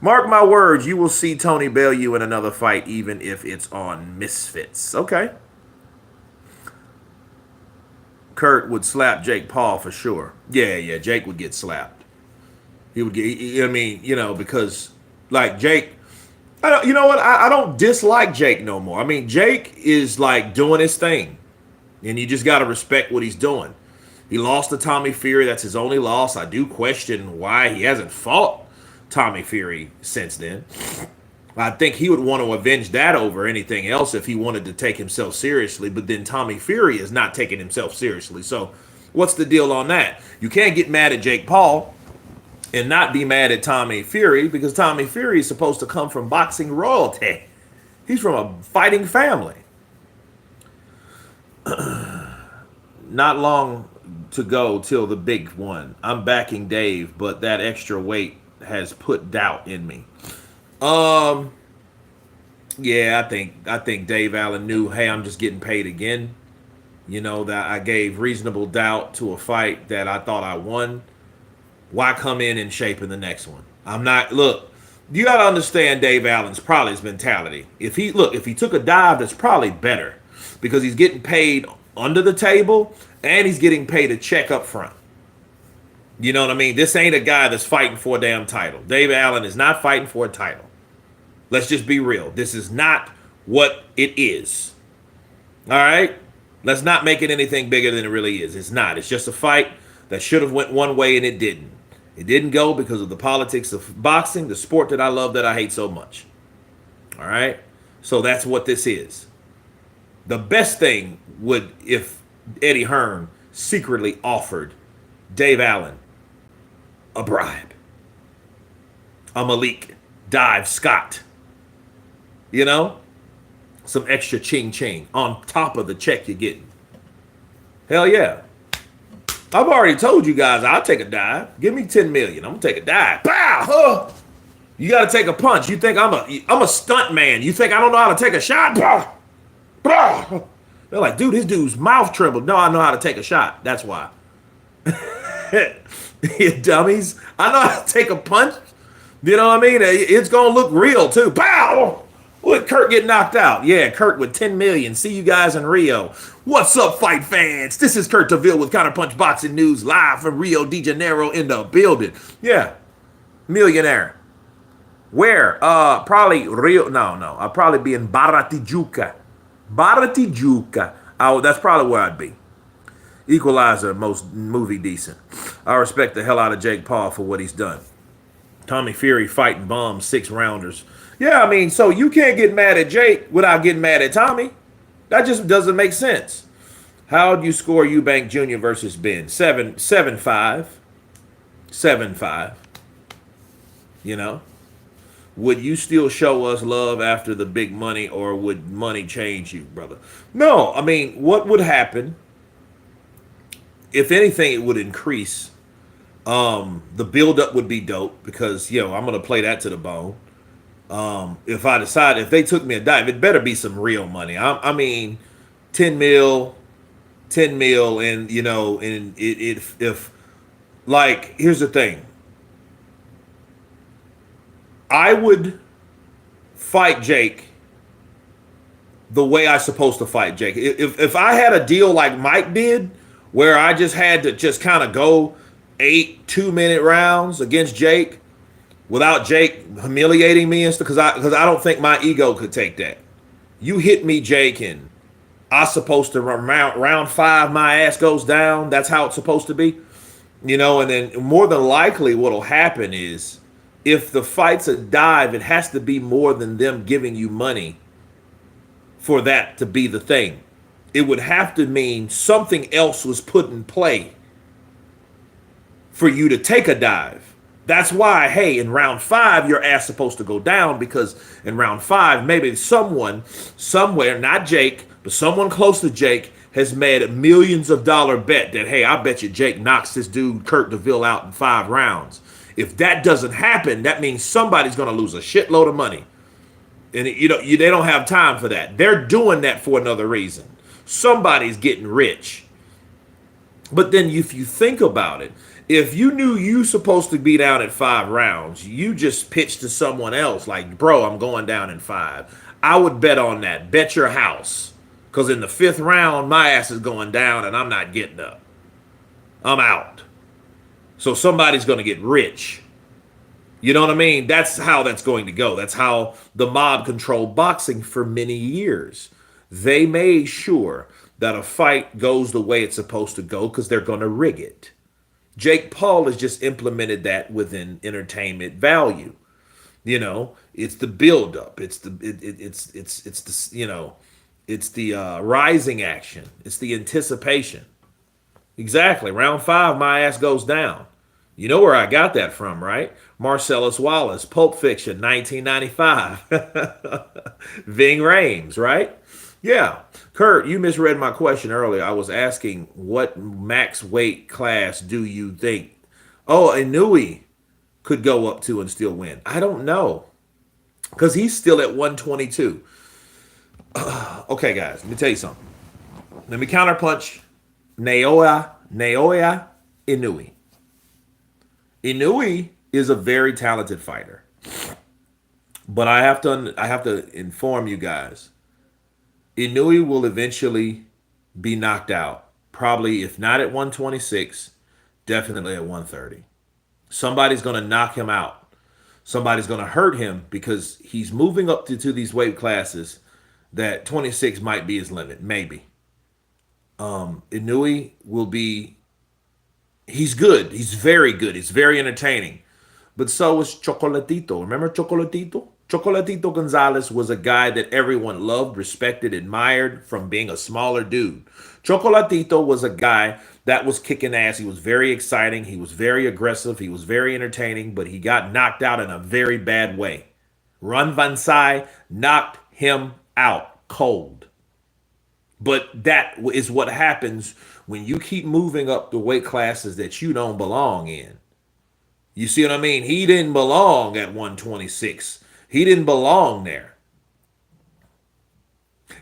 Speaker 1: Mark my words, you will see Tony Bellew in another fight, even if it's on Misfits. Okay. Kurt would slap Jake Paul for sure. Yeah, Jake would get slapped. He would get, because like Jake, I don't dislike Jake no more. I mean, Jake is like doing his thing, and you just got to respect what he's doing. He lost to Tommy Fury. That's his only loss. I do question why he hasn't fought Tommy Fury since then. I think he would want to avenge that over anything else if he wanted to take himself seriously. But then Tommy Fury is not taking himself seriously. So what's the deal on that? You can't get mad at Jake Paul and not be mad at Tommy Fury, because Tommy Fury is supposed to come from boxing royalty. He's from a fighting family. Not long to go till the big one. I'm backing Dave, but that extra weight has put doubt in me. Yeah, I think Dave Allen knew, hey, I'm just getting paid again. That I gave reasonable doubt to a fight that I thought I won. Why come in shape in the next one? Look, you got to understand Dave Allen's probably his mentality. If he took a dive, that's probably better, because he's getting paid under the table and he's getting paid a check up front. You know what I mean? This ain't a guy that's fighting for a damn title. Dave Allen is not fighting for a title. Let's just be real. This is not what it is. All right? Let's not make it anything bigger than it really is. It's not. It's just a fight that should have went one way and it didn't. It didn't go because of the politics of boxing, the sport that I love, that I hate so much. All right? So that's what this is. The best thing would if Eddie Hearn secretly offered Dave Allen a bribe. A Malik Dive Scott. Some extra ching-ching on top of the check you're getting. Hell yeah. I've already told you guys I'll take a dive. Give me $10 million. I'm going to take a dive. Pow! You got to take a punch. You think I'm a stunt man. You think I don't know how to take a shot? Blah, blah. They're like, dude, this dude's mouth trembled. No, I know how to take a shot. That's why. You dummies. I know how to take a punch. You know what I mean? It's going to look real, too. Pow! Would Kurt get knocked out? Yeah, Kurt with 10 million. See you guys in Rio. What's up, fight fans? This is Kurt DeVille with Counterpunch Boxing News, live from Rio de Janeiro in the building. Yeah, millionaire. Where? Probably Rio. No. I'll probably be in Baratijuca. Baratijuca. Oh, that's probably where I'd be. Equalizer, most movie decent. I respect the hell out of Jake Paul for what he's done. Tommy Fury fighting bums, 6-rounders. Yeah, I mean, so you can't get mad at Jake without getting mad at Tommy. That just doesn't make sense. How'd you score Eubank Jr. versus Ben? 7-5. 7-5. You know? Would you still show us love after the big money, or would money change you, brother? No, I mean, what would happen? If anything, it would increase. The build-up would be dope because, I'm going to play that to the bone. If they took me a dive, it better be some real money. I mean, 10 mil, and, if here's the thing. I would fight Jake the way I supposed to fight Jake. If I had a deal like Mike did, where I just had to just kind of go 8 2-minute rounds against Jake without Jake humiliating me and stuff, because I don't think my ego could take that. You hit me, Jake, and I supposed to round 5, my ass goes down. That's how it's supposed to be, And then more than likely, what'll happen is, if the fight's a dive, it has to be more than them giving you money for that to be the thing. It would have to mean something else was put in play for you to take a dive. That's why, hey, in round 5, your ass supposed to go down, because in round 5, maybe someone somewhere, not Jake, but someone close to Jake, has made a millions of dollar bet that, hey, I bet you Jake knocks this dude Kurt DeVille out in 5 rounds. If that doesn't happen, that means somebody's going to lose a shitload of money. And they don't have time for that. They're doing that for another reason. Somebody's getting rich. But then if you think about it, if you knew you supposed to be down at 5 rounds, you just pitched to someone else like, bro, I'm going down in 5. I would bet on that. Bet your house. Because in the 5th round, my ass is going down and I'm not getting up. I'm out. So somebody's going to get rich. You know what I mean? That's how that's going to go. That's how the mob controlled boxing for many years. They made sure that a fight goes the way it's supposed to go because they're going to rig it. Jake Paul has just implemented that within entertainment value. It's the buildup. It's the rising action. It's the anticipation. Exactly. Round 5, my ass goes down. You know where I got that from, right? Marcellus Wallace, Pulp Fiction, 1995. Ving Rhames, right? Yeah. Kurt, you misread my question earlier. I was asking, what max weight class do you think? Oh, Inoue could go up to and still win. I don't know. Because he's still at 122. Okay, guys, let me tell you something. Let me counterpunch Naoya Inoue. Inoue is a very talented fighter. But I have to inform you guys. Inoue will eventually be knocked out. Probably, if not at 126, definitely at 130. Somebody's going to knock him out. Somebody's going to hurt him because he's moving up to these weight classes that 26 might be his limit. Maybe. Inoue will be... He's good. He's very good. He's very entertaining. But so is Chocolatito. Remember Chocolatito? Chocolatito Gonzalez was a guy that everyone loved, respected, admired from being a smaller dude. Chocolatito was a guy that was kicking ass. He was very exciting. He was very aggressive. He was very entertaining, but he got knocked out in a very bad way. Run Van Sai knocked him out cold. But that is what happens when you keep moving up the weight classes that you don't belong in. You see what I mean? He didn't belong at 126. He didn't belong there.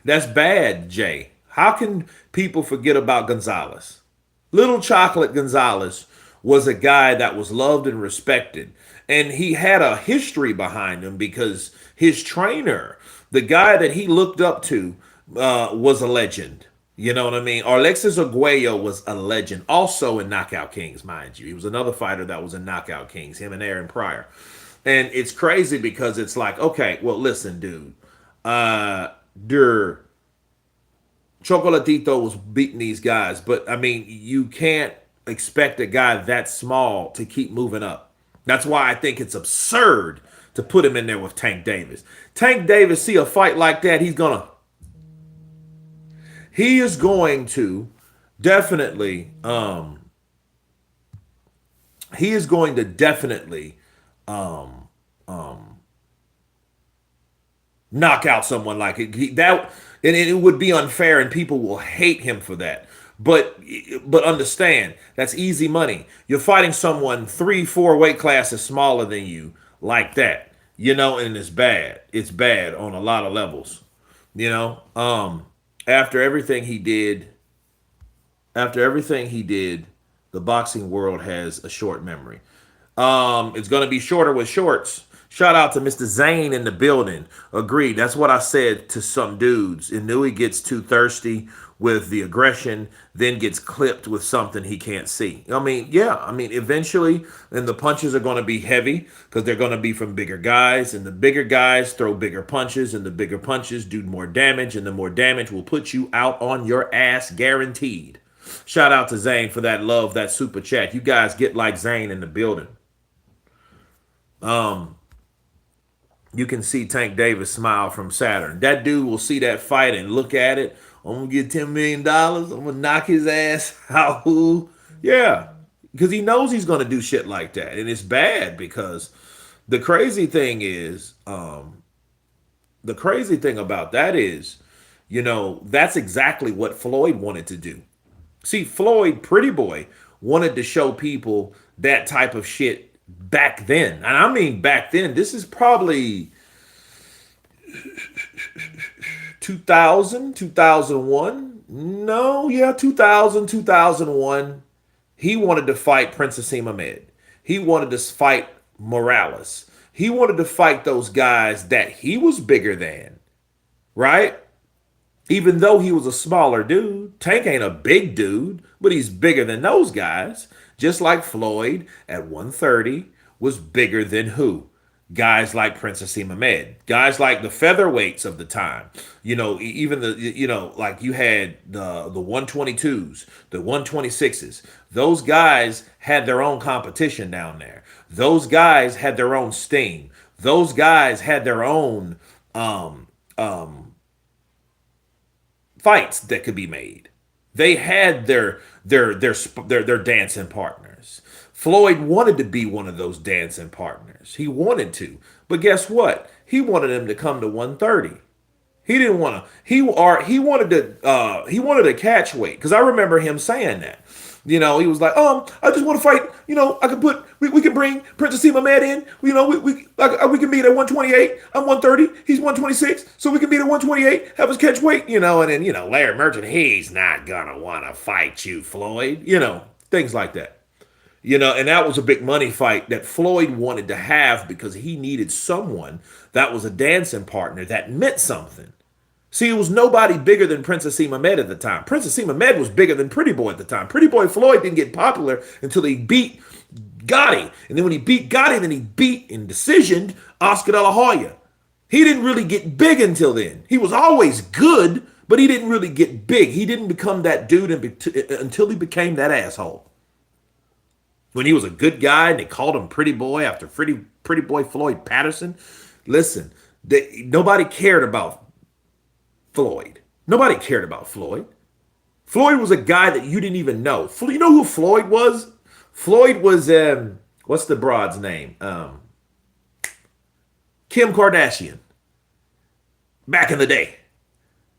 Speaker 1: That's bad, Jay. How can people forget about Gonzalez? Little Chocolate Gonzalez was a guy that was loved and respected. And he had a history behind him because his trainer, the guy that he looked up to, was a legend. You know what I mean? Alexis Arguello was a legend, also in Knockout Kings, mind you. He was another fighter that was in Knockout Kings, him and Aaron Pryor. And it's crazy because it's like, okay, well, listen, dude. Der Chocolatito was beating these guys, but I mean, you can't expect a guy that small to keep moving up. That's why I think it's absurd to put him in there with Tank Davis. Tank Davis see a fight like that, he is going to definitely he is going to definitely knock out someone like it. And it would be unfair, and people will hate him for that. But understand, that's easy money. You're fighting someone 3-4 weight classes smaller than you like that, and it's bad. It's bad on a lot of levels, After everything he did, the boxing world has a short memory. It's going to be shorter with shorts. Shout out to Mr. Zane in the building. Agreed. That's what I said to some dudes. Inoue gets too thirsty with the aggression, then gets clipped with something he can't see. Eventually, and the punches are going to be heavy because they're going to be from bigger guys, and the bigger guys throw bigger punches, and the bigger punches do more damage, and the more damage will put you out on your ass, guaranteed. Shout out to Zane for that love, that super chat. You guys get like Zane in the building. You can see Tank Davis smile from Saturn. That dude will see that fight and look at it. I'm going to get $10 million. I'm going to knock his ass out. Yeah, because he knows he's going to do shit like that. And it's bad because the crazy thing is, the crazy thing about that is, that's exactly what Floyd wanted to do. See, Floyd, Pretty Boy, wanted to show people that type of shit back then. And I mean back then, this is probably 2000, 2001. No, yeah, 2000, 2001. He wanted to fight Princess Ahmed. He wanted to fight Morales. He wanted to fight those guys that he was bigger than, right? Even though he was a smaller dude. Tank ain't a big dude, but he's bigger than those guys. Just like Floyd at 130 was bigger than who? Guys like Princess Ahmed. Guys like the featherweights of the time. Even like you had the 122s, the 126s. Those guys had their own competition down there. Those guys had their own steam. Those guys had their own fights that could be made. They had their dancing partners. Floyd wanted to be one of those dancing partners. He wanted to. But guess what? He wanted him to come to 130. He didn't want to. He wanted to catch weight, because I remember him saying that. He was like, I just want to fight. I could we can bring Princess Ahmed in. We can meet at 128. I'm 130. He's 126. So we can meet at 128. Have us catch weight. And then Larry Merchant, he's not gonna want to fight you, Floyd. Things like that. And that was a big money fight that Floyd wanted to have because he needed someone that was a dancing partner that meant something. See, it was nobody bigger than Princess Ahmed at the time. Princess Ahmed was bigger than Pretty Boy at the time. Pretty Boy Floyd didn't get popular until he beat Gotti. And then when he beat Gotti, then he beat in decision Oscar De La Hoya. He didn't really get big until then. He was always good, but he didn't really get big. He didn't become that dude until he became that asshole. When he was a good guy and they called him Pretty Boy after Pretty Boy Floyd Patterson. Listen, nobody cared about Floyd. Nobody cared about Floyd. Floyd was a guy that you didn't even know. You know who Floyd was? Floyd was, what's the broad's name? Kim Kardashian. Back in the day.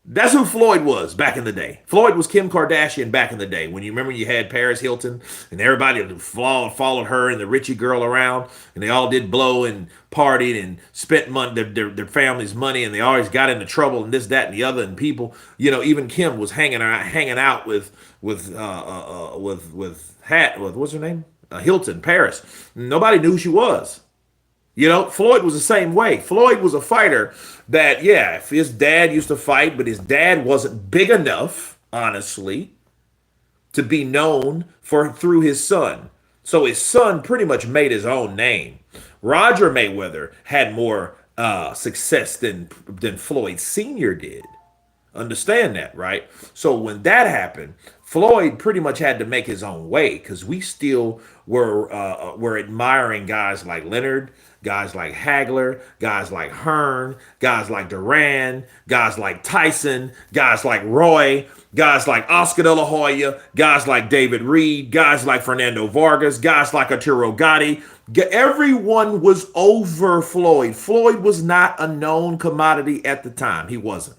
Speaker 1: That's who Floyd was back in the day. Floyd was Kim Kardashian back in the day. When you remember you had Paris Hilton and everybody followed her and the Richie girl around, and they all did blow and partied and spent money, their family's money, and they always got into trouble and this, that, and the other. And people, even Kim was hanging out with what's her name, Hilton Paris. Nobody knew who she was. Floyd was the same way. Floyd was a fighter that, yeah, if his dad used to fight, but his dad wasn't big enough, honestly, to be known through his son. So his son pretty much made his own name. Roger Mayweather had more success than Floyd Sr. did. Understand that, right? So when that happened, Floyd pretty much had to make his own way because we still were admiring guys like Leonard, guys like Hagler, guys like Hearn, guys like Duran, guys like Tyson, guys like Roy, guys like Oscar De La Hoya, guys like David Reed, guys like Fernando Vargas, guys like Arturo Gatti. Everyone was over Floyd. Floyd was not a known commodity at the time. He wasn't.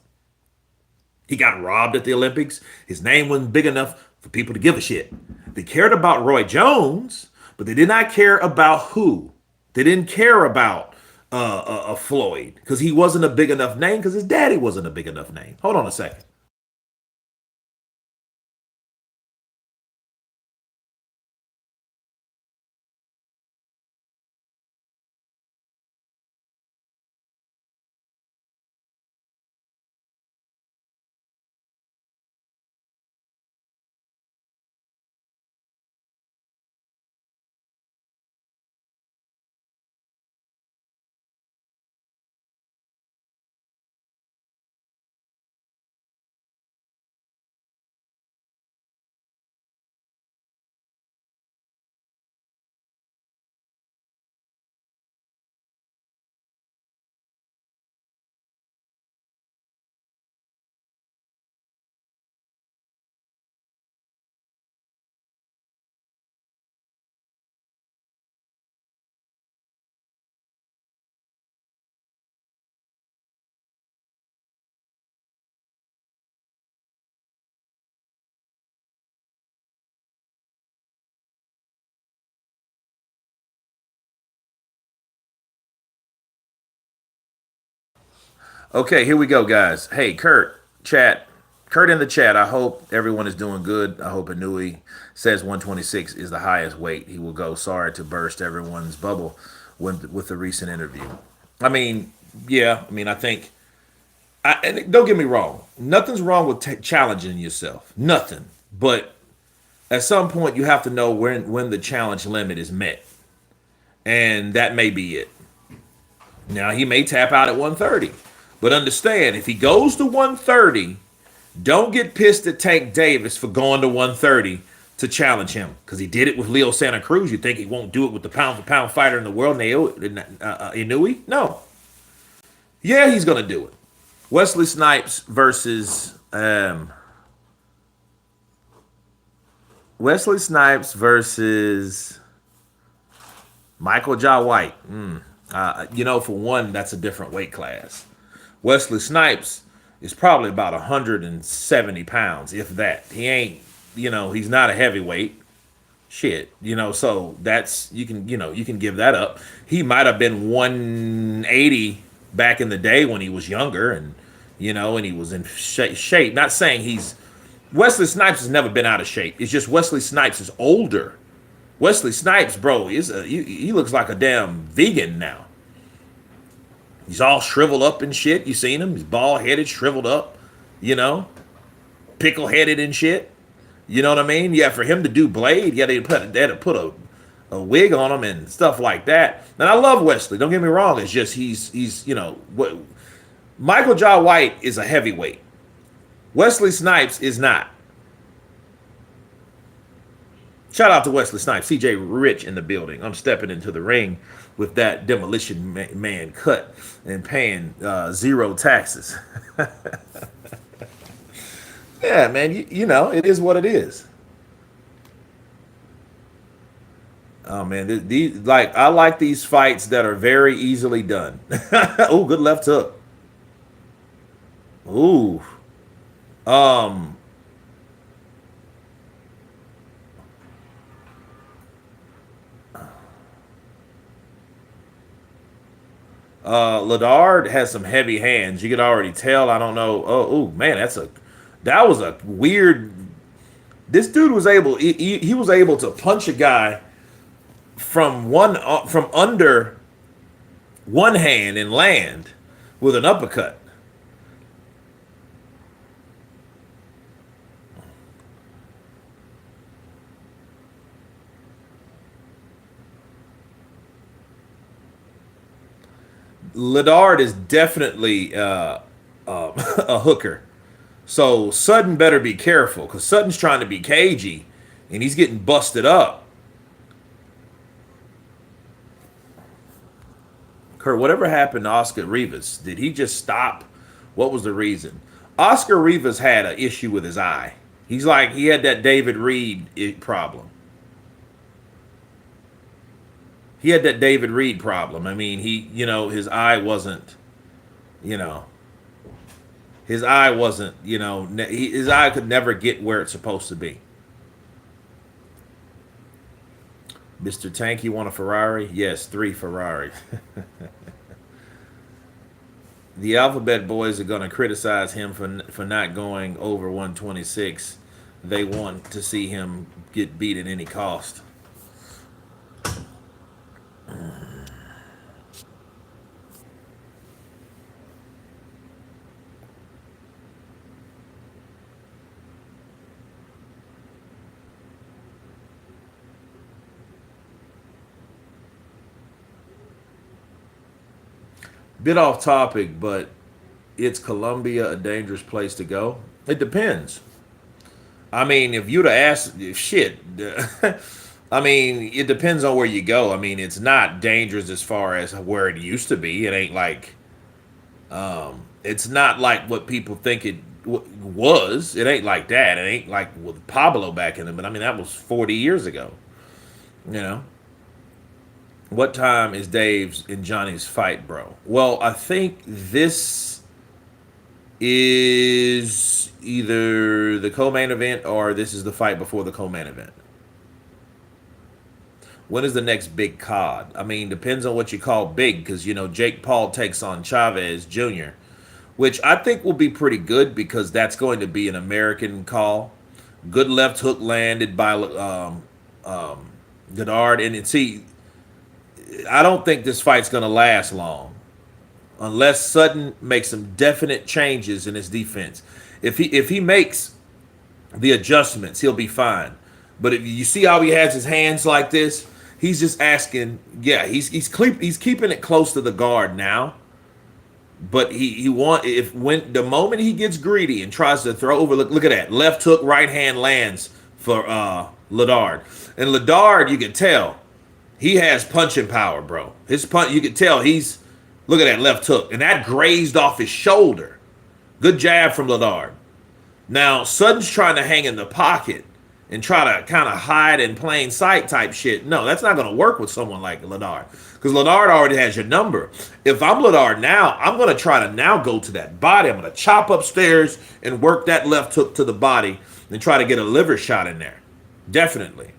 Speaker 1: He got robbed at the Olympics. His name wasn't big enough for people to give a shit. They cared about Roy Jones, but they did not care about who. They didn't care about Floyd because he wasn't a big enough name because his daddy wasn't a big enough name. Hold on a second. Okay, here we go, guys. Hey, Kurt, chat. Kurt in the chat. I hope everyone is doing good. I hope Inoue says 126 is the highest weight he will go. Sorry to burst everyone's bubble with the recent interview. I mean, yeah. I mean, I think. And don't get me wrong. Nothing's wrong with challenging yourself. Nothing. But at some point, you have to know when the challenge limit is met, and that may be it. Now he may tap out at 130. But understand, if he goes to 130, don't get pissed at Tank Davis for going to 130 to challenge him. Because he did it with Leo Santa Cruz. You think he won't do it with the pound-for-pound fighter in the world, Inoue? No. Yeah, he's going to do it. Wesley Snipes versus Michael Jai White. For one, that's a different weight class. Wesley Snipes is probably about 170 pounds, if that. He ain't, he's not a heavyweight. Shit, so that's, you can give that up. He might have been 180 back in the day when he was younger and he was in shape. Not saying Wesley Snipes has never been out of shape. It's just Wesley Snipes is older. Wesley Snipes, bro, he looks like a damn vegan now. He's all shriveled up and shit. You seen him? He's bald-headed, shriveled up, pickle-headed and shit. You know what I mean? Yeah, for him to do Blade, yeah, they had to put a wig on him and stuff like that. And I love Wesley. Don't get me wrong. It's just he's Michael Jai White is a heavyweight. Wesley Snipes is not. Shout out to Wesley Snipes, CJ Rich in the building. I'm stepping into the ring with that demolition man cut and paying 0 taxes. Yeah, man, it is what it is. Oh man, I like these fights that are very easily done. Oh, good left hook. Ooh, Um, Ladard has some heavy hands. You could already tell. I don't know. Oh man, that was a weird. This dude was able. He was able to punch a guy from under one hand and land with an uppercut. Ladard is definitely a hooker. So Sutton better be careful because Sutton's trying to be cagey and he's getting busted up. Kurt, whatever happened to Oscar Rivas? Did he just stop? What was the reason? Oscar Rivas had an issue with his eye. He's like, he had that David Reed problem. He had that David Reed problem. I mean, his eye wasn't, his eye wasn't, his eye could never get where it's supposed to be. Mr. Tank, you want a Ferrari? Yes, 3 Ferraris. The Alphabet Boys are going to criticize him for not going over 126. They want to see him get beat at any cost. Bit off topic, but it's Colombia a dangerous place to go? It depends. I mean, if you'd have asked, shit, I mean, it depends on where you go. I mean, it's not dangerous as far as where it used to be. It ain't like, it's not like what people think it was. It ain't like that. It ain't like with Pablo back in the, but I mean, that was 40 years ago, What time is Dave's and Johnny's fight, bro? Well, I think this is either the co-main event or this is the fight before the co-main event. When is the next big card? I mean, depends on what you call big, because, Jake Paul takes on Chavez Jr., which I think will be pretty good because that's going to be an American call. Good left hook landed by Godard. And see, I don't think this fight's going to last long unless Sutton makes some definite changes in his defense. If he makes the adjustments, he'll be fine. But if you see how he has his hands like this, he's just asking. Yeah, he's keeping it close to the guard now. But when the moment he gets greedy and tries to throw over, look at that left hook, right hand lands for Ladard, and Ladard, you can tell. He has punching power, bro. His punch, you can tell look at that left hook. And that grazed off his shoulder. Good jab from Ladard. Now, Sutton's trying to hang in the pocket and try to kind of hide in plain sight type shit. No, that's not going to work with someone like Ladard. Because Ladard already has your number. If I'm Ladard now, I'm going to try to now go to that body. I'm going to chop upstairs and work that left hook to the body and try to get a liver shot in there. Definitely.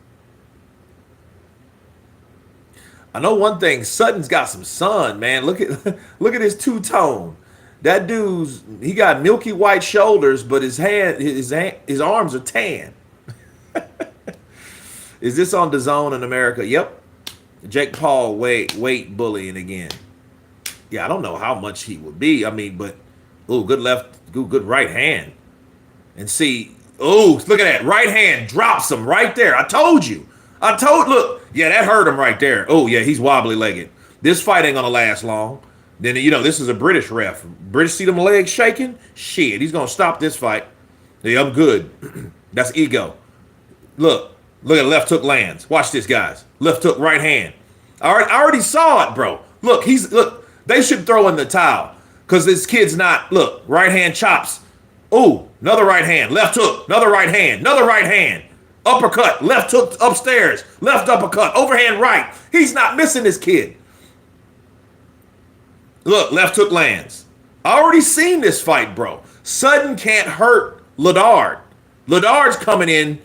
Speaker 1: I know one thing, Sutton's got some sun, man. Look at his two-tone. That he got milky white shoulders, but his arms are tan. Is this on DAZN in America? Yep. Jake Paul weight bullying again. Yeah, I don't know how much he would be. I mean, but good right hand. And see, look at that. Right hand drops him right there. I told you. Look, yeah, that hurt him right there. Oh, yeah, he's wobbly-legged. This fight ain't going to last long. Then, this is a British ref. British see them legs shaking? Shit, he's going to stop this fight. Yeah, I'm good. That's ego. Look at left hook lands. Watch this, guys. Left hook, right hand. I already saw it, bro. Look, they should throw in the towel because this kid's not, look, right hand chops. Oh, another right hand. Left hook, another right hand, another right hand. Uppercut, left hook upstairs, left uppercut, overhand right. He's not missing this kid. Look, left hook lands. I already seen this fight, bro. Sutton can't hurt Ladard's coming in.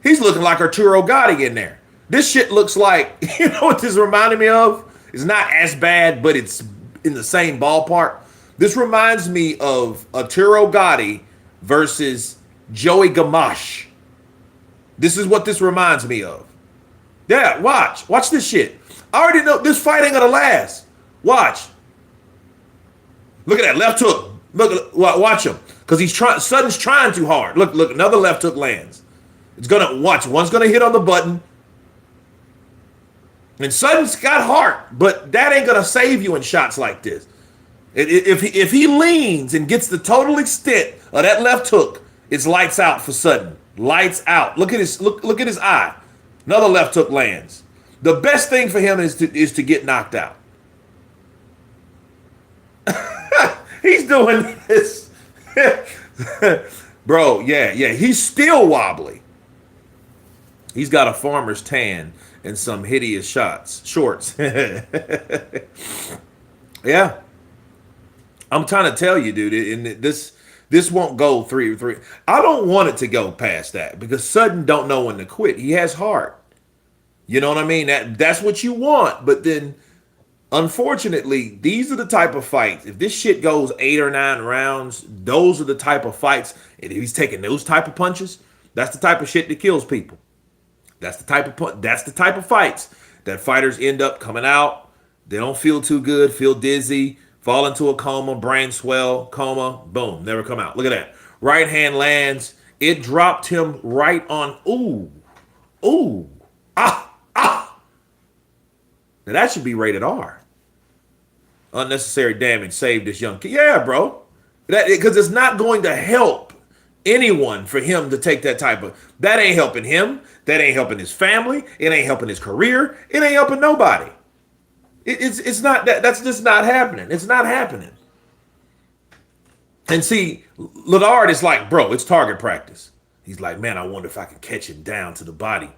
Speaker 1: He's looking like Arturo Gotti in there. This shit looks like, you know what this reminded me of? It's not as bad, but it's in the same ballpark. This reminds me of Arturo Gotti versus Joey Gamache. This is what this reminds me of. Yeah, watch this shit. I already know this fight ain't gonna last. Watch. Look at that left hook. Watch him, because Sutton's trying too hard. Look, another left hook lands. It's gonna watch. One's gonna hit on the button, and Sutton's got heart, but that ain't gonna save you in shots like this. If he leans and gets the total extent of that left hook, it's lights out for Sutton. Lights out. Look at his eye. Another left hook lands. The best thing for him is to get knocked out. He's doing this. Bro, yeah. He's still wobbly. He's got a farmer's tan and some hideous shorts. Yeah. I'm trying to tell you, dude, and this won't go 3-3. I don't want it to go past that because Sutton don't know when to quit. He has heart. You know what I mean? That's what you want. But then, unfortunately, these are the type of fights. If this shit goes 8 or 9 rounds, those are the type of fights. And if he's taking those type of punches, that's the type of shit that kills people. That's the type of fights that fighters end up coming out. They don't feel too good, feel dizzy, fall into a coma, brain swell, coma, boom, never come out. Look at that. Right hand lands. It dropped him right on. Ooh. Ah. Now that should be rated R. Unnecessary damage saved this young kid. Yeah, bro. Because it's not going to help anyone for him to take that type of. That ain't helping him. That ain't helping his family. It ain't helping his career. It ain't helping nobody. It's not that. That's just not happening. It's not happening. And see, Ladard is like, bro, it's target practice. He's like, man, I wonder if I can catch him down to the body.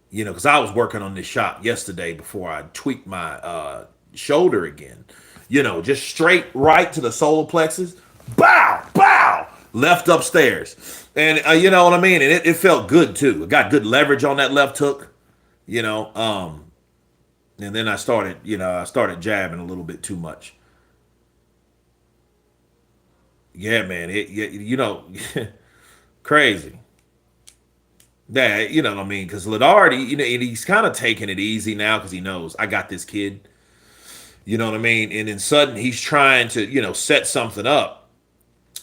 Speaker 1: You know, because I was working on this shot yesterday before I tweaked my shoulder again. You know, just straight right to the solar plexus. Bow. Left upstairs. And you know what I mean? And it felt good, too. It got good leverage on that left hook. You know, and then I started jabbing a little bit too much. Yeah, man. Crazy. Yeah, you know what I mean? Because Ladard, he's kind of taking it easy now because he knows I got this kid. You know what I mean? And then Sutton, he's trying to, set something up.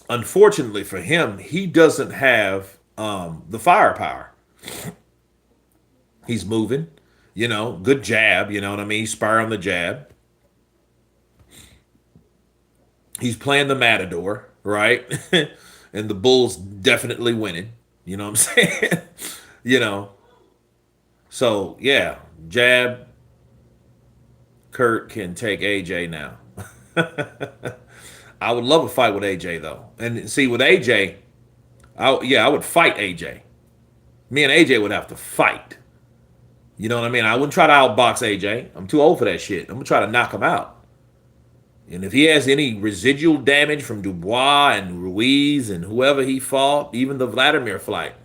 Speaker 1: Unfortunately for him, he doesn't have the firepower. He's moving, good jab, you know what I mean? Spar on the jab. He's playing the matador, right? And the bull's definitely winning. You know what I'm saying? So, yeah, jab. Kurt can take AJ now. I would love a fight with AJ, though. And see, with AJ, I would fight AJ. Me and AJ would have to fight. You know what I mean? I wouldn't try to outbox AJ. I'm too old for that shit. I'm going to try to knock him out. And if he has any residual damage from Dubois and Ruiz and whoever he fought, even the Vladimir fight,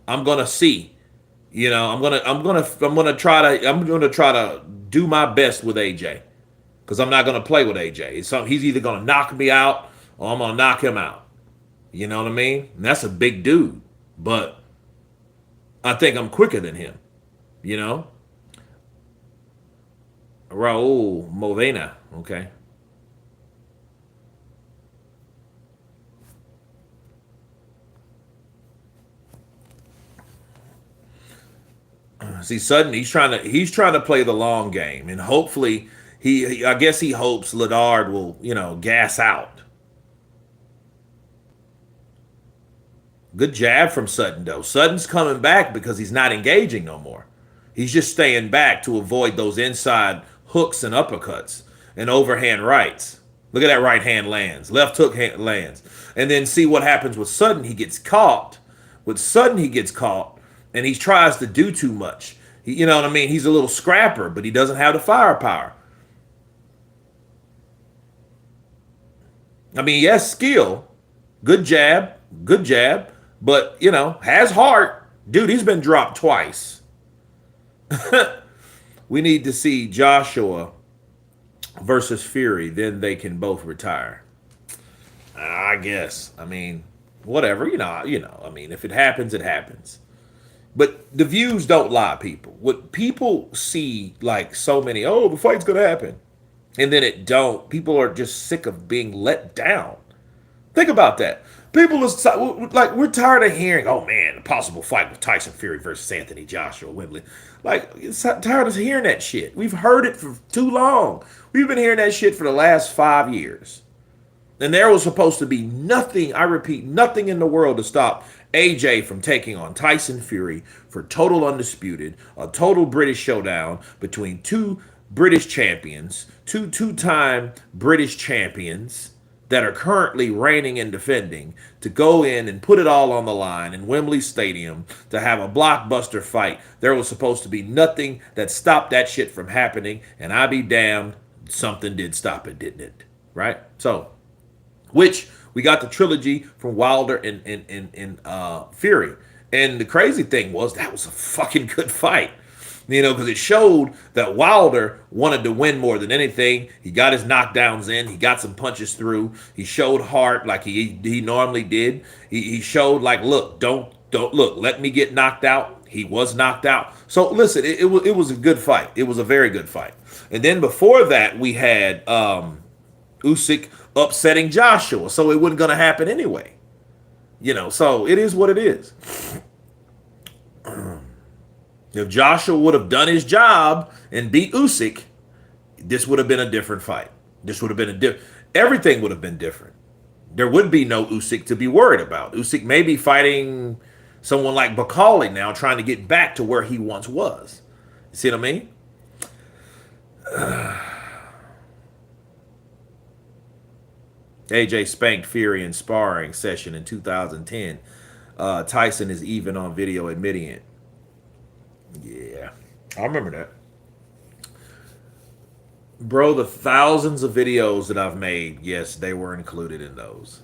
Speaker 1: I'm gonna see. I'm gonna try to do my best with AJ, because I'm not gonna play with AJ. He's either gonna knock me out or I'm gonna knock him out. You know what I mean? And that's a big dude, but I think I'm quicker than him. Raul Movena, okay. See, Sutton, he's trying to play the long game, and hopefully I guess he hopes Ladard will, gas out. Good jab from Sutton, though. Sutton's coming back because he's not engaging no more. He's just staying back to avoid those inside hooks and uppercuts and overhand rights. Look at that right hand lands. Left hook lands. And then see what happens with Sutton. He gets caught. With Sutton, he gets caught. And he tries to do too much. You know what I mean? He's a little scrapper, but he doesn't have the firepower. I mean, yes, skill. Good jab. good jab, but, you know, has heart. Dude, he's been dropped twice. We need to see Joshua versus Fury, then they can both retire. I guess. I mean, whatever, I mean, if it happens, it happens. But the views don't lie, people. What people see, like so many, oh, the fight's gonna happen, and then it don't. People are just sick of being let down. Think about that. People are like, we're tired of hearing, oh man, a possible fight with Tyson Fury versus Anthony Joshua Wembley. Like, it's tired of hearing that shit. We've heard it for too long. We've been hearing that shit for the last 5 years. And there was supposed to be nothing, I repeat, nothing in the world to stop AJ from taking on Tyson Fury for total undisputed, a total British showdown between two British champions, two-time British champions that are currently reigning and defending, to go in and put it all on the line in Wembley Stadium to have a blockbuster fight. There was supposed to be nothing that stopped that shit from happening, and I be damned, something did stop it, didn't it? Right? So, which we got the trilogy from Wilder and Fury. And the crazy thing was, that was a fucking good fight. You know, because it showed that Wilder wanted to win more than anything. He got his knockdowns in. He got some punches through. He showed heart like he normally did. He showed like, look, don't look, let me get knocked out. He was knocked out. So listen, it was a good fight. It was a very good fight. And then before that, we had Usyk upsetting Joshua, so it wasn't going to happen anyway. You know, so it is what it is. If Joshua would have done his job and beat Usyk, this would have been a different fight. This would have been everything would have been different. There would be no Usyk to be worried about. Usyk may be fighting someone like Bakali now, trying to get back to where he once was. You see what I mean? AJ spanked Fury in sparring session in 2010. Tyson is even on video admitting it. Yeah, I remember that. Bro, the thousands of videos that I've made, yes, they were included in those.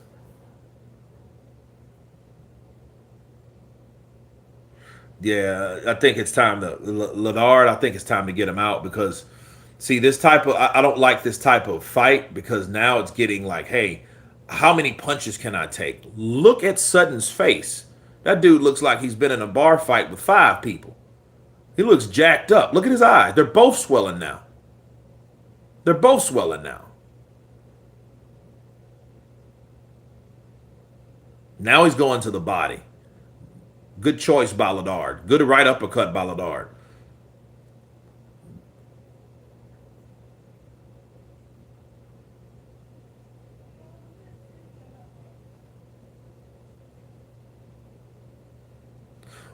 Speaker 1: Yeah, I think it's time to, Ladard, I think it's time to get him out because, see, this type of, I don't like this type of fight because now it's getting like, hey, how many punches can I take? Look at Sutton's face. That dude looks like he's been in a bar fight with 5 people. He looks jacked up. Look at his eyes. They're both swelling now. They're both swelling now. Now he's going to the body. Good choice by Ladard. Good right uppercut by Ladard.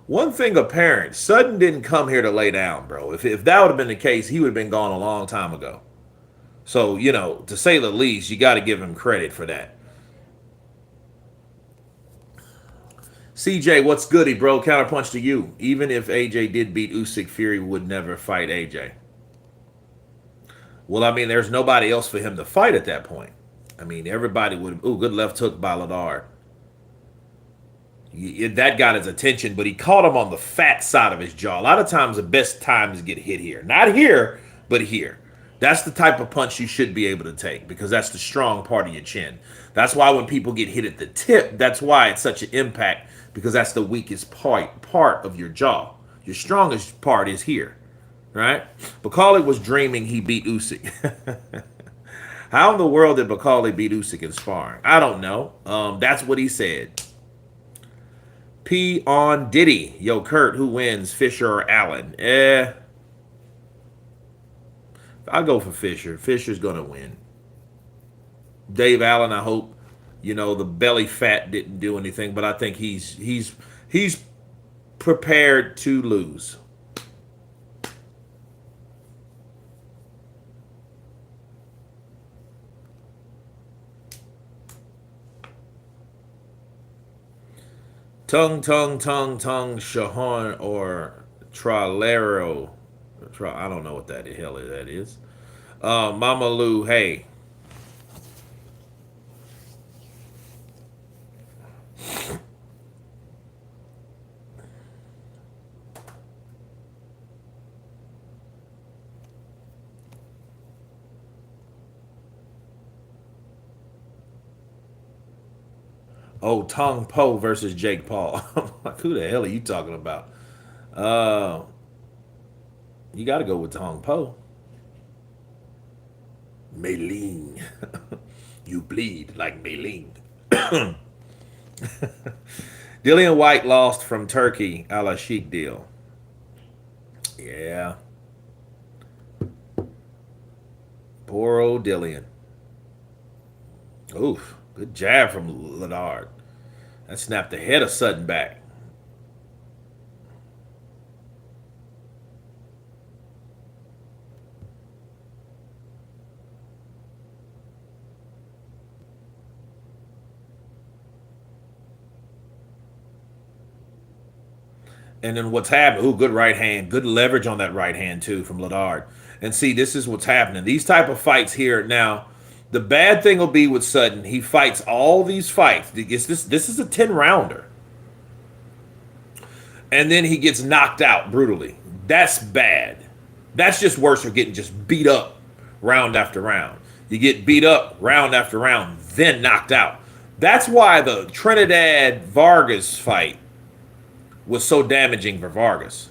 Speaker 1: One thing apparent, Sutton didn't come here to lay down, bro. If that would have been the case, he would have been gone a long time ago. So, you know, to say the least, you got to give him credit for that. CJ, what's goody, bro? Counterpunch to you. Even if AJ did beat Usyk, Fury would never fight AJ. Well, I mean, there's nobody else for him to fight at that point. I mean, everybody would. Ooh, good left hook by Ladard. That got his attention, but he caught him on the fat side of his jaw. A lot of times the best times get hit here. Not here, but here. That's the type of punch you should be able to take because that's the strong part of your chin. That's why when people get hit at the tip, that's why it's such an impact because that's the weakest part of your jaw. Your strongest part is here, right? Bakali was dreaming he beat Usyk. How in the world did Bakali beat Usyk in sparring? I don't know. That's what he said. P on Diddy. Yo, Kurt, who wins, Fischer or Allen? I'll go for Fischer. Fischer's going to win. Dave Allen, I hope, you know, the belly fat didn't do anything, but I think he's prepared to lose. Tongue, Shahorn, or Tralero. I don't know what that the hell that is. Mama Lou, hey. Oh, Tong Po versus Jake Paul. I'm like, who the hell are you talking about? Uh, you got to go with Tong Po. Mei you bleed like Mei Dillian White lost from Turkey a la Sheik deal. Yeah. Poor old Dillian. Oof. Good jab from Ladard. That snapped the head of Sutton back. And then what's happening? Ooh, good right hand. Good leverage on that right hand, too, from Ladard. And see, this is what's happening. These type of fights here now, the bad thing will be with Sutton, he fights all these fights. This is a 10-rounder. And then he gets knocked out brutally. That's bad. That's just worse for getting just beat up round after round. You get beat up round after round, then knocked out. That's why the Trinidad Vargas fight was so damaging for Vargas.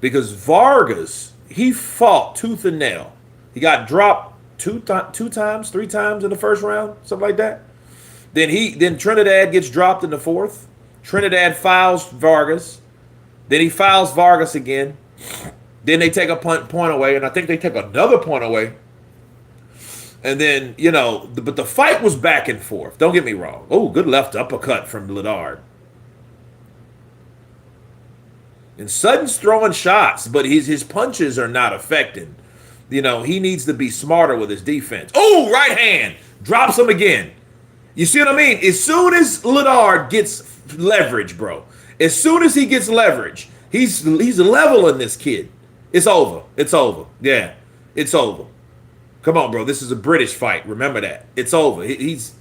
Speaker 1: Because Vargas, he fought tooth and nail. He got dropped three times in the first round, something like that. Then Trinidad gets dropped in the fourth. Trinidad fouls Vargas. Then he fouls Vargas again. Then they take a point away, and I think they take another point away. And then, but the fight was back and forth. Don't get me wrong. Oh, good left uppercut from Ladard. And Sutton's throwing shots, but his punches are not affecting. He needs to be smarter with his defense. Oh, right hand. Drops him again. You see what I mean? As soon as Ladard gets leverage, bro. As soon as he gets leverage, he's leveling this kid. It's over. It's over. Yeah, it's over. Come on, bro. This is a British fight. Remember that. It's over. He's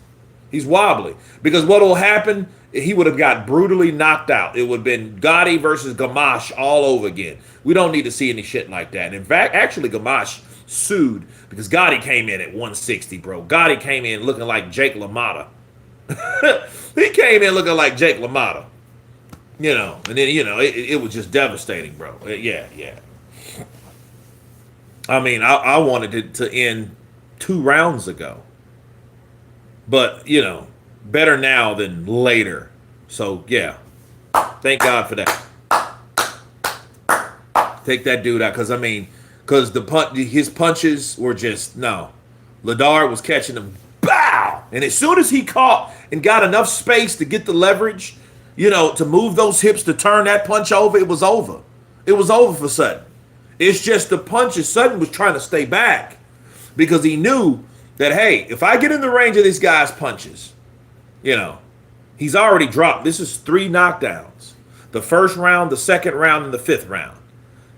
Speaker 1: wobbly. Because what will happen, he would have got brutally knocked out. It would have been Gotti versus Gamache all over again. We don't need to see any shit like that. In fact, actually, Gamache sued because Gotti came in at 160, bro. Gotti came in looking like Jake LaMotta. He came in looking like Jake LaMotta. And then, it was just devastating, bro. Yeah. I mean, I wanted it to end 2 rounds ago. But, better now than later. So, yeah. Thank God for that. Take that dude out. Because his punches were just, no. Ladard was catching them. Bow! And as soon as he caught and got enough space to get the leverage, to move those hips to turn that punch over, it was over. It was over for Sutton. It's just the punches. Sutton was trying to stay back because he knew that, hey, if I get in the range of this guy's punches, he's already dropped. This is 3 knockdowns. The first round, the second round, and the 5th round.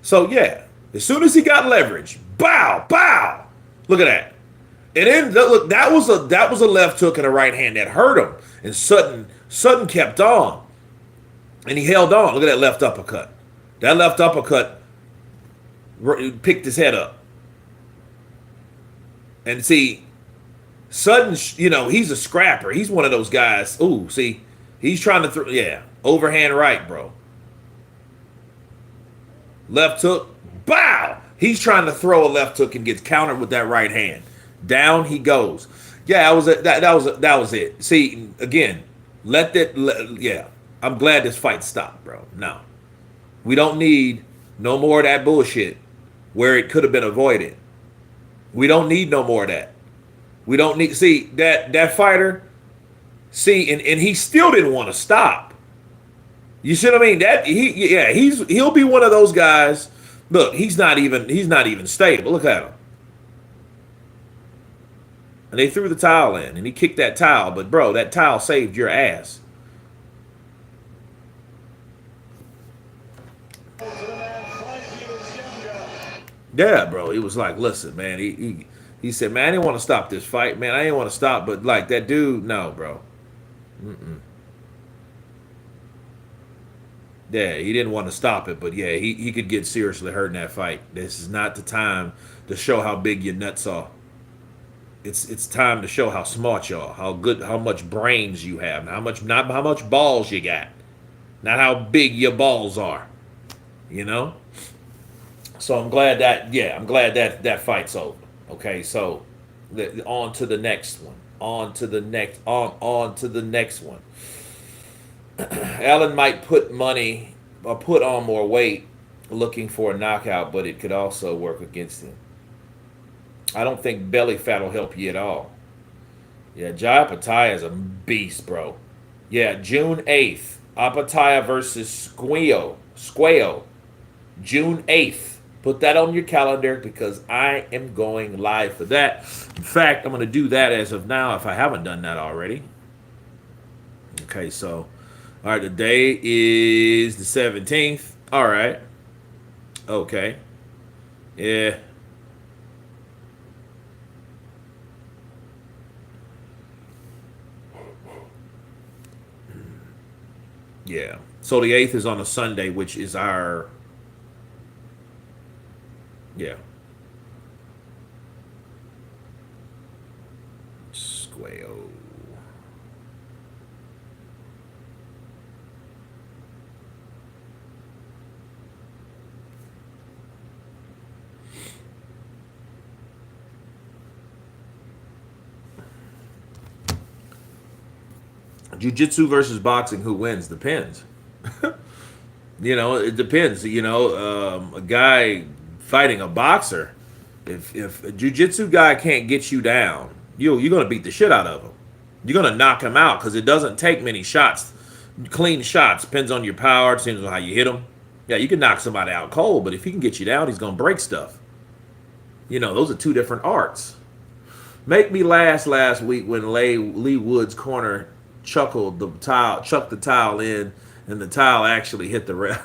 Speaker 1: So, yeah, as soon as he got leverage, bow, bow. Look at that. And then, look, that was a left hook and a right hand that hurt him. And Sutton kept on. And he held on. Look at that left uppercut. That left uppercut picked his head up. And see, Sutton, he's a scrapper. He's one of those guys. Ooh, see, he's trying to throw, overhand right, bro. Left hook, bow. He's trying to throw a left hook and gets countered with that right hand. Down he goes. Yeah, that was it. See, again, I'm glad this fight stopped, bro. No. We don't need no more of that bullshit where it could have been avoided. We don't need no more of that. We don't need, see, that fighter, and he still didn't want to stop. You see what I mean? He'll be one of those guys. Look, he's not even stable. Look at him. And they threw the towel in, and he kicked that towel. But, bro, that towel saved your ass. Yeah, bro. He was like, listen, man. He said, man, I didn't want to stop this fight, man. I didn't want to stop, but, like, that dude, no, bro. Yeah, he didn't want to stop it, but, yeah, he could get seriously hurt in that fight. This is not the time to show how big your nuts are. it's time to show how smart you are, how good, how much brains you have, not how much balls you got, not how big your balls are, you know. So I'm glad that that fight's over. Okay, so on to the next one, on to the next one. Allen might put money or put on more weight looking for a knockout, but it could also work against him. I don't think belly fat will help you at all. Yeah, Jai Apataya is a beast, bro. Yeah, June 8th. Apataya versus Squeo. June 8th. Put that on your calendar because I am going live for that. In fact, I'm going to do that as of now if I haven't done that already. Okay, so, all right, the day is the 17th. All right. Okay. Yeah. Yeah. So the 8th is on a Sunday, which is our. Yeah. Squeo. Jiu-jitsu versus boxing, who wins? Depends. It depends. A guy fighting a boxer, if a jiu-jitsu guy can't get you down, you're gonna beat the shit out of him. You're gonna knock him out because it doesn't take many shots, clean shots. Depends on your power. Depends on how you hit him. Yeah, you can knock somebody out cold, but if he can get you down, he's gonna break stuff. Those are two different arts. Make me last week when Lee Wood's corner chucked the towel in, and the towel actually hit the ref.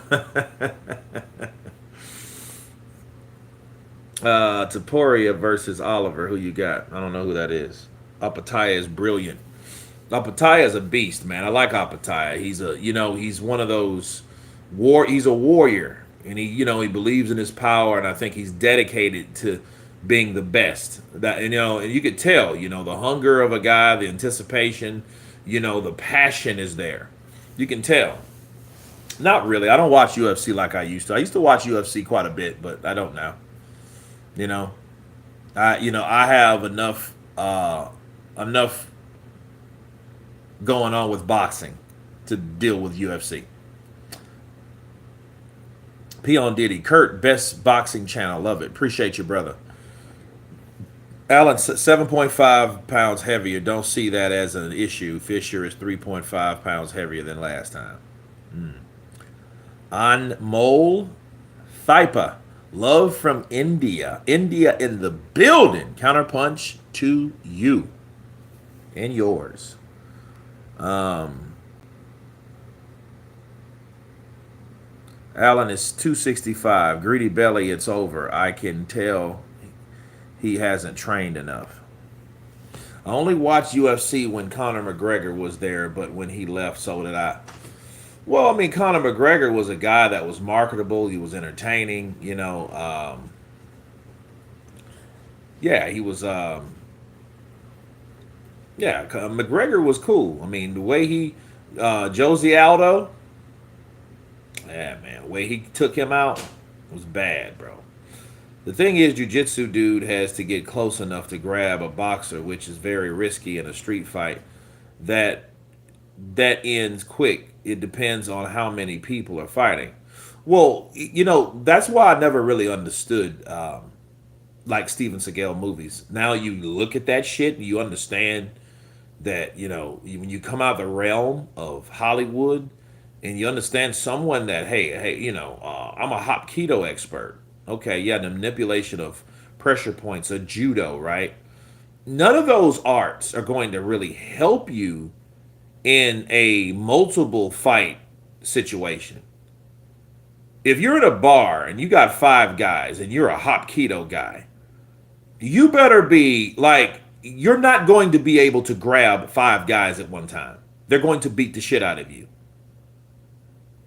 Speaker 1: Taporia versus Oliver. Who you got? I don't know who that is. Apataya is brilliant. Apataya is a beast, man. I like Apataya. He's one of those he's a warrior, and he believes in his power, and I think he's dedicated to being the best. And you could tell, the hunger of a guy, the anticipation, the passion is there. You can tell. Not really. I don't watch UFC like I used to. I used to watch UFC quite a bit, but I don't now. I have enough going on with boxing to deal with UFC. P on Diddy. Kurt, best boxing channel. Love it. Appreciate you, brother. Allen, 7.5 pounds heavier. Don't see that as an issue. Fischer is 3.5 pounds heavier than last time. Anmol Thaipa. Love from India. India in the building. Counterpunch to you. And yours. Allen is 265. Greedy belly, it's over. I can tell he hasn't trained enough. I only watched UFC when Conor McGregor was there, but when he left, so did I. Well, I mean, Conor McGregor was a guy that was marketable. He was entertaining, yeah, he was. McGregor was cool. I mean, the way he, Josie Aldo, yeah, man, the way he took him out was bad, bro. The thing is, jiu-jitsu dude has to get close enough to grab a boxer, which is very risky in a street fight. That ends quick. It depends on how many people are fighting. Well, that's why I never really understood like Steven Seagal movies. Now you look at that shit and you understand that, when you come out of the realm of Hollywood and you understand someone that, hey, I'm a Hapkido expert. Okay, yeah, the manipulation of pressure points, a judo, right? None of those arts are going to really help you in a multiple fight situation. If you're in a bar and you got 5 guys and you're a Hapkido guy, you better be like, you're not going to be able to grab 5 guys at one time. They're going to beat the shit out of you.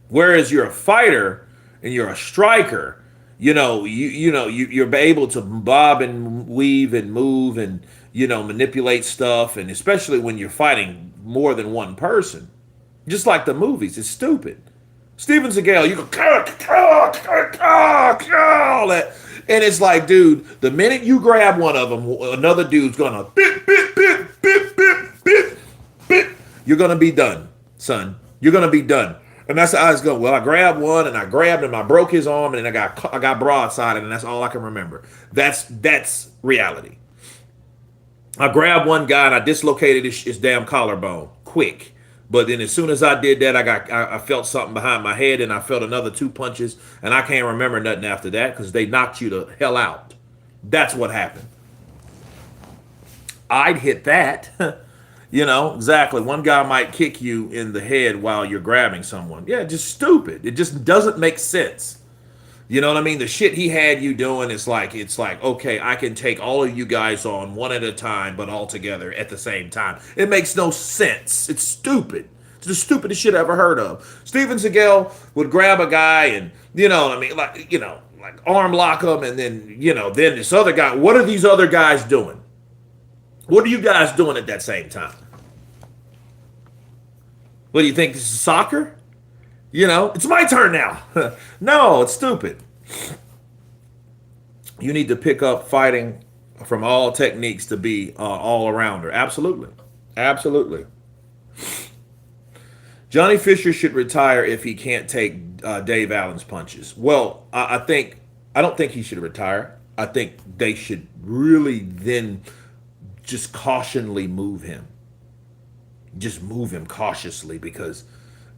Speaker 1: Whereas you're a fighter and you're a striker, you're able to bob and weave and move and manipulate stuff, and especially when you're fighting more than one person. Just like the movies, it's stupid. Steven Seagal, you go all that, and it's like, dude, the minute you grab one of them, another dude's gonna bit. You're gonna be done, son. You're gonna be done. And that's how I was going. Well, I grabbed one, and I grabbed him. I broke his arm, and then I got broadsided, and that's all I can remember. That's reality. I grabbed one guy and I dislocated his damn collarbone quick. But then as soon as I did that, I felt something behind my head, and I felt another 2 punches, and I can't remember nothing after that because they knocked you the hell out. That's what happened. I'd hit that. Exactly. One guy might kick you in the head while you're grabbing someone. Yeah, just stupid. It just doesn't make sense. You know what I mean? The shit he had you doing is like, it's like, okay, I can take all of you guys on one at a time, but all together at the same time. It makes no sense. It's stupid. It's the stupidest shit I ever heard of. Steven Seagal would grab a guy and, like arm lock him, and then, then this other guy, what are these other guys doing? What are you guys doing at that same time? What do you think, this is soccer? It's my turn now. No, it's stupid. You need to pick up fighting from all techniques to be all-arounder. Absolutely. Absolutely. Johnny Fischer should retire if he can't take Dave Allen's punches. Well, I don't think he should retire. I think they should really then just cautiously move him. Just move him cautiously, because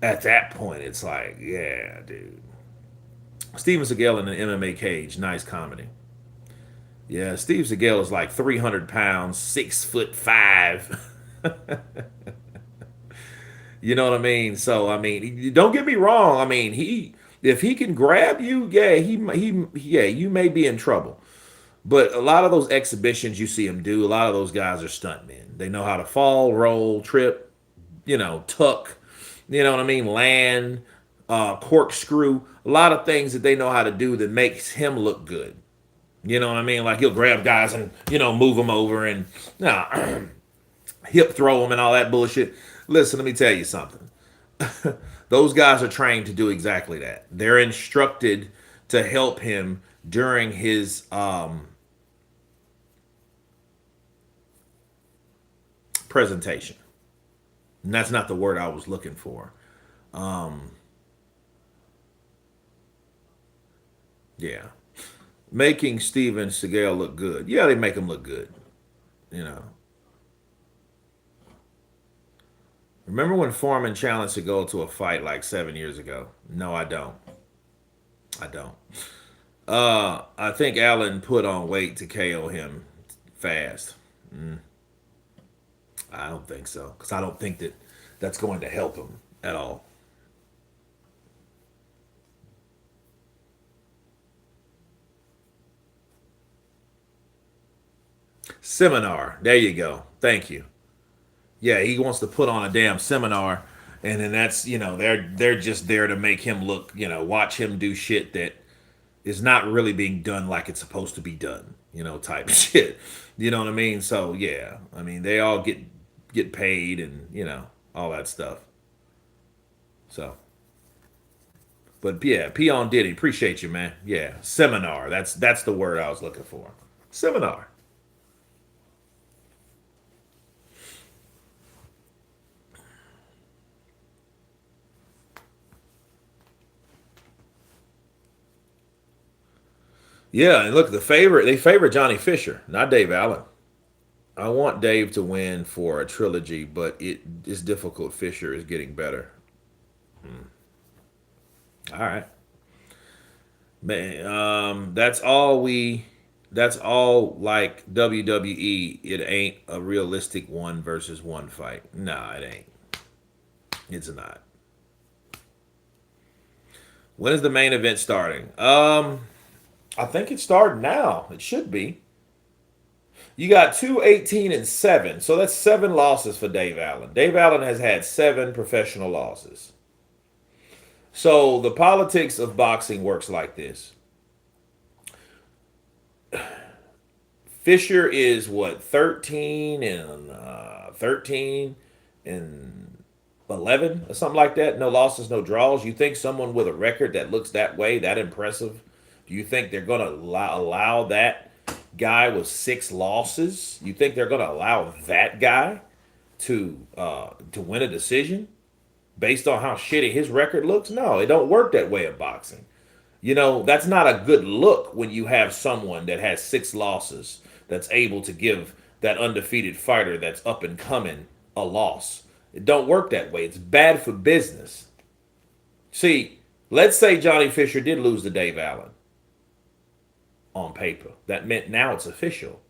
Speaker 1: at that point, it's like, yeah, dude. Steven Seagal in an MMA cage, nice comedy. Yeah, Steve Seagal is like 300 pounds, 6'5". You know what I mean? So, I mean, don't get me wrong. I mean, if he can grab you, yeah, you may be in trouble. But a lot of those exhibitions you see him do, a lot of those guys are stuntmen. They know how to fall, roll, trip, tuck. You know what I mean? Land, corkscrew, a lot of things that they know how to do that makes him look good. You know what I mean? Like he'll grab guys and, move them over and hip throw them and all that bullshit. Listen, let me tell you something. Those guys are trained to do exactly that. They're instructed to help him during his presentation. And that's not the word I was looking for. Yeah. Making Steven Seagal look good. Yeah, they make him look good. Remember when Foreman challenged to go to a fight like 7 years ago? No, I don't. I think Allen put on weight to KO him fast. I don't think so, because I don't think that's going to help him at all. Seminar. There you go. Thank you. Yeah, he wants to put on a damn seminar, and then that's, they're just there to make him look, watch him do shit that is not really being done like it's supposed to be done, type shit. You know what I mean? So, yeah, I mean, they all get paid and, all that stuff. So, but yeah, P on Diddy, appreciate you, man. Yeah, seminar. That's the word I was looking for. Seminar. Yeah, and look, they favor Johnny Fischer, not Dave Allen. I want Dave to win for a trilogy, but it is difficult. Fischer is getting better. All right. Man, that's all like WWE. It ain't a realistic 1-versus-1 fight. Nah, it ain't. It's not. When is the main event starting? I think it's starting now. It should be. You got 2-18-7. So that's 7 losses for Dave Allen. Dave Allen has had 7 professional losses. So the politics of boxing works like this. Fischer is what, 13 and 11 or something like that. No losses, no draws. You think someone with a record that looks that way, that impressive, do you think they're going to allow that guy with 6 losses? You think they're going to allow that guy to win a decision based on how shitty his record looks? No, it don't work that way in boxing. You know, that's not a good look when you have someone that has 6 losses that's able to give that undefeated fighter that's up and coming a loss. It don't work that way. It's bad for business. See, let's say Johnny Fischer did lose to Dave Allen on paper. That meant now it's official.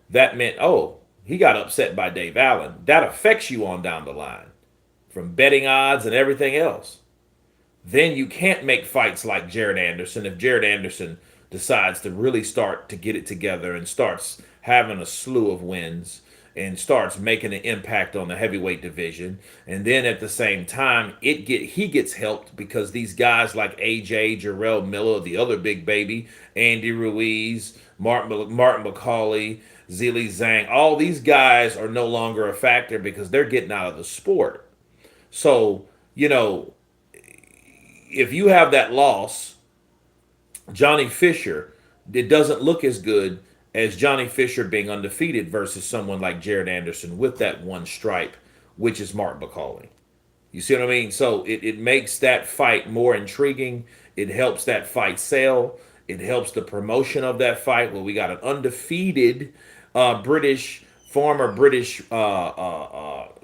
Speaker 1: That meant, oh, he got upset by Dave Allen. That affects you on down the line from betting odds and everything else. Then you can't make fights like Jared Anderson if Jared Anderson decides to really start to get it together and starts having a slew of wins and starts making an impact on the heavyweight division. And then at the same time, he gets helped because these guys like AJ, Jarrell Miller, the other big baby, Andy Ruiz, Martin McCauley, Zili Zhang, all these guys are no longer a factor because they're getting out of the sport. So, you know, if you have that loss, Johnny Fischer, it doesn't look as good as Johnny Fischer being undefeated versus someone like Jared Anderson with that one stripe, which is Mark McCauley. You see what I mean? So it makes that fight more intriguing. It helps that fight sell. It helps the promotion of that fight where we got an undefeated former British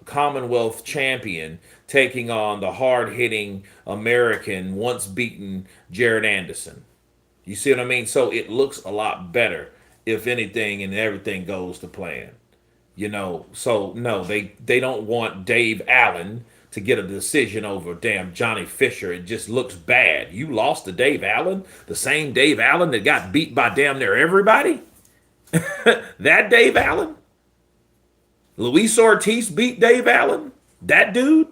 Speaker 1: Commonwealth champion taking on the hard-hitting American, once beaten Jared Anderson. You see what I mean? So it looks a lot better if anything and everything goes to plan. You know, so no, they don't want Dave Allen to get a decision over damn Johnny Fischer. It just looks bad. You lost to Dave Allen, the same Dave Allen that got beat by damn near everybody? That Dave Allen? Luis Ortiz beat Dave Allen? That dude?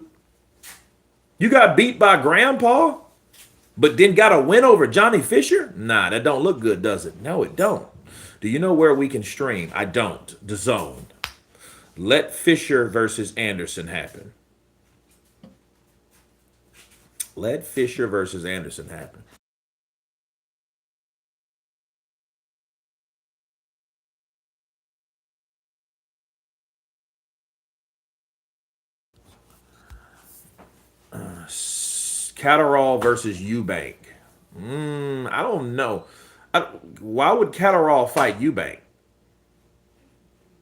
Speaker 1: You got beat by Grandpa, but then got a win over Johnny Fischer? Nah, that don't look good, does it? No, it don't. Do you know where we can stream? I don't. The Zone. Let Fischer versus Anderson happen. Let Fischer versus Anderson happen. Catterall versus Eubank. I don't know. Why would Catterall fight Eubank?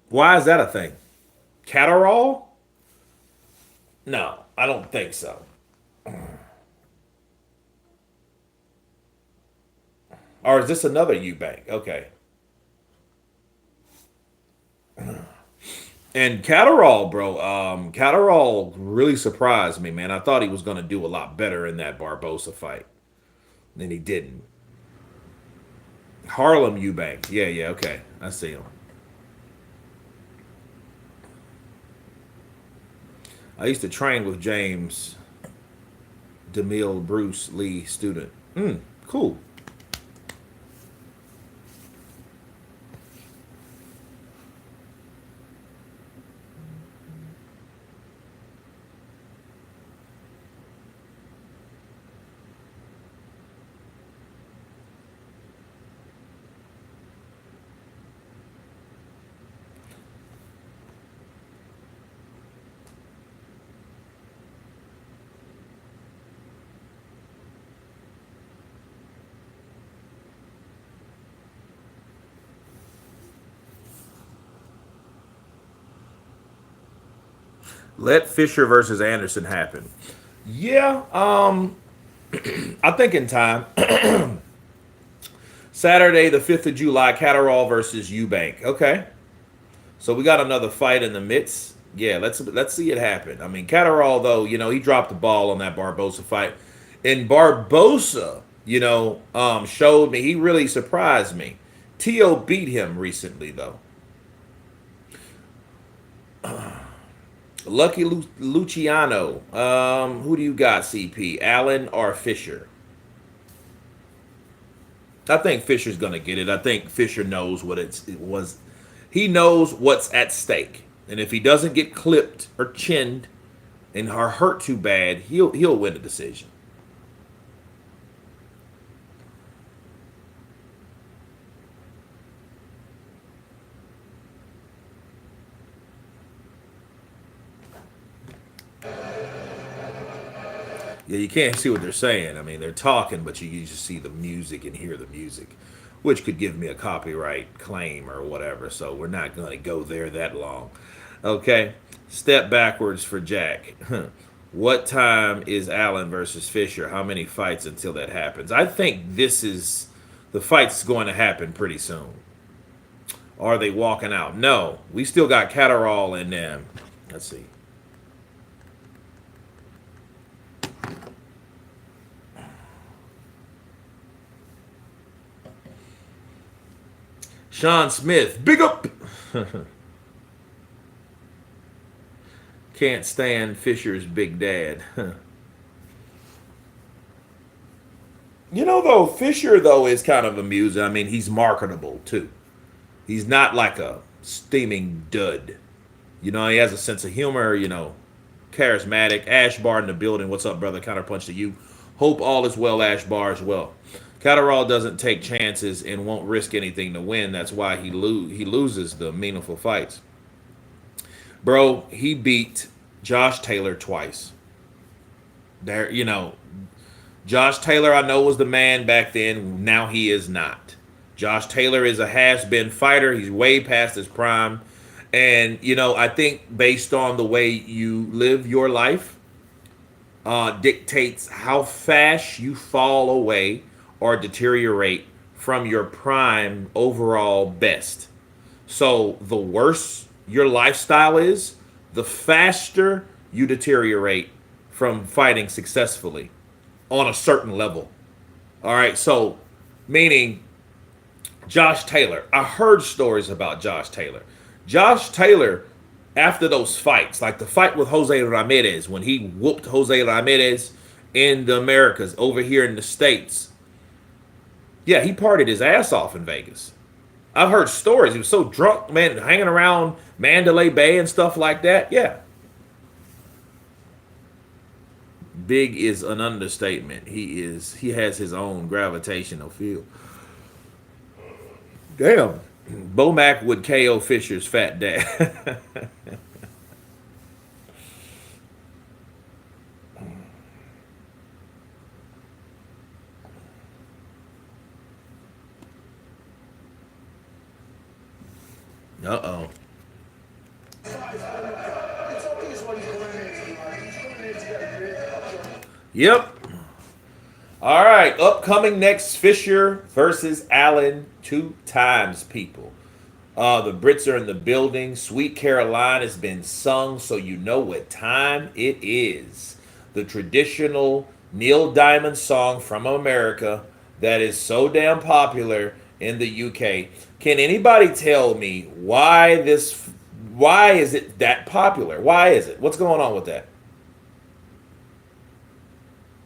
Speaker 1: Why is that a thing? Catterall? No, I don't think so. Or is this another Eubank? Okay. And Catterall, bro, Catterall really surprised me, man. I thought he was going to do a lot better in that Barbosa fight. And he didn't. Harlem Eubank. Yeah, okay. I see him. I used to train with James DeMille Bruce Lee student. Cool. Let Fischer versus Anderson happen. Yeah, I think in time. Saturday, the 5th of July, Catterall versus Eubank. Okay. So we got another fight in the midst. Yeah, let's see it happen. I mean, Catterall, though, you know, he dropped the ball on that Barbosa fight. And Barbosa, you know, showed me, he really surprised me. Tio beat him recently, though. Lucky Luciano. Who do you got, CP? Allen or Fischer? I think Fischer's going to get it. I think Fischer knows what it was. He knows what's at stake. And if he doesn't get clipped or chinned and are hurt too bad, he'll win the decision. Yeah, you can't see what they're saying. I mean, they're talking, but you just see the music and hear the music, which could give me a copyright claim or whatever. So we're not going to go there that long. Okay, step backwards for Jack. What time is Allen versus Fischer? How many fights until that happens? I think the fight's going to happen pretty soon. Are they walking out? No, we still got Catterall in them. Let's see. Sean Smith, big up. Can't stand Fischer's big dad. You know, though, Fischer, though, is kind of amusing. I mean, he's marketable, too. He's not like a steaming dud. You know, he has a sense of humor, you know, charismatic. Ash Bar in the building. What's up, brother? Counterpunch to you. Hope all is well, Ash Bar, as well. Catterall doesn't take chances and won't risk anything to win. That's why he loses the meaningful fights. Bro, he beat Josh Taylor twice. There, you know, Josh Taylor, I know, was the man back then. Now he is not. Josh Taylor is a has-been fighter. He's way past his prime. And, you know, I think based on the way you live your life dictates how fast you fall away or deteriorate from your prime overall best. So the worse your lifestyle is, the faster you deteriorate from fighting successfully on a certain level. All right, so meaning Josh Taylor. I heard stories about Josh Taylor. Josh Taylor, after those fights, like the fight with Jose Ramirez, when he whooped Jose Ramirez in the Americas, over here in the States, yeah, he partied his ass off in Vegas. I've heard stories. He was so drunk, man, hanging around Mandalay Bay and stuff like that. Yeah. Big is an understatement. He has his own gravitational field. Damn. Bomac would KO Fischer's fat dad. Uh-oh. Yep. All right. Upcoming next, Fischer versus Allen 2 times, people. The Brits are in the building. Sweet Caroline has been sung, so you know what time it is. The traditional Neil Diamond song from America that is so damn popular in the UK. Can anybody tell me why is it that popular? Why is it? What's going on with that?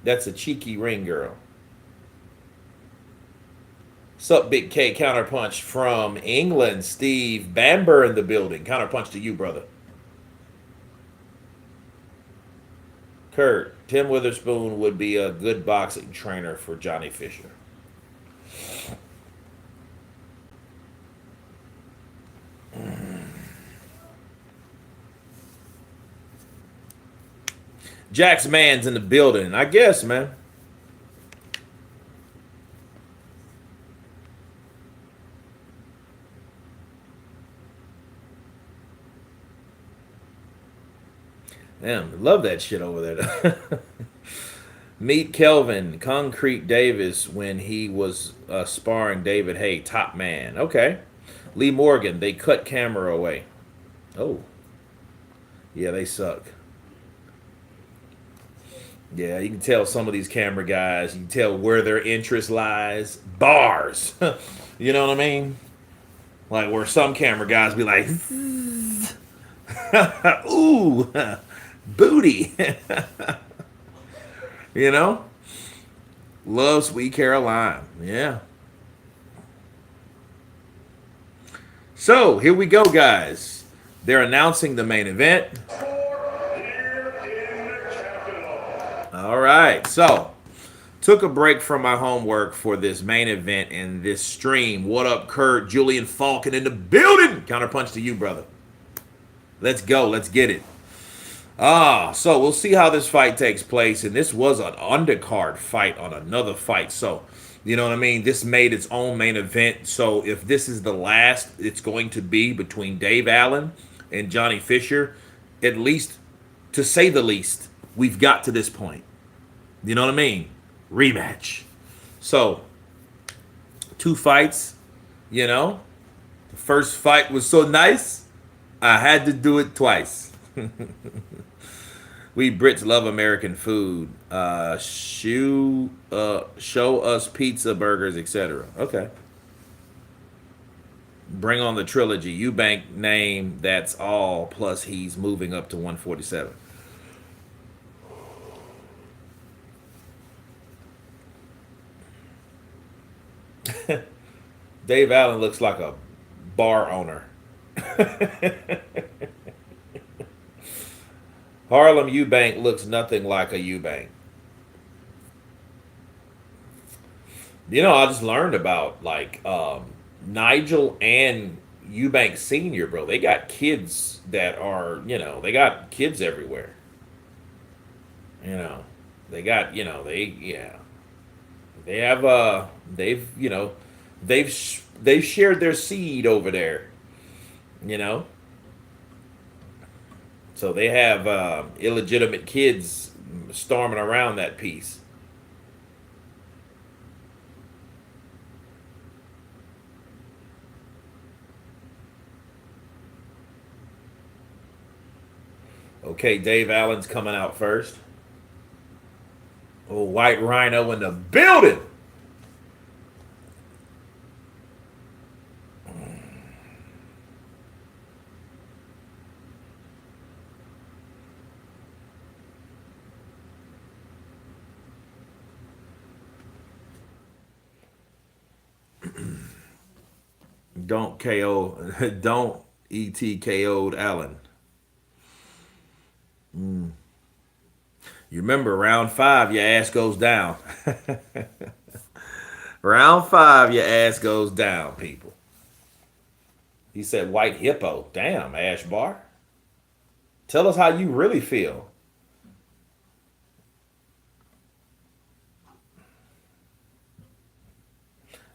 Speaker 1: That's a cheeky ring girl. Sup, Big K? Counterpunch from England. Steve Bamber in the building. Counterpunch to you, brother. Kurt, Tim Witherspoon would be a good boxing trainer for Johnny Fischer. Jack's man's in the building, I guess, man. Damn, love that shit over there. Meet Kelvin, Concrete Davis, when he was sparring David Hay, top man. Okay. Lee Morgan, they cut camera away. Oh. Yeah, they suck. Yeah, you can tell some of these camera guys, you can tell where their interest lies. Bars. You know what I mean? Like where some camera guys be like, ooh, booty. You know? Love Sweet Caroline. Yeah. So here we go, guys. They're announcing the main event.
Speaker 5: Here in the capital.
Speaker 1: All right. So took a break from my homework for this main event and this stream. What up, Kurt? Julian Falcon in the building. Counterpunch to you, brother. Let's go. Let's get it. So we'll see how this fight takes place. And this was an undercard fight on another fight. So, you know what I mean? This made its own main event. So if this is the last it's going to be between Dave Allen and Johnny Fischer, at least, to say the least, we've got to this point. You know what I mean? Rematch. So, two fights, you know. The first fight was so nice, I had to do it twice. We Brits love American food. Show us pizza, burgers, etc. Okay. Bring on the trilogy. Eubank name, that's all. Plus, he's moving up to 147. Dave Allen looks like a bar owner. Harlem Eubank looks nothing like a Eubank. You know, I just learned about like Nigel and Eubank Senior, bro. They got kids that are, they got kids everywhere. You know, they got, they have they've shared their seed over there. You know, so they have illegitimate kids storming around that piece. Okay, Dave Allen's coming out first. Oh, White Rhino in the building. Don't KO, don't ET KO'd Allen. You remember round 5, your ass goes down. Round 5, your ass goes down, people. He said white hippo. Damn, Ash Bar. Tell us how you really feel.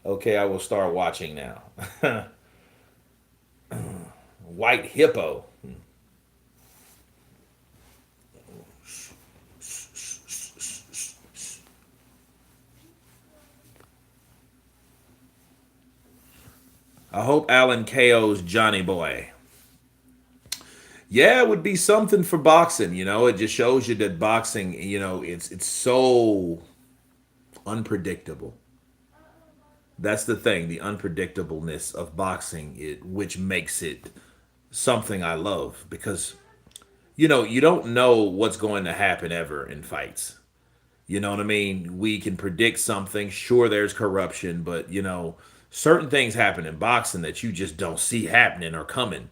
Speaker 1: Okay, I will start watching now. White hippo. I hope Allen KO's Johnny Boy. Yeah, it would be something for boxing. It just shows you that boxing, it's so unpredictable. That's the thing, the unpredictableness of boxing, which makes it something I love because, you don't know what's going to happen ever in fights. You know what I mean? We can predict something. Sure, there's corruption, but, certain things happen in boxing that you just don't see happening or coming.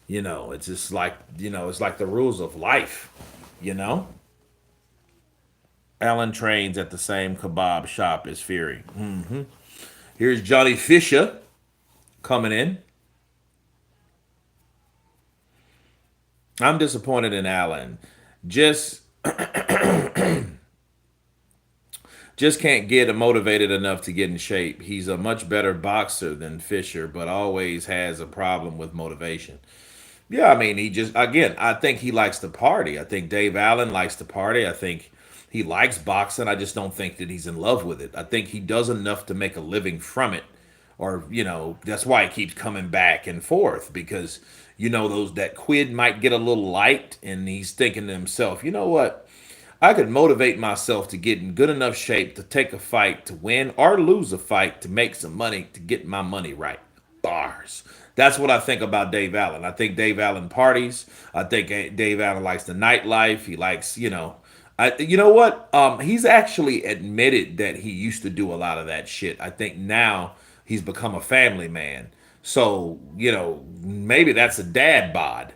Speaker 1: It's just like, it's like the rules of life, you know? Allen trains at the same kebab shop as Fury. Here's Johnny Fischer coming in. I'm disappointed in Allen. Just can't get motivated enough to get in shape. He's a much better boxer than Fischer, but always has a problem with motivation. Yeah, I mean, I think he likes to party. I think Dave Allen likes to party. I think he likes boxing. I just don't think that he's in love with it. I think he does enough to make a living from it. Or, that's why he keeps coming back and forth because, that quid might get a little light and he's thinking to himself, you know what? I could motivate myself to get in good enough shape to take a fight to win or lose a fight to make some money to get my money right. Bars. That's what I think about Dave Allen. I think Dave Allen parties. I think Dave Allen likes the nightlife. He likes, you know what? He's actually admitted that he used to do a lot of that shit. I think now he's become a family man. So, maybe that's a dad bod.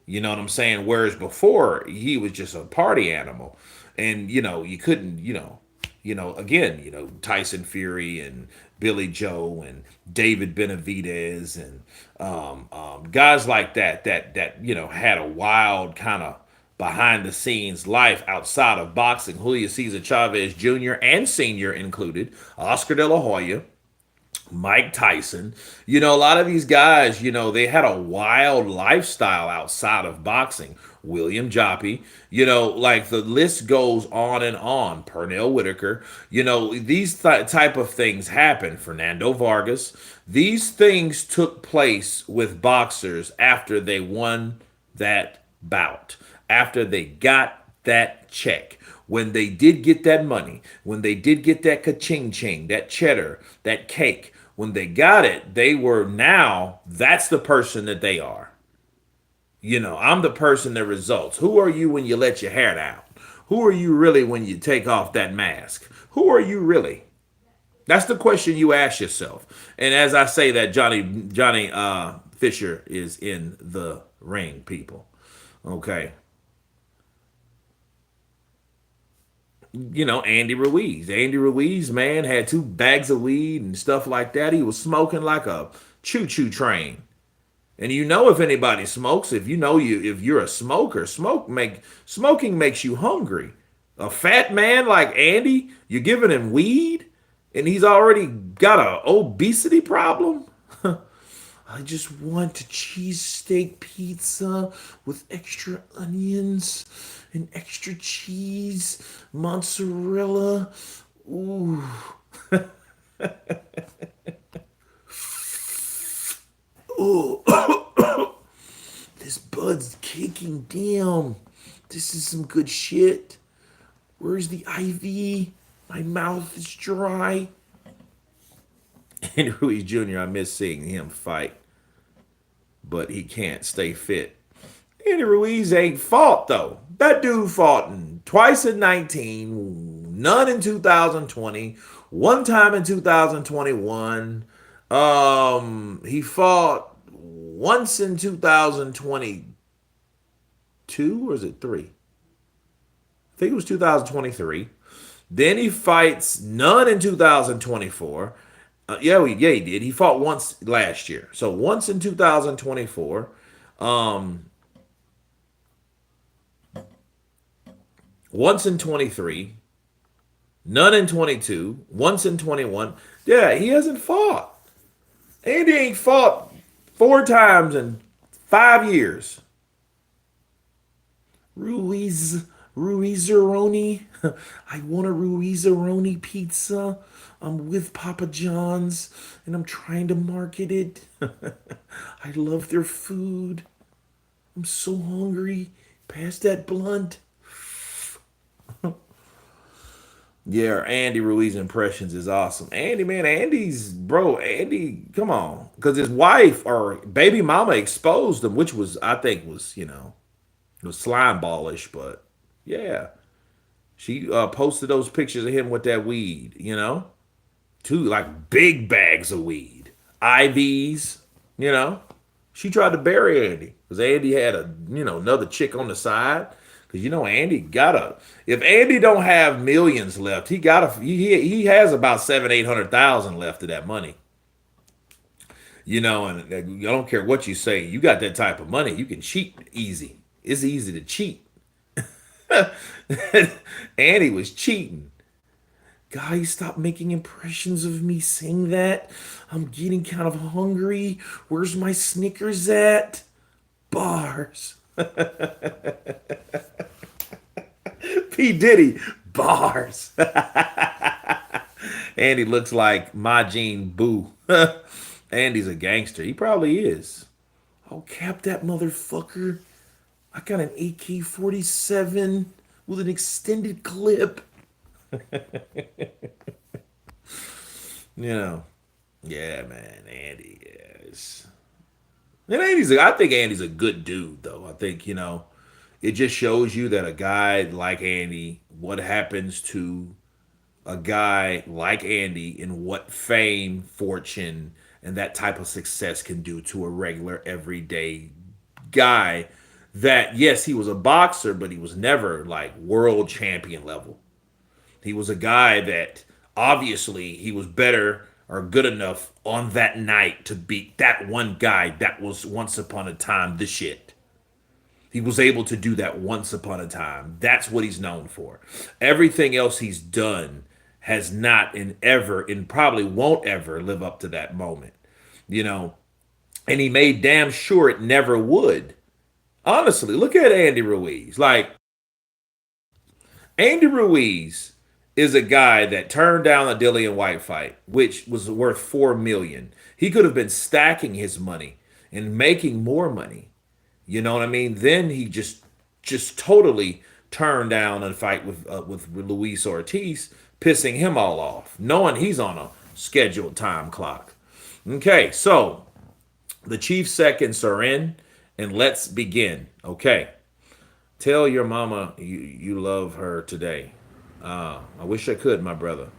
Speaker 1: You know what I'm saying? Whereas before he was just a party animal, and you couldn't, again, Tyson Fury and Billy Joe and David Benavidez and guys like that had a wild kind of behind the scenes life outside of boxing. Julio Cesar Chavez Jr. and Senior included, Oscar De La Hoya, Mike Tyson. A lot of these guys, they had a wild lifestyle outside of boxing. William Joppy, like the list goes on and on. Pernell Whitaker, these type of things happen. Fernando Vargas. These things took place with boxers after they won that bout, after they got that check. When they did get that money, when they did get that ka-ching ching, that cheddar, that cake, when they got it, that's the person that they are. I'm the person that results. Who are you when you let your hair down? Who are you really when you take off that mask? Who are you really? That's the question you ask yourself. And as I say that, Johnny Fischer is in the ring, people. Okay. Andy Ruiz. Andy Ruiz, man, had 2 bags of weed and stuff like that. He was smoking like a choo-choo train. And if anybody smokes, if you're a smoker, smoking makes you hungry. A fat man like Andy, you're giving him weed, and he's already got a obesity problem. I just want a cheesesteak pizza with extra onions and extra cheese, mozzarella. Ooh. Oh, this bud's kicking. Damn. This is some good shit. Where's the IV? My mouth is dry. And Ruiz Jr., I miss seeing him fight, but he can't stay fit. Andy Ruiz ain't fought, though. That dude fought twice in 19, none in 2020, one time in 2021. He fought once in 2022, or is it 3? I think it was 2023. Then he fights none in 2024. He did. He fought once last year. So once in 2024. Once in 23. None in 22. Once in 21. Yeah, he hasn't fought. Andy ain't fought 4 times in 5 years. Ruizeroni. I want a Ruizeroni pizza. I'm with Papa John's and I'm trying to market it. I love their food. I'm so hungry. Pass that blunt. Yeah, Andy Ruiz impressions is awesome. Andy, man, Andy, come on. Because his wife or baby mama exposed him, which I think was slime ballish, but yeah. She posted those pictures of him with that weed, 2 like big bags of weed, IVs, She tried to bury Andy because Andy had another chick on the side. Because Andy if Andy don't have millions left, he has about 700,000-800,000 left of that money. And I don't care what you say, you got that type of money, you can cheat easy. It's easy to cheat. Andy was cheating. Guys, stop making impressions of me saying that. I'm getting kind of hungry. Where's my Snickers at? Bars. P. Diddy. Bars. Andy looks like Majin Buu. Andy's a gangster. He probably is. I'll cap that motherfucker. I got an AK-47 with an extended clip. Yeah, man, Andy is. And I think Andy's a good dude, though. I think, it just shows you that a guy like Andy, what happens to a guy like Andy and what fame, fortune, and that type of success can do to a regular, everyday guy that, yes, he was a boxer, but he was never like world champion level. He was a guy that obviously he was better or good enough on that night to beat that one guy that was once upon a time the shit. He was able to do that once upon a time. That's what he's known for. Everything else he's done has not and ever and probably won't ever live up to that moment. You know, and he made damn sure it never would. Honestly, look at Andy Ruiz. Like, Andy Ruiz is a guy that turned down a Dillian White fight, which was worth $4 million. He could have been stacking his money and making more money. You know what I mean? Then he just totally turned down a fight with Luis Ortiz, pissing him all off, knowing he's on a scheduled time clock. Okay, so the Chief seconds are in, and let's begin. Okay, tell your mama you love her today. I wish I could, my brother.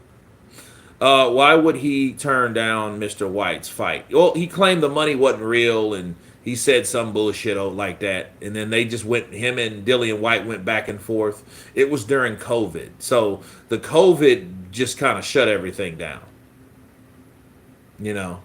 Speaker 1: Why would he turn down Mr. White's fight? Well, he claimed the money wasn't real, and he said some bullshit like that. And then they just went, him and Dillian White went back and forth. It was during COVID. So the COVID just kind of shut everything down. You know?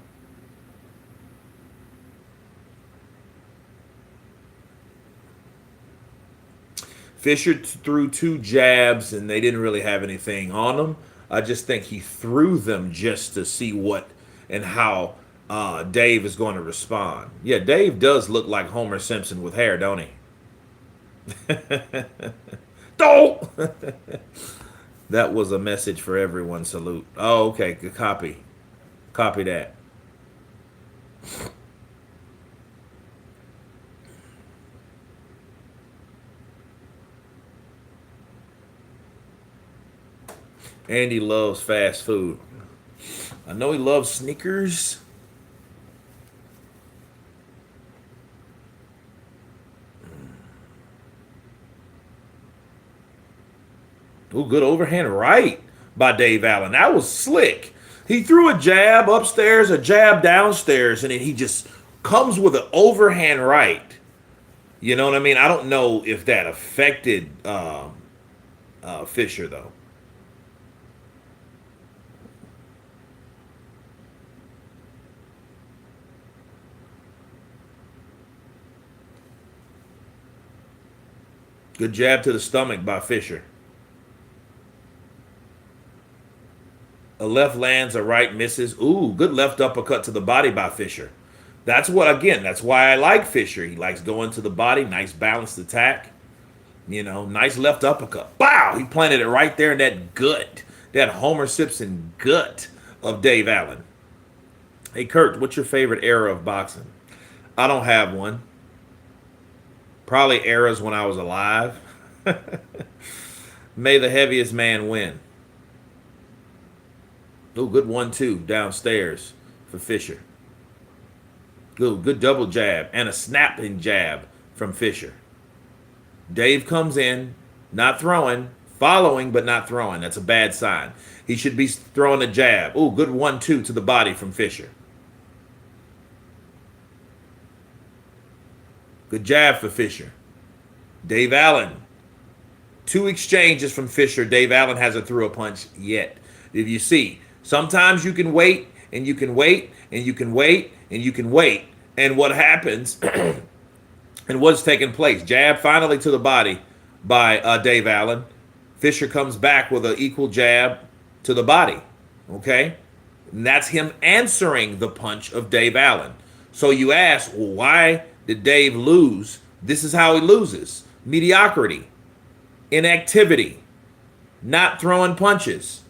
Speaker 1: Fischer threw 2 jabs, and they didn't really have anything on them. I just think he threw them just to see what and how Dave is going to respond. Yeah, Dave does look like Homer Simpson with hair, don't he? Don't! That was a message for everyone. Salute. Oh, okay. Good copy. Copy that. Andy loves fast food. I know he loves Snickers. Ooh, good overhand right by Dave Allen. That was slick. He threw a jab upstairs, a jab downstairs, and then he just comes with an overhand right. You know what I mean? I don't know if that affected Fischer, though. Good jab to the stomach by Fischer. A left lands, a right misses. Ooh, good left uppercut to the body by Fischer. That's why I like Fischer. He likes going to the body, nice balanced attack. You know, nice left uppercut. Wow, he planted it right there in that gut, that Homer Simpson gut of Dave Allen. Hey, Kurt, what's your favorite era of boxing? I don't have one. Probably eras when I was alive. May the heaviest man win. Oh, good 1-2 downstairs for Fischer. Good double jab and a snapping jab from Fischer. Dave comes in, not throwing, following but not throwing. That's a bad sign. He should be throwing a jab. Oh, good 1-2 to the body from Fischer. Good jab for Fischer. Dave Allen. 2 exchanges from Fischer. Dave Allen hasn't threw a punch yet. If you see, sometimes you can wait, and you can wait, and you can wait, and you can wait. And what happens, and what's taking place? Jab finally to the body by Dave Allen. Fischer comes back with an equal jab to the body. Okay? And that's him answering the punch of Dave Allen. So you ask, well, why did Dave lose? This is how he loses. Mediocrity, inactivity, not throwing punches,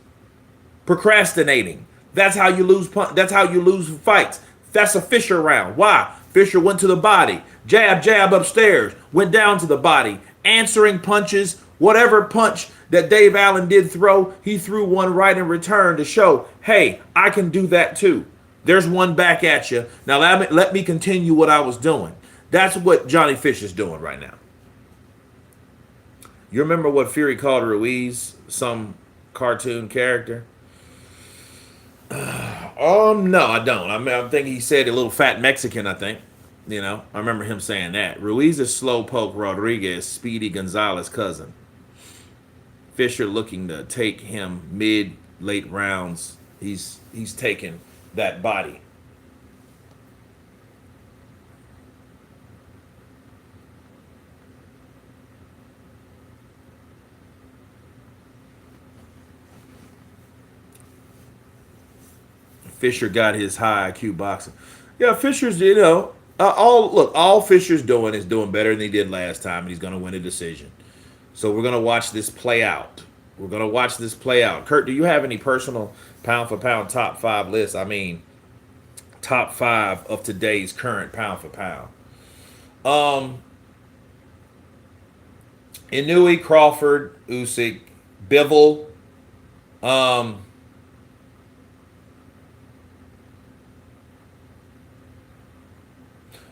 Speaker 1: procrastinating. That's how you lose. That's how you lose fights. That's a Fischer round. Why? Fischer went to the body, jab upstairs, went down to the body, answering punches. Whatever punch that Dave Allen did throw, he threw one right in return to show, hey, I can do that too. There's one back at you. Now let me continue what I was doing. That's what Johnny Fischer's doing right now. You remember what Fury called Ruiz, some cartoon character? No, I don't. I mean, I think he said a little fat Mexican, I think. You know, I remember him saying that. Ruiz is slowpoke Rodriguez, Speedy Gonzalez cousin. Fischer looking to take him mid late rounds. He's taking that body. Fischer got his high IQ boxing. Yeah, Fischer's, all Fischer's doing is doing better than he did last time, and he's going to win a decision. So we're going to watch this play out. We're going to watch this play out. Kurt, do you have any personal pound for pound top 5 lists? I mean, top 5 of today's current pound for pound. Um, Inoue, Crawford, Usyk, Bivol. Um,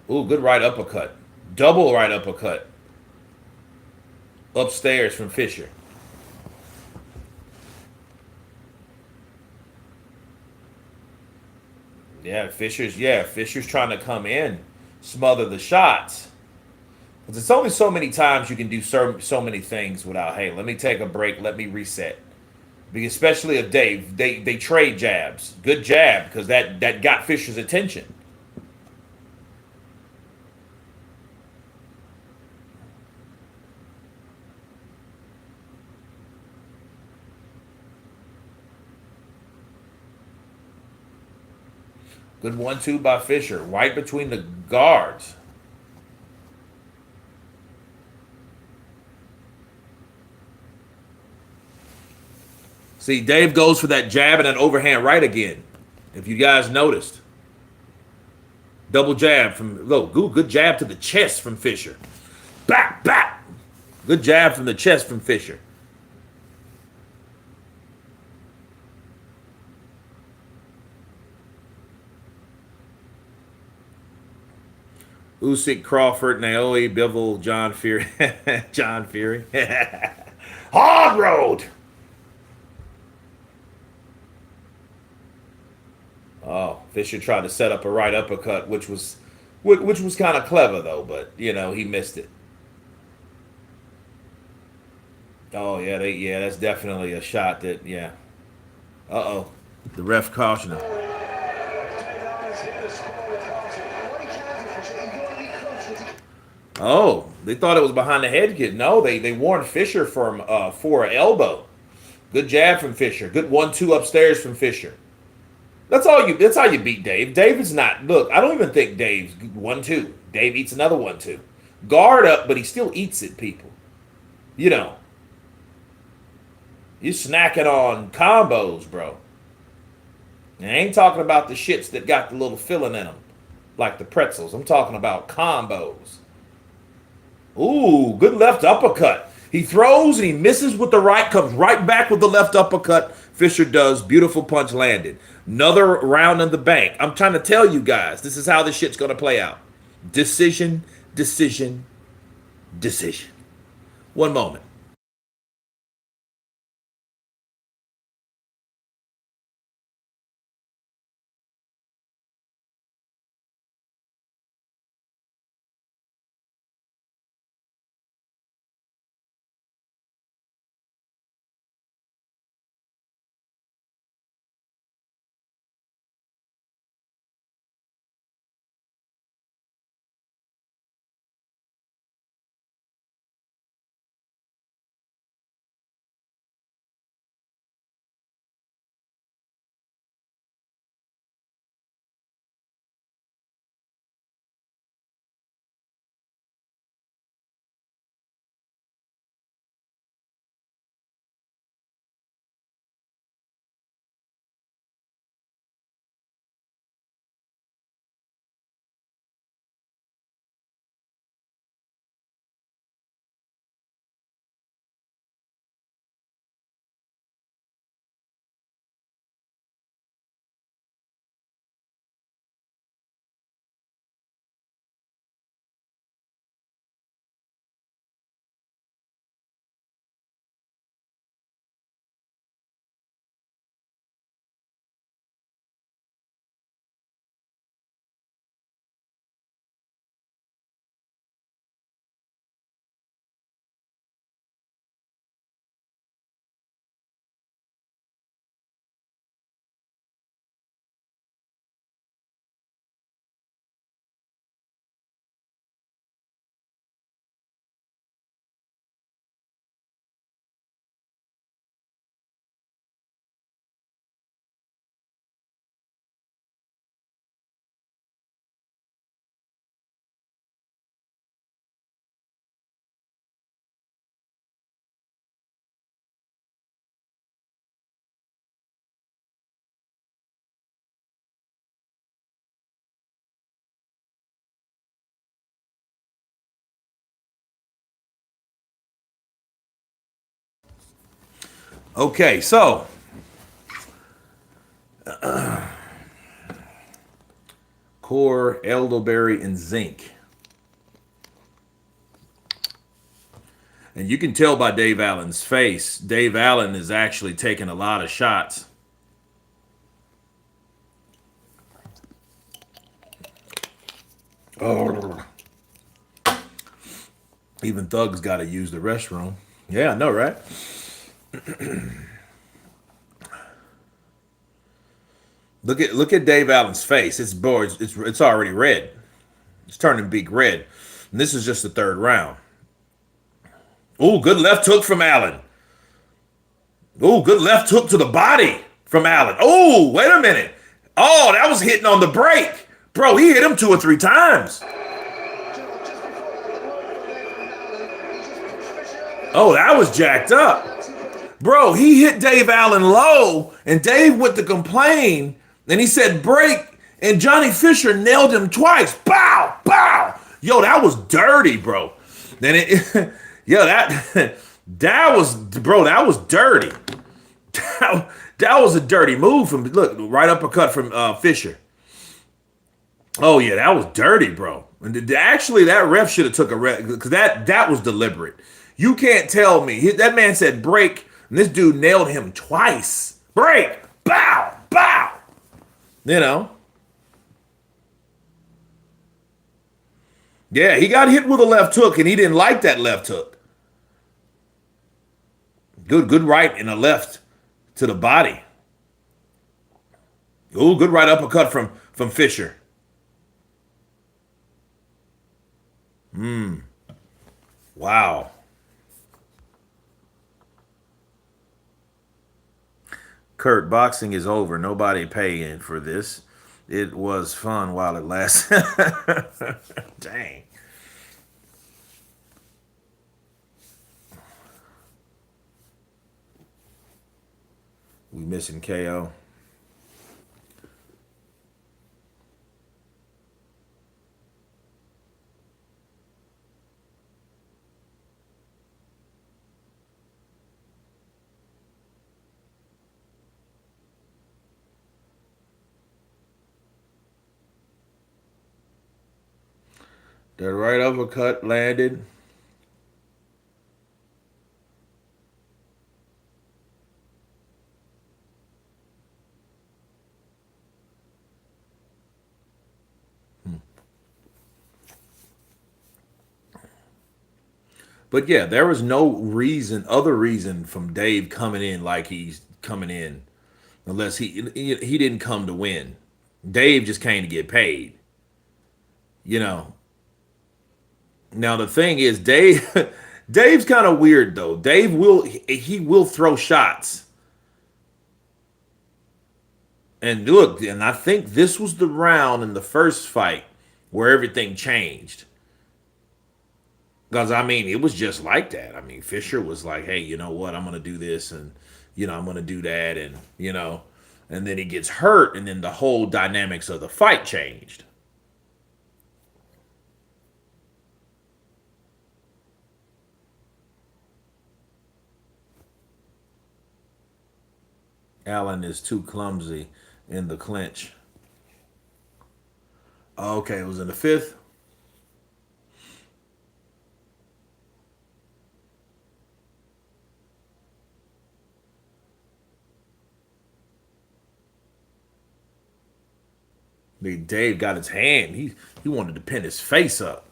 Speaker 1: Good right uppercut. Double right uppercut. Upstairs from Fischer. Fisher's trying to come in, smother the shots. Because it's only so many times you can do so many things without, hey, let me take a break, let me reset. Because especially if Dave, they trade jabs. Good jab, because that got Fisher's attention. Good 1-2 by Fischer, right between the guards. See, Dave goes for that jab and an overhand right again. If you guys noticed. Double jab from, good jab to the chest from Fischer. Back, back. Good jab from the chest from Fischer. Usyk, Crawford, Inoue, Bivol, John Fury. John Fury. Hard road. Oh, Fischer tried to set up a right uppercut, which was kind of clever though, but he missed it. Oh yeah, that's definitely a shot that Uh-oh. The ref cautioned him. Oh, they thought it was behind the head kick. No, they warned Fischer for an elbow. Good jab from Fischer. Good 1-2 upstairs from Fischer. That's how you beat Dave. Dave is not. Look, I don't even think Dave's 1-2. Dave eats another 1-2. Guard up, but he still eats it, people. You're snacking on combos, bro. And I ain't talking about the shits that got the little filling in them, like the pretzels. I'm talking about combos. Ooh, good left uppercut. He throws and he misses with the right, comes right back with the left uppercut. Fischer does. Beautiful punch landed. Another round in the bank. I'm trying to tell you guys, this is how this shit's going to play out. Decision, decision, decision. One moment. Okay, so core, elderberry, and zinc. And you can tell by Dave Allen's face, Dave Allen is actually taking a lot of shots. Oh. Even thugs got to use the restroom. Yeah, I know, right? Look at Dave Allen's face. It's already red. It's turning big red. And this is just the third round. Ooh, good left hook from Allen. Ooh, good left hook to the body from Allen. Oh, wait a minute. Oh, that was hitting on the break. Bro, he hit him 2 or 3 times. Oh, that was jacked up. Bro, he hit Dave Allen low, and Dave went to complain, and he said break, and Johnny Fischer nailed him twice. Bow, bow. Yo, that was dirty, bro. Then that was dirty. That was a dirty move from, look, right uppercut from Fischer. Oh yeah, that was dirty, bro. And actually, that ref should have took a ref, because that was deliberate. You can't tell me that man said break, and this dude nailed him twice. Break, bow, bow. You know. Yeah, he got hit with a left hook, and he didn't like that left hook. Good right and a left to the body. Ooh, good right uppercut from Fischer. Wow. Kurt, boxing is over. Nobody paying for this. It was fun while it lasted. Dang. We missing KO. That right uppercut landed. But yeah, there was no other reason from Dave coming in like he's coming in, unless he didn't come to win. Dave just came to get paid. You know. Now the thing is, Dave's kind of weird though. Dave will throw shots. And look, and I think this was the round in the first fight where everything changed. Because, I mean, it was just like that. I mean, Fischer was like, hey, you know what? I'm going to do this and, I'm going to do that. And, and then he gets hurt. And then the whole dynamics of the fight changed. Allen is too clumsy in the clinch. Okay, it was in the 5th. Big Dave got his hand. He wanted to pin his face up.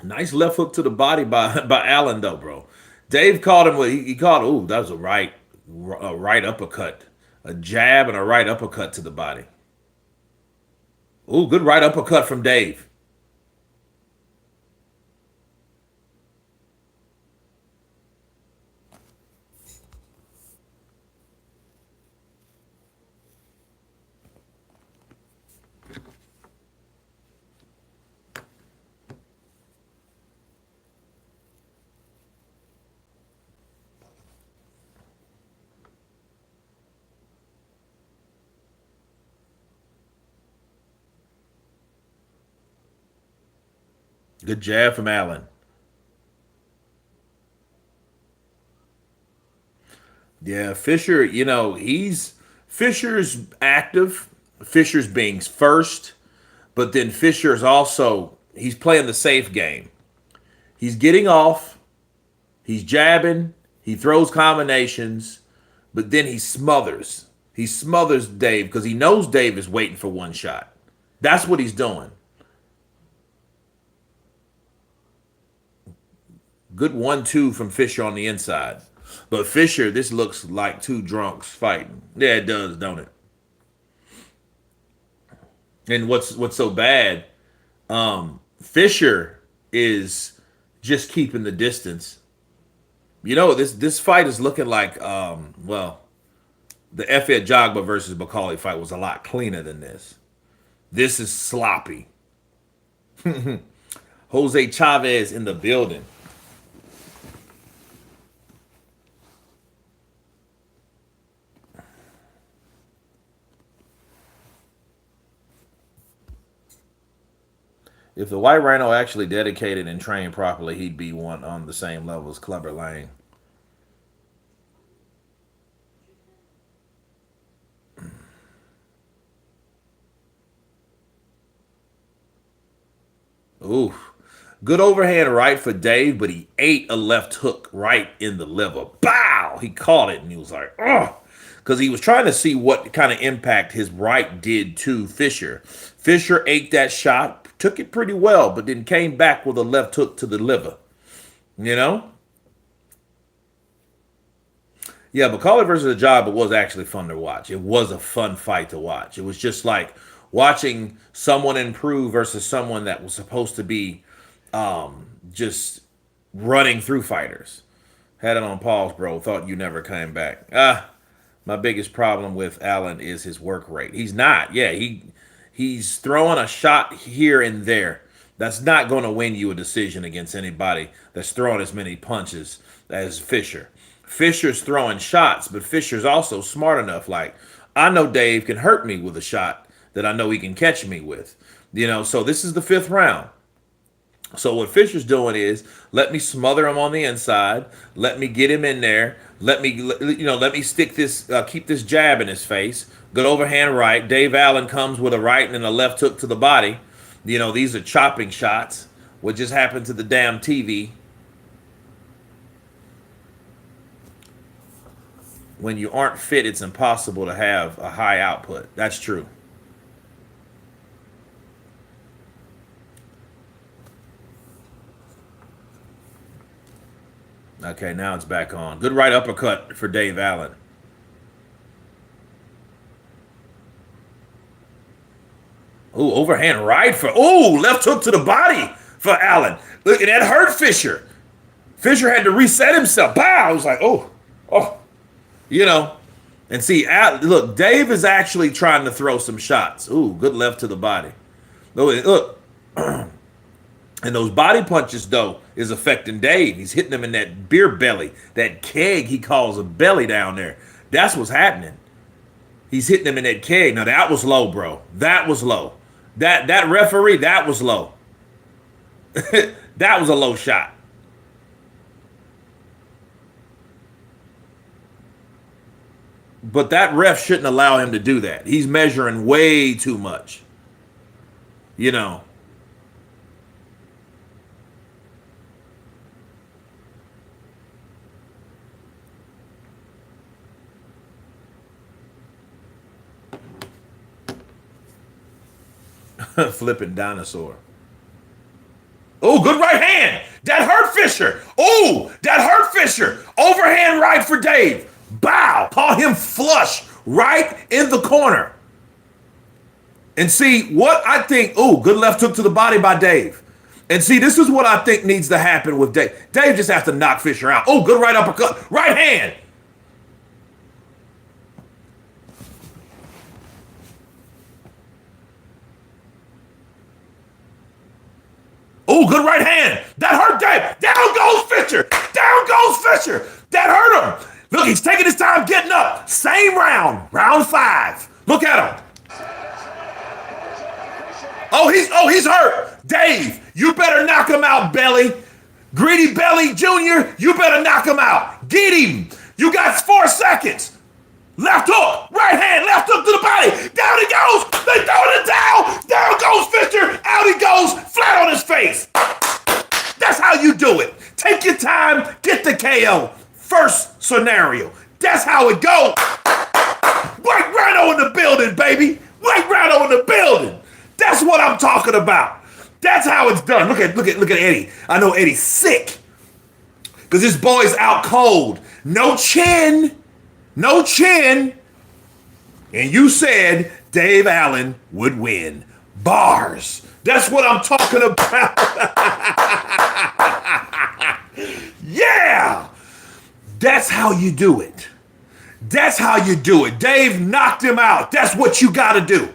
Speaker 1: Nice left hook to the body by Allen though, bro. Dave caught him with he caught. Ooh, that was a right uppercut, a jab and a right uppercut to the body. Ooh, good right uppercut from Dave. Good jab from Allen. Yeah, Fischer, Fischer's active. Fischer's being first, but then Fischer's also he's playing the safe game. He's getting off, he's jabbing, he throws combinations, but then he smothers. He smothers Dave because he knows Dave is waiting for one shot. That's what he's doing. Good 1-2 from Fischer on the inside. But Fischer, this looks like two drunks fighting. Yeah, it does, don't it? And what's so bad, Fischer is just keeping the distance. This fight is looking like the F.Ed Jogba versus Bakali fight was a lot cleaner than this. This is sloppy. Jose Chavez in the building. If the White Rhino actually dedicated and trained properly, he'd be one on the same level as Clubber Lang. Ooh. Good overhand right for Dave, but he ate a left hook right in the liver. Bow! He caught it, and he was like, ugh. Because he was trying to see what kind of impact his right did to Fischer. Fischer ate that shot, took it pretty well, but then came back with a left hook to the liver. Yeah, McCauley versus Ajab was actually fun to watch. It was a fun fight to watch. It was just like watching someone improve versus someone that was supposed to be just running through fighters. Had it on pause, bro. Thought you never came back. My biggest problem with Allen is his work rate. He's not. Yeah, he's throwing a shot here and there. That's not going to win you a decision against anybody that's throwing as many punches as Fischer. Fischer's throwing shots, but Fischer's also smart enough. Like, I know Dave can hurt me with a shot that I know he can catch me with. So this is the 5th round. So what Fischer's doing is let me smother him on the inside, let me get him in there, let me stick this, keep this jab in his face. Good overhand right. Dave Allen comes with a right and a left hook to the body. These are chopping shots. What just happened to the damn TV? When you aren't fit, it's impossible to have a high output. That's true. Okay, now it's back on. Good right uppercut for Dave Allen. Ooh, overhand right for... Ooh, left hook to the body for Allen. Look, and that hurt Fischer. Fischer had to reset himself. Pow! I was like, oh. And see, look, Dave is actually trying to throw some shots. Ooh, good left to the body. Look. And those body punches, though, is affecting Dave. He's hitting him in that beer belly, that keg he calls a belly down there. That's what's happening. He's hitting him in that keg. Now, that was low, bro. That was low. That referee, that was low. That was a low shot. But that ref shouldn't allow him to do that. He's measuring way too much. Flipping dinosaur. Oh, good right hand. That hurt Fischer. Oh, that hurt Fischer. Overhand right for Dave. Bow. Caught him flush right in the corner. And see what I think. Oh, good left hook to the body by Dave. And see, this is what I think needs to happen with Dave. Dave just has to knock Fischer out. Oh, good right uppercut. Right hand. Oh, good right hand. That hurt Dave. Down goes Fischer. Down goes Fischer. That hurt him. Look, he's taking his time getting up. Same round. Round 5. Look at him. He's hurt. Dave, you better knock him out, Belly. Greedy Belly Jr., you better knock him out. Get him. You got 4 seconds. Left hook, right hand, left hook to the body. Down he goes. They throw it down. Down goes Fischer. Out he goes, flat on his face. That's how you do it. Take your time, get the KO. First scenario. That's how it goes. White Rhino in the building, baby. White Rhino in the building. That's what I'm talking about. That's how it's done. Look at Eddie. I know Eddie's sick because this boy's out cold. No chin. No chin. And you said Dave Allen would win. Bars. That's what I'm talking about. Yeah. That's how you do it. That's how you do it. Dave knocked him out. That's what you got to do.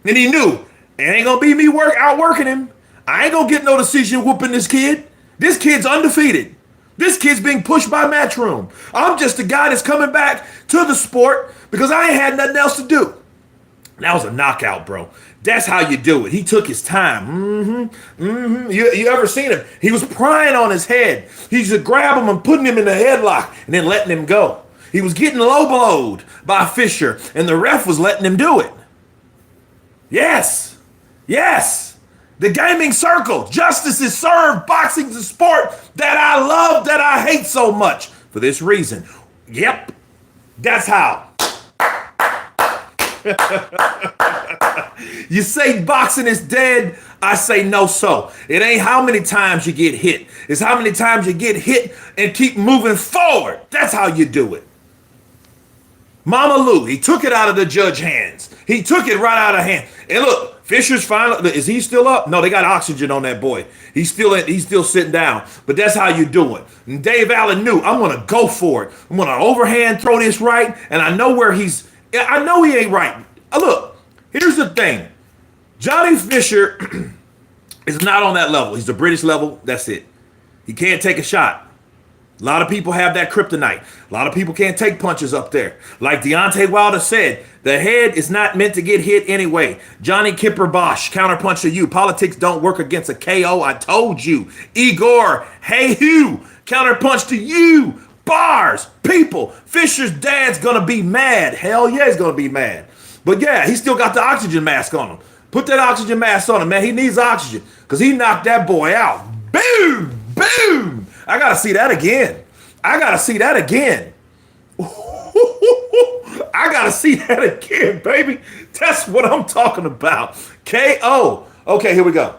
Speaker 1: And he knew it ain't going to be me outworking him. I ain't going to get no decision whooping this kid. This kid's undefeated. This kid's being pushed by Matchroom. I'm just a guy that's coming back to the sport because I ain't had nothing else to do. That was a knockout, bro. That's how you do it. He took his time. You ever seen him? He was prying on his head. He used to grab him and putting him in the headlock and then letting him go. He was getting low blowed by Fischer, and the ref was letting him do it. Yes. Yes. The gaming circle. Justice is served. Boxing's a sport that I love, that I hate so much. For this reason. Yep. That's how. You say boxing is dead, I say no so. It ain't how many times you get hit. It's how many times you get hit and keep moving forward. That's how you do it. Mama Lou, he took it out of the judge's hands. He took it right out of hand. And look, Fischer's finally, is he still up? No, they got oxygen on that boy. He's still sitting down. But that's how you do it. And Dave Allen knew, I'm going to go for it. I'm going to overhand throw this right. And I know where I know he ain't right. Look, here's the thing. Johnny Fischer is not on that level. He's the British level. That's it. He can't take a shot. A lot of people have that kryptonite. A lot of people can't take punches up there. Like Deontay Wilder said, the head is not meant to get hit anyway. Johnny Kipper Bosch, counterpunch to you. Politics don't work against a KO. I told you. Igor, hey you, counterpunch to you. Bars, people. Fischer's dad's going to be mad. Hell yeah, he's going to be mad. But yeah, he still got the oxygen mask on him. Put that oxygen mask on him, man. He needs oxygen because he knocked that boy out. Boom, boom. I got to see that again. I got to see that again. I got to see that again, baby. That's what I'm talking about. KO. Okay, here we go.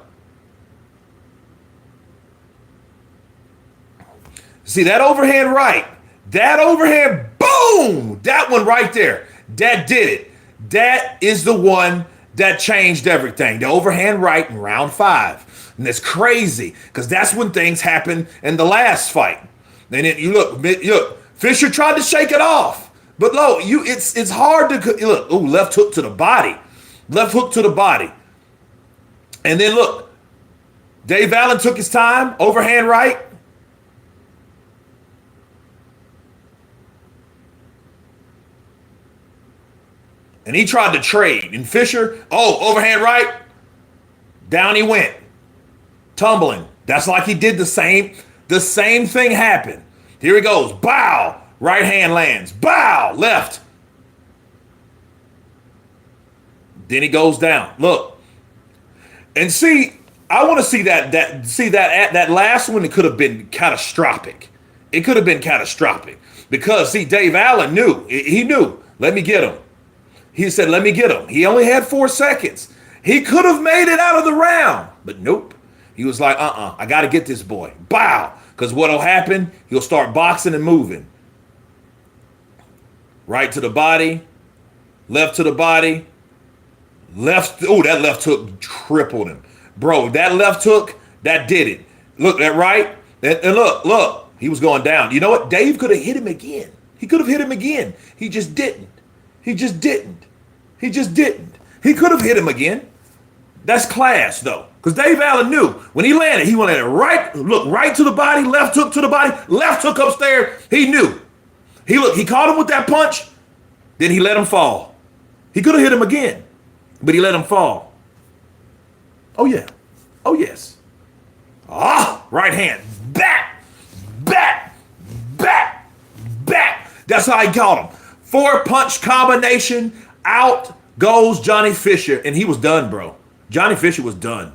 Speaker 1: See that overhand right. That overhand, boom. That one right there. That did it. That is the one that changed everything. The overhand right in round 5. And it's crazy because that's when things happened in the last fight. And then you look, Fischer tried to shake it off. But look, it's hard to look. Ooh, left hook to the body. Left hook to the body. And then look, Dave Allen took his time, overhand right. And he tried to trade. And Fischer, overhand right. Down he went. Tumbling. That's like he did the same thing happened. Here he goes. Bow. Right hand lands. Bow. Left. Then he goes down. Look. And see, I want to see that last one. It could have been catastrophic. It could have been catastrophic. Because see, Dave Allen knew. He knew. Let me get him. He said, let me get him. He only had 4 seconds. He could have made it out of the round. But nope. He was like, I got to get this boy. Bow. Because what'll happen, he'll start boxing and moving. Right to the body. Left to the body. Left. Oh, that left hook crippled him. Bro, that left hook, that did it. Look, that right. And look. He was going down. You know what? Dave could have hit him again. He could have hit him again. He just didn't. He just didn't. He could have hit him again. That's class, though. Because Dave Allen knew when he landed, he wanted it right to the body, left hook to the body, left hook upstairs. He knew. He caught him with that punch. Then he let him fall. He could have hit him again, but he let him fall. Oh, yeah. Oh, yes. Ah, right hand. Back, back, back, back. That's how I got him. 4-punch combination. Out goes Johnny Fischer. And he was done, bro. Johnny Fischer was done.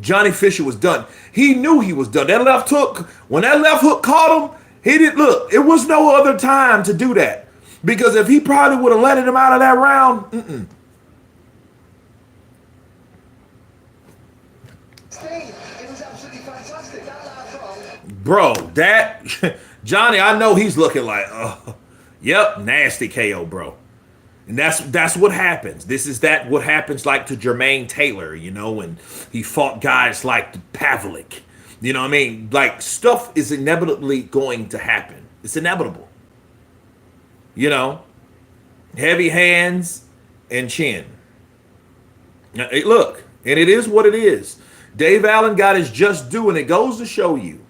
Speaker 1: Johnny Fischer was done. He knew he was done. That left hook, when that left hook caught him, he didn't look. It was no other time to do that. Because if he probably would have let him out of that round,
Speaker 3: Steve, it was absolutely fantastic. That last round.
Speaker 1: bro, that Johnny, I know he's looking like, oh, yep, nasty KO, bro. And that's what happens. This is what happens like to Jermaine Taylor, you know, when he fought guys like Pavlik. You know what I mean? Like, stuff is inevitably going to happen. It's inevitable. You know, heavy hands and chin. Now, hey, look, and it is what it is. Dave Allen got his just due, and it goes to show you,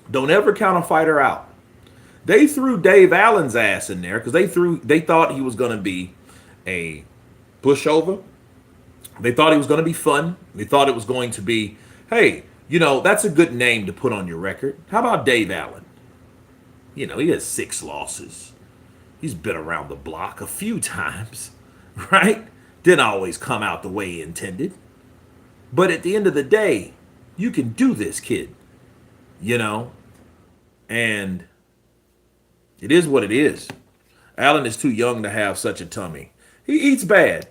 Speaker 1: don't ever count a fighter out. They threw Dave Allen's ass in there because they thought he was going to be a pushover. They thought he was going to be fun. They thought it was going to be, hey, you know, that's a good name to put on your record. How about Dave Allen? You know, he has 6 losses. He's been around the block a few times, right? Didn't always come out the way he intended. But at the end of the day, you can do this, kid. You know? And it is what it is. Allen is too young to have such a tummy. He eats bad.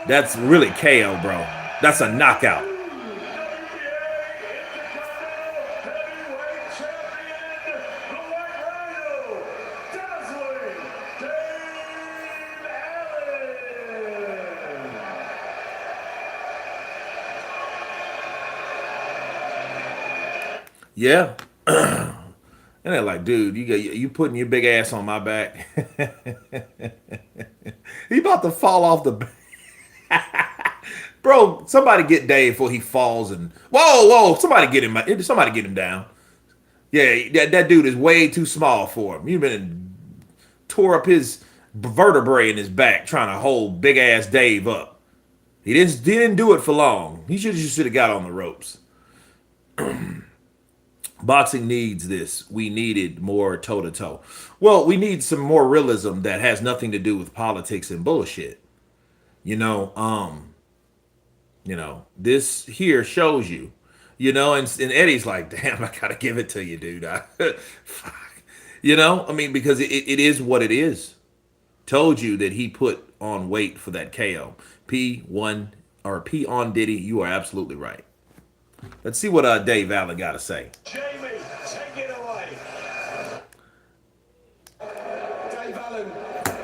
Speaker 1: That's really KO, bro. That's a knockout. Yeah. And they're like, dude, you putting your big ass on my back. He about to fall off the back. Bro, somebody get Dave before he falls and whoa, somebody get him down. Yeah, that dude is way too small for him. You've been tore up his vertebrae in his back trying to hold big ass Dave up. He didn't do it for long. He should have got on the ropes. Boxing needs this. We needed more toe-to-toe. Well, we need some more realism that has nothing to do with politics and bullshit. You know, this here shows you, you know, and Eddie's like, damn, I gotta give it to you, dude. Fuck. You know, I mean, because it is what it is. Told you that he put on weight for that KO. P on Diddy, you are absolutely right. Let's see what Dave Allen got to say.
Speaker 2: Jamie, take it away.
Speaker 6: Dave Allen,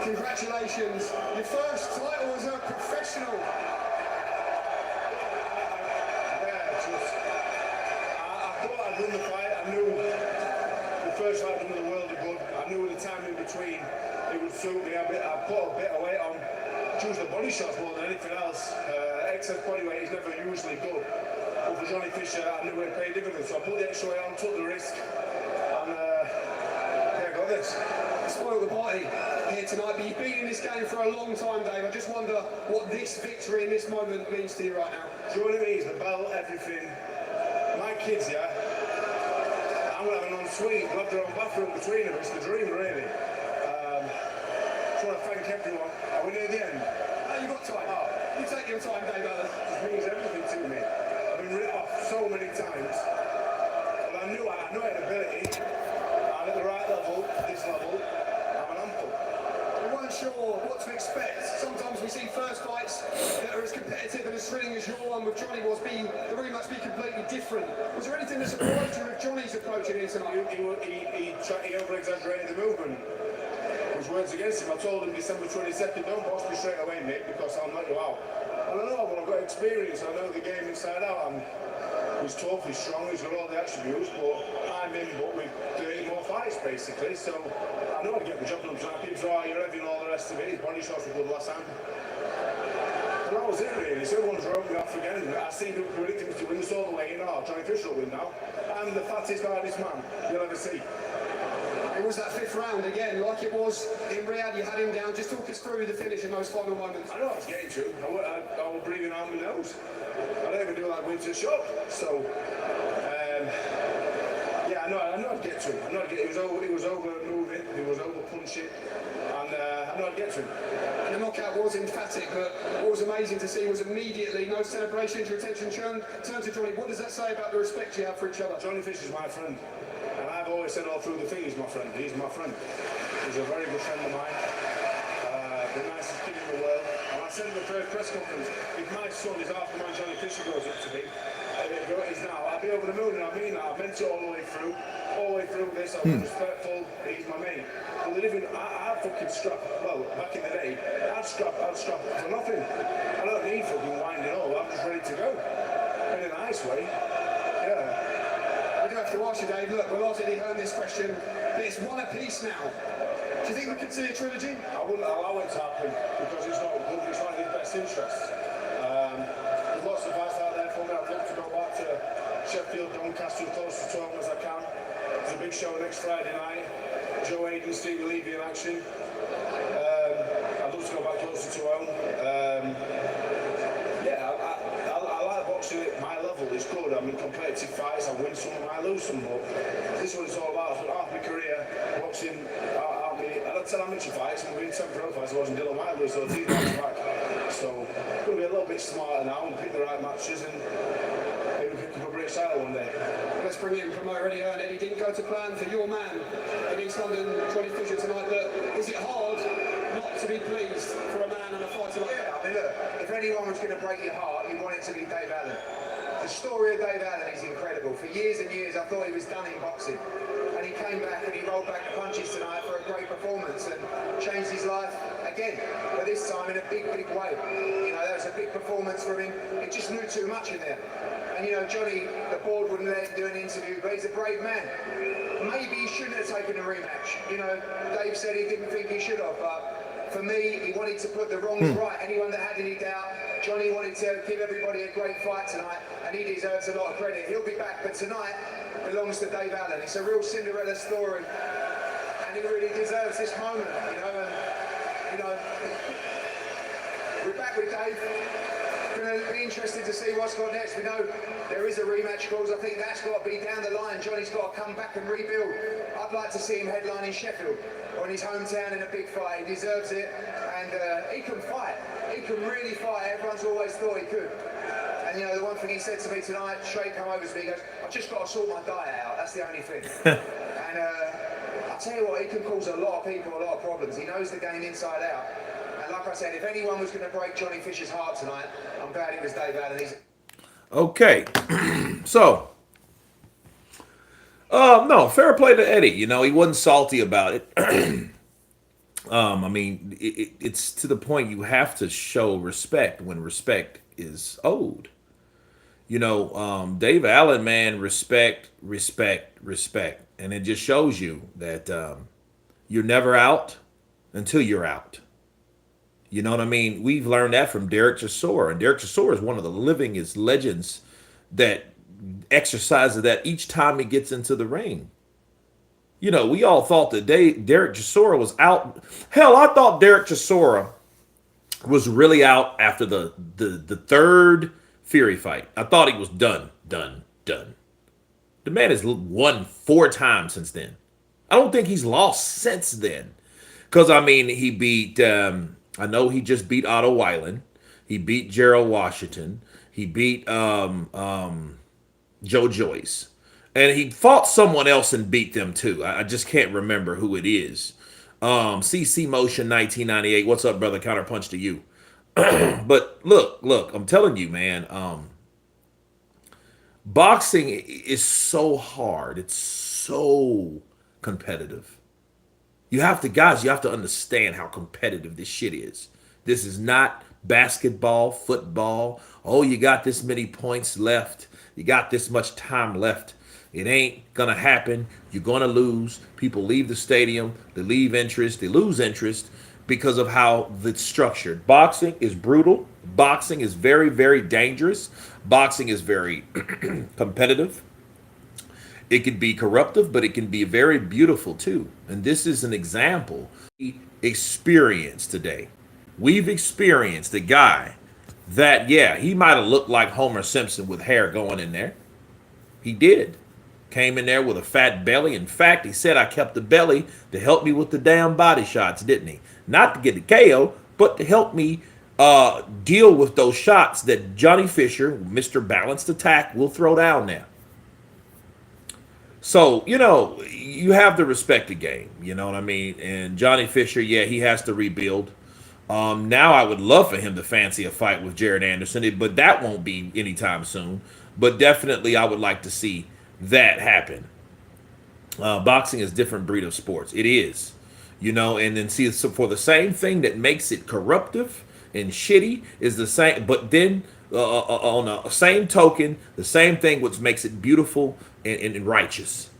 Speaker 6: congratulations. Your first title as a professional.
Speaker 4: Yeah, I thought I'd win the fight. I knew the first fight done the world of good. I knew the time in between it would suit me. I put a bit of weight on. Choose the body shots more than anything else. Excess body weight is never usually good. But for Johnny Fischer, I knew it paid dividends. So I put the extra weight on, took the risk, and yeah, I got this.
Speaker 6: Spoiled the party here tonight, but you've been in this game for a long time, Dave. I just wonder what this victory in this moment means to you right now.
Speaker 4: Do you know what it means? The belt, everything. My kids, yeah, I'm going to have an ensuite. They'll have their own bathroom between them. It's the dream, really. Just want to thank everyone. Are we near the end?
Speaker 6: You've got time. You take your time, Dave Allen.
Speaker 4: It means everything to me. I've been written off so many times. But I knew I had ability. And at the right level, this level, I'm an ample.
Speaker 6: We weren't sure what to expect. Sometimes we see first fights that are as competitive and as thrilling as your one with Johnny was, the rematch be completely different. Was there anything that surprised you with Johnny's approach in here tonight?
Speaker 4: He over-exaggerated the movement. Which words against him. I told him December 22nd, don't box me straight away, mate, because I'll knock you out. And I know, but I've got experience. I know the game inside out. He's tough, he's strong, he's got all the attributes, but I'm in, but with 30 more fights, basically. So I know I'd get the job done tonight. People say, oh, you're heavy and all the rest of it. His body shots were good last time. And that was it, really. So everyone's wrote me off again. I seem to predict him to win all the way in. Oh, Johnny Fischer will win now. I'm the fattest, hardest man you'll ever see.
Speaker 6: It was that fifth round again, like it was in Riyadh. You had him down. Just talk us through the finish in those final moments.
Speaker 4: I know I was getting to. I was breathing out my nose. I don't even do like winter shock. So, yeah, I know I'd get to him. I know I'd get. It was over moving. It was over punching, and I know I'd get to him.
Speaker 6: And the knockout was emphatic, but what was amazing to see was immediately no celebrations. Your attention turned to Johnny. What does that say about the respect you have for each other?
Speaker 4: Johnny Fischer's my friend, and I've always said all through the thing, he's my friend. He's my friend. He's a very good friend of mine. The nicest kid in the world. And I said in the first press conference, if my son is half the man Johnny Fischer goes up to me, is now, I'll be over the moon, and I mean that. I meant it all the way through this. I was respectful. He's my mate. But I fucking scrap. Well, back in the day, I'd scrap for nothing. I don't need fucking winding all. I'm just ready to go. In a nice way. Yeah.
Speaker 6: We do have to ask you, Dave. Look, we'll already heard this question, but it's one apiece now. Do you think we could see a trilogy?
Speaker 4: I wouldn't allow it to happen because it's not good. It's not in his best interests. There's lots of advice out there for me. I'd love to go back to Sheffield, Doncaster, as close to home as I can. There's a big show next Friday night. Joe Hayden, Steve Levy in action. I'd love to go back closer to home. Yeah, I like boxing at my level. It's good. I'm in competitive fights. I win some, I lose some. But this is what it's all about. I spent half my career boxing. I'd tell amateur fights and win 10 pro fights. I wasn't Dylan Whiteley, so it's easy back. So I'm going to be a little bit smarter now and pick the right matches and maybe pick up a British title one day.
Speaker 6: Let's bring in from already heard Eddie. Didn't go to plan for your man against London, Johnny Fischer tonight. Look, is it hard not to be pleased for a man and a fighter like that?
Speaker 8: I mean, look, if anyone was going to break your heart, you want it to be Dave Allen. The story of Dave Allen is incredible. For years and years, I thought he was done in boxing. And he came back and he rolled back the punches tonight for a great performance and changed his life again. But this time in a big, big way. You know, that was a big performance from him. He just knew too much in there. And, you know, Johnny, the board wouldn't let him do an interview, but he's a brave man. Maybe he shouldn't have taken a rematch. You know, Dave said he didn't think he should have, but for me, he wanted to put the wrongs right. Anyone that had any doubt, Johnny wanted to give everybody a great fight tonight, and he deserves a lot of credit. He'll be back, but tonight belongs to Dave Allen. It's a real Cinderella story, and he really deserves this moment, you know. And, you know, we're back with Dave. Going to be interested to see what's got next. We know there is a rematch clause. I think that's got to be down the line. Johnny's got to come back and rebuild. I'd like to see him headlining Sheffield or in his hometown in a big fight. He deserves it, and he can fight. He can really fight. Everyone's always thought he could. And you know, the one thing he said to me tonight, straight come over to me, he goes, I've just got to sort my diet out. That's the only thing. And I tell you what, he can cause a lot of people a lot of problems. He knows the game inside out. And like I said, if anyone was going to break Johnny Fischer's heart tonight, I'm glad it was Dave Allen.
Speaker 1: Okay. So, no, fair play to Eddie. You know, he wasn't salty about it. I mean, it's to the point you have to show respect when respect is owed. You know, Dave Allen, man, respect. And it just shows you that you're never out until you're out. You know what I mean? We've learned that from Derek Chisora. And Derek Chisora is one of the livingest legends that exercises that each time he gets into the ring. You know, we all thought that Derek Chisora was out. Hell, I thought Derek Chisora was really out after the third Fury fight. I thought he was done. The man has won 4 times since then. I don't think he's lost since then. Because, I mean, he beat... I know he just beat Otto Weiland. He beat Gerald Washington. He beat Joe Joyce. And he fought someone else and beat them too. I just can't remember who it is. CC Motion 1998. What's up, brother? Counterpunch to you. But look, I'm telling you, man. Boxing is so hard. It's so competitive. You have to understand how competitive this shit is. This is not basketball, football. Oh, you got this many points left. You got this much time left. It ain't gonna happen. You're gonna lose. People leave the stadium. They leave interest. They lose interest because of how it's structured. Boxing is brutal. Boxing is very, very dangerous. Boxing is very competitive. It can be corruptive, but it can be very beautiful too. And this is an example we experienced today. We've experienced a guy that, yeah, he might have looked like Homer Simpson with hair going in there. He did. Came in there with a fat belly. In fact, he said, I kept the belly to help me with the damn body shots, didn't he? Not to get the KO, but to help me deal with those shots that Johnny Fischer, Mr. Balanced Attack, will throw down there. So, you know, you have to respect the game. You know what I mean? And Johnny Fischer, yeah, he has to rebuild. Now I would love for him to fancy a fight with Jared Anderson, but that won't be anytime soon. But definitely I would like to see that happen. Boxing is a different breed of sports. It is. You know, and then see, so for the same thing that makes it corruptive and shitty is the same, but then on the same token, the same thing which makes it beautiful and righteous.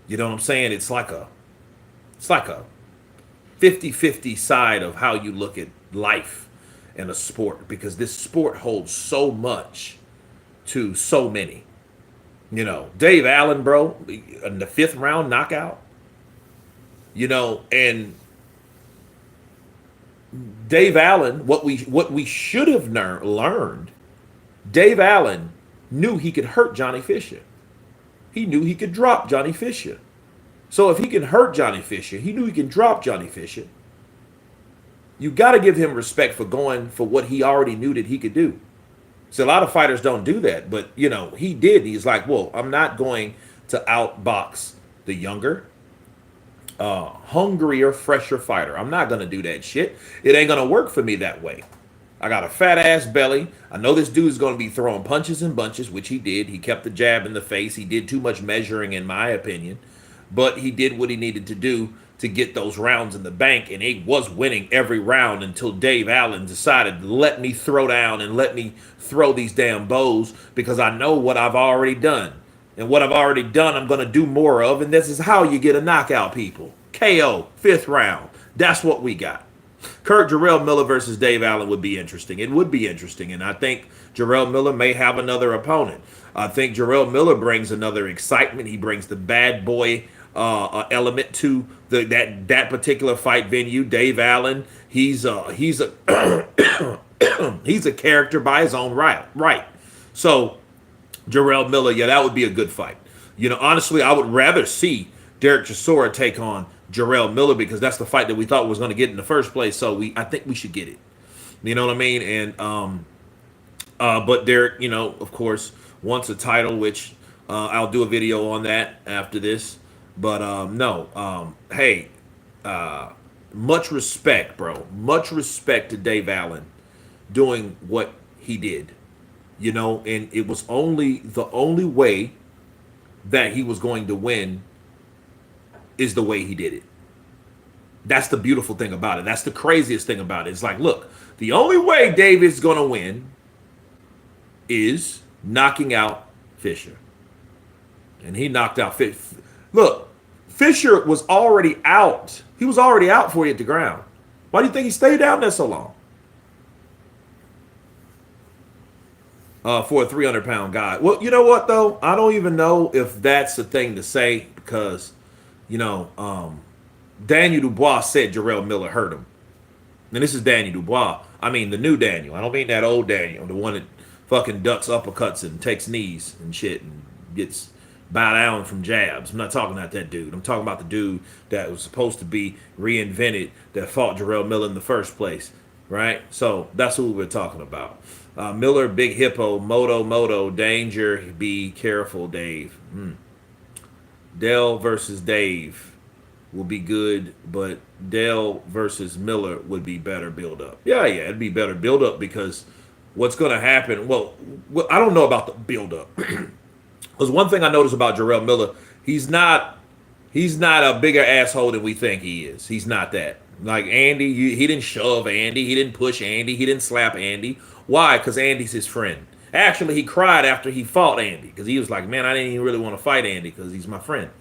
Speaker 1: You know what I'm saying? It's like a 50-50 side of how you look at life and a sport, because this sport holds so much to so many. You know, Dave Allen, bro, in the 5th round knockout. You know, and Dave Allen, what we should have learned, Dave Allen knew he could hurt Johnny Fischer. He knew he could drop Johnny Fischer. So if he can hurt Johnny Fischer, he knew he can drop Johnny Fischer. You got to give him respect for going for what he already knew that he could do. So a lot of fighters don't do that, but, you know, he did. He's like, well, I'm not going to outbox the younger, hungrier, fresher fighter. I'm not going to do that shit. It ain't going to work for me that way. I got a fat ass belly. I know this dude's going to be throwing punches and bunches, which he did. He kept the jab in the face. He did too much measuring, in my opinion, but he did what he needed to do to get those rounds in the bank, and he was winning every round until Dave Allen decided to let me throw down and let me throw these damn bows, because I know what I've already done. And what I've already done, I'm going to do more of, and this is how you get a knockout, people. KO, 5th round. That's what we got. Kurt Jarrell Miller versus Dave Allen would be interesting. It would be interesting, and I think Jarrell Miller may have another opponent. I think Jarrell Miller brings another excitement. He brings the bad boy element to that particular fight venue. Dave Allen, he's a he's a character by his own right. So Jarrell Miller, yeah, that would be a good fight. You know, honestly, I would rather see Derek Chisora take on Jarrell Miller, because that's the fight that we thought was going to get in the first place. So I think we should get it. You know what I mean? And but Derek, you know, of course, wants a title, which I'll do a video on that after this. But hey, much respect, bro. Much respect to Dave Allen doing what he did. You know, and it was the only way that he was going to win is the way he did it. That's the beautiful thing about it. That's the craziest thing about it. It's like, look, the only way Dave is going to win is knocking out Fischer. And he knocked out Fischer. Look, Fischer was already out. He was already out for you at the ground. Why do you think he stayed down there so long? For a 300-pound guy. Well, you know what, though? I don't even know if that's the thing to say, because, you know, Daniel Dubois said Jarrell Miller hurt him. And this is Daniel Dubois. I mean, the new Daniel. I don't mean that old Daniel, the one that fucking ducks uppercuts and takes knees and shit and gets bowed down from jabs. I'm not talking about that dude. I'm talking about the dude that was supposed to be reinvented, that fought Jarrell Miller in the first place, right? So that's who we're talking about. Miller, Big Hippo, Moto, Danger, be careful, Dave. Dell versus Dave will be good, but Dell versus Miller would be better build-up. Yeah, it'd be better build-up, because what's going to happen, well, I don't know about the build-up. Because one thing I noticed about Jarrell Miller, he's not a bigger asshole than we think he is. He's not that. Like Andy, he didn't shove Andy. He didn't push Andy. He didn't slap Andy. Why? Because Andy's his friend. Actually, he cried after he fought Andy, because he was like, man, I didn't even really want to fight Andy because he's my friend.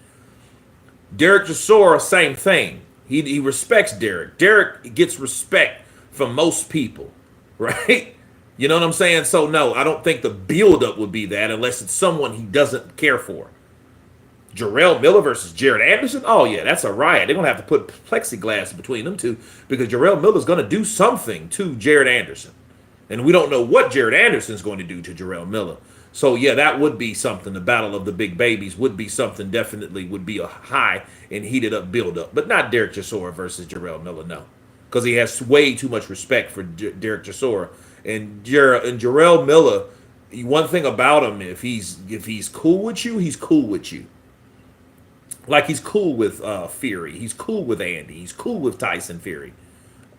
Speaker 1: Derek Chisora, same thing. He respects Derek. Derek gets respect from most people, right? You know what I'm saying? So, no, I don't think the build-up would be that, unless it's someone he doesn't care for. Jarrell Miller versus Jared Anderson? Oh, yeah, that's a riot. They're going to have to put plexiglass between them two because Jarrell Miller's going to do something to Jared Anderson. And we don't know what Jared Anderson's going to do to Jarrell Miller. So, yeah, that would be something. The battle of the big babies would be something, definitely would be a high and heated up build-up. But not Derek Chisora versus Jarrell Miller, no. Because he has way too much respect for Derek Chisora. And Jarrell Miller, one thing about him, if he's cool with you, he's cool with you. Like he's cool with Fury. He's cool with Andy. He's cool with Tyson Fury.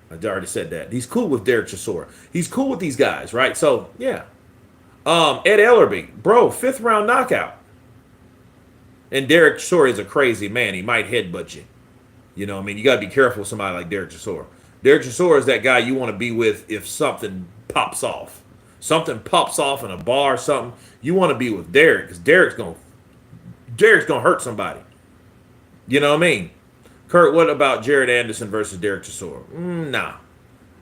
Speaker 1: I already said that. He's cool with Derek Chisora. He's cool with these guys, right? So, yeah. Ed Ellerby, bro, 5th round knockout. And Derek Chisora is a crazy man. He might headbutt you. You know what I mean? You got to be careful with somebody like Derek Chisora. Derek Chisora is that guy you want to be with if something pops off. Something pops off in a bar or something. You want to be with Derek because Derek's gonna hurt somebody. You know what I mean? Kurt, what about Jared Anderson versus Derek Chisora? Nah.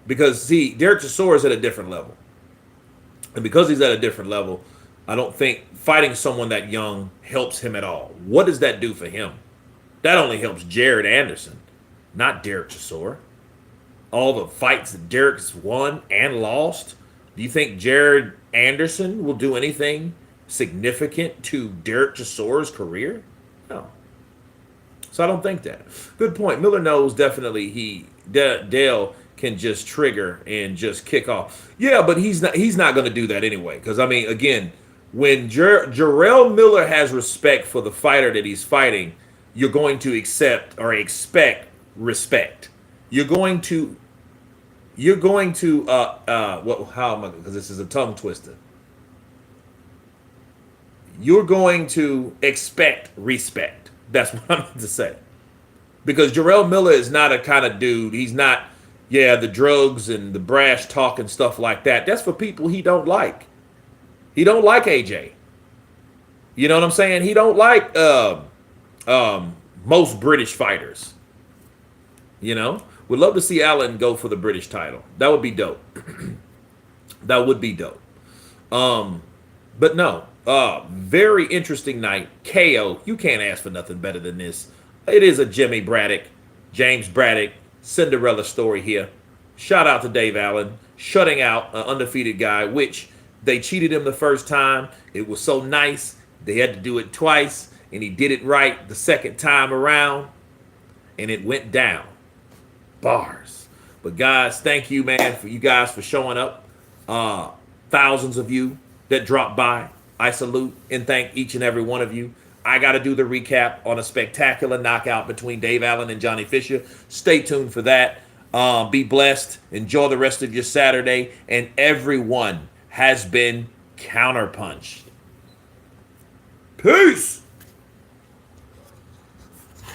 Speaker 1: Because, see, Derek Chisora is at a different level. And because he's at a different level, I don't think fighting someone that young helps him at all. What does that do for him? That only helps Jared Anderson, not Derek Chisora. All the fights that Derek's won and lost, do you think Jared Anderson will do anything significant to Derek Chisora's career? No. So I don't think that. Good point. Miller knows definitely Dale can just trigger and just kick off. Yeah, but he's not going to do that anyway. Because, I mean, again, when Jarrell Miller has respect for the fighter that he's fighting, you're going to accept or expect respect. You're going to how am I, because this is a tongue twister. You're going to expect respect. That's what I meant to say. Because Jarrell Miller is not a kind of dude. He's not, the drugs and the brash talk and stuff like that. That's for people he don't like. He don't like AJ. You know what I'm saying? He don't like most British fighters. You know? Would love to see Allen go for the British title. That would be dope. That would be dope. But no. Very interesting night. KO. You can't ask for nothing better than this. It is a James Braddock, Cinderella story here. Shout out to Dave Allen. Shutting out an undefeated guy, which they cheated him the first time. It was so nice. They had to do it twice, and he did it right the second time around, and it went down. Bars. But guys, thank you, man, for you guys for showing up. Thousands of you that dropped by. I salute and thank each and every one of you. I got to do the recap on a spectacular knockout between Dave Allen and Johnny Fischer. Stay tuned for that. Be blessed. Enjoy the rest of your Saturday. And everyone has been counterpunched. Peace.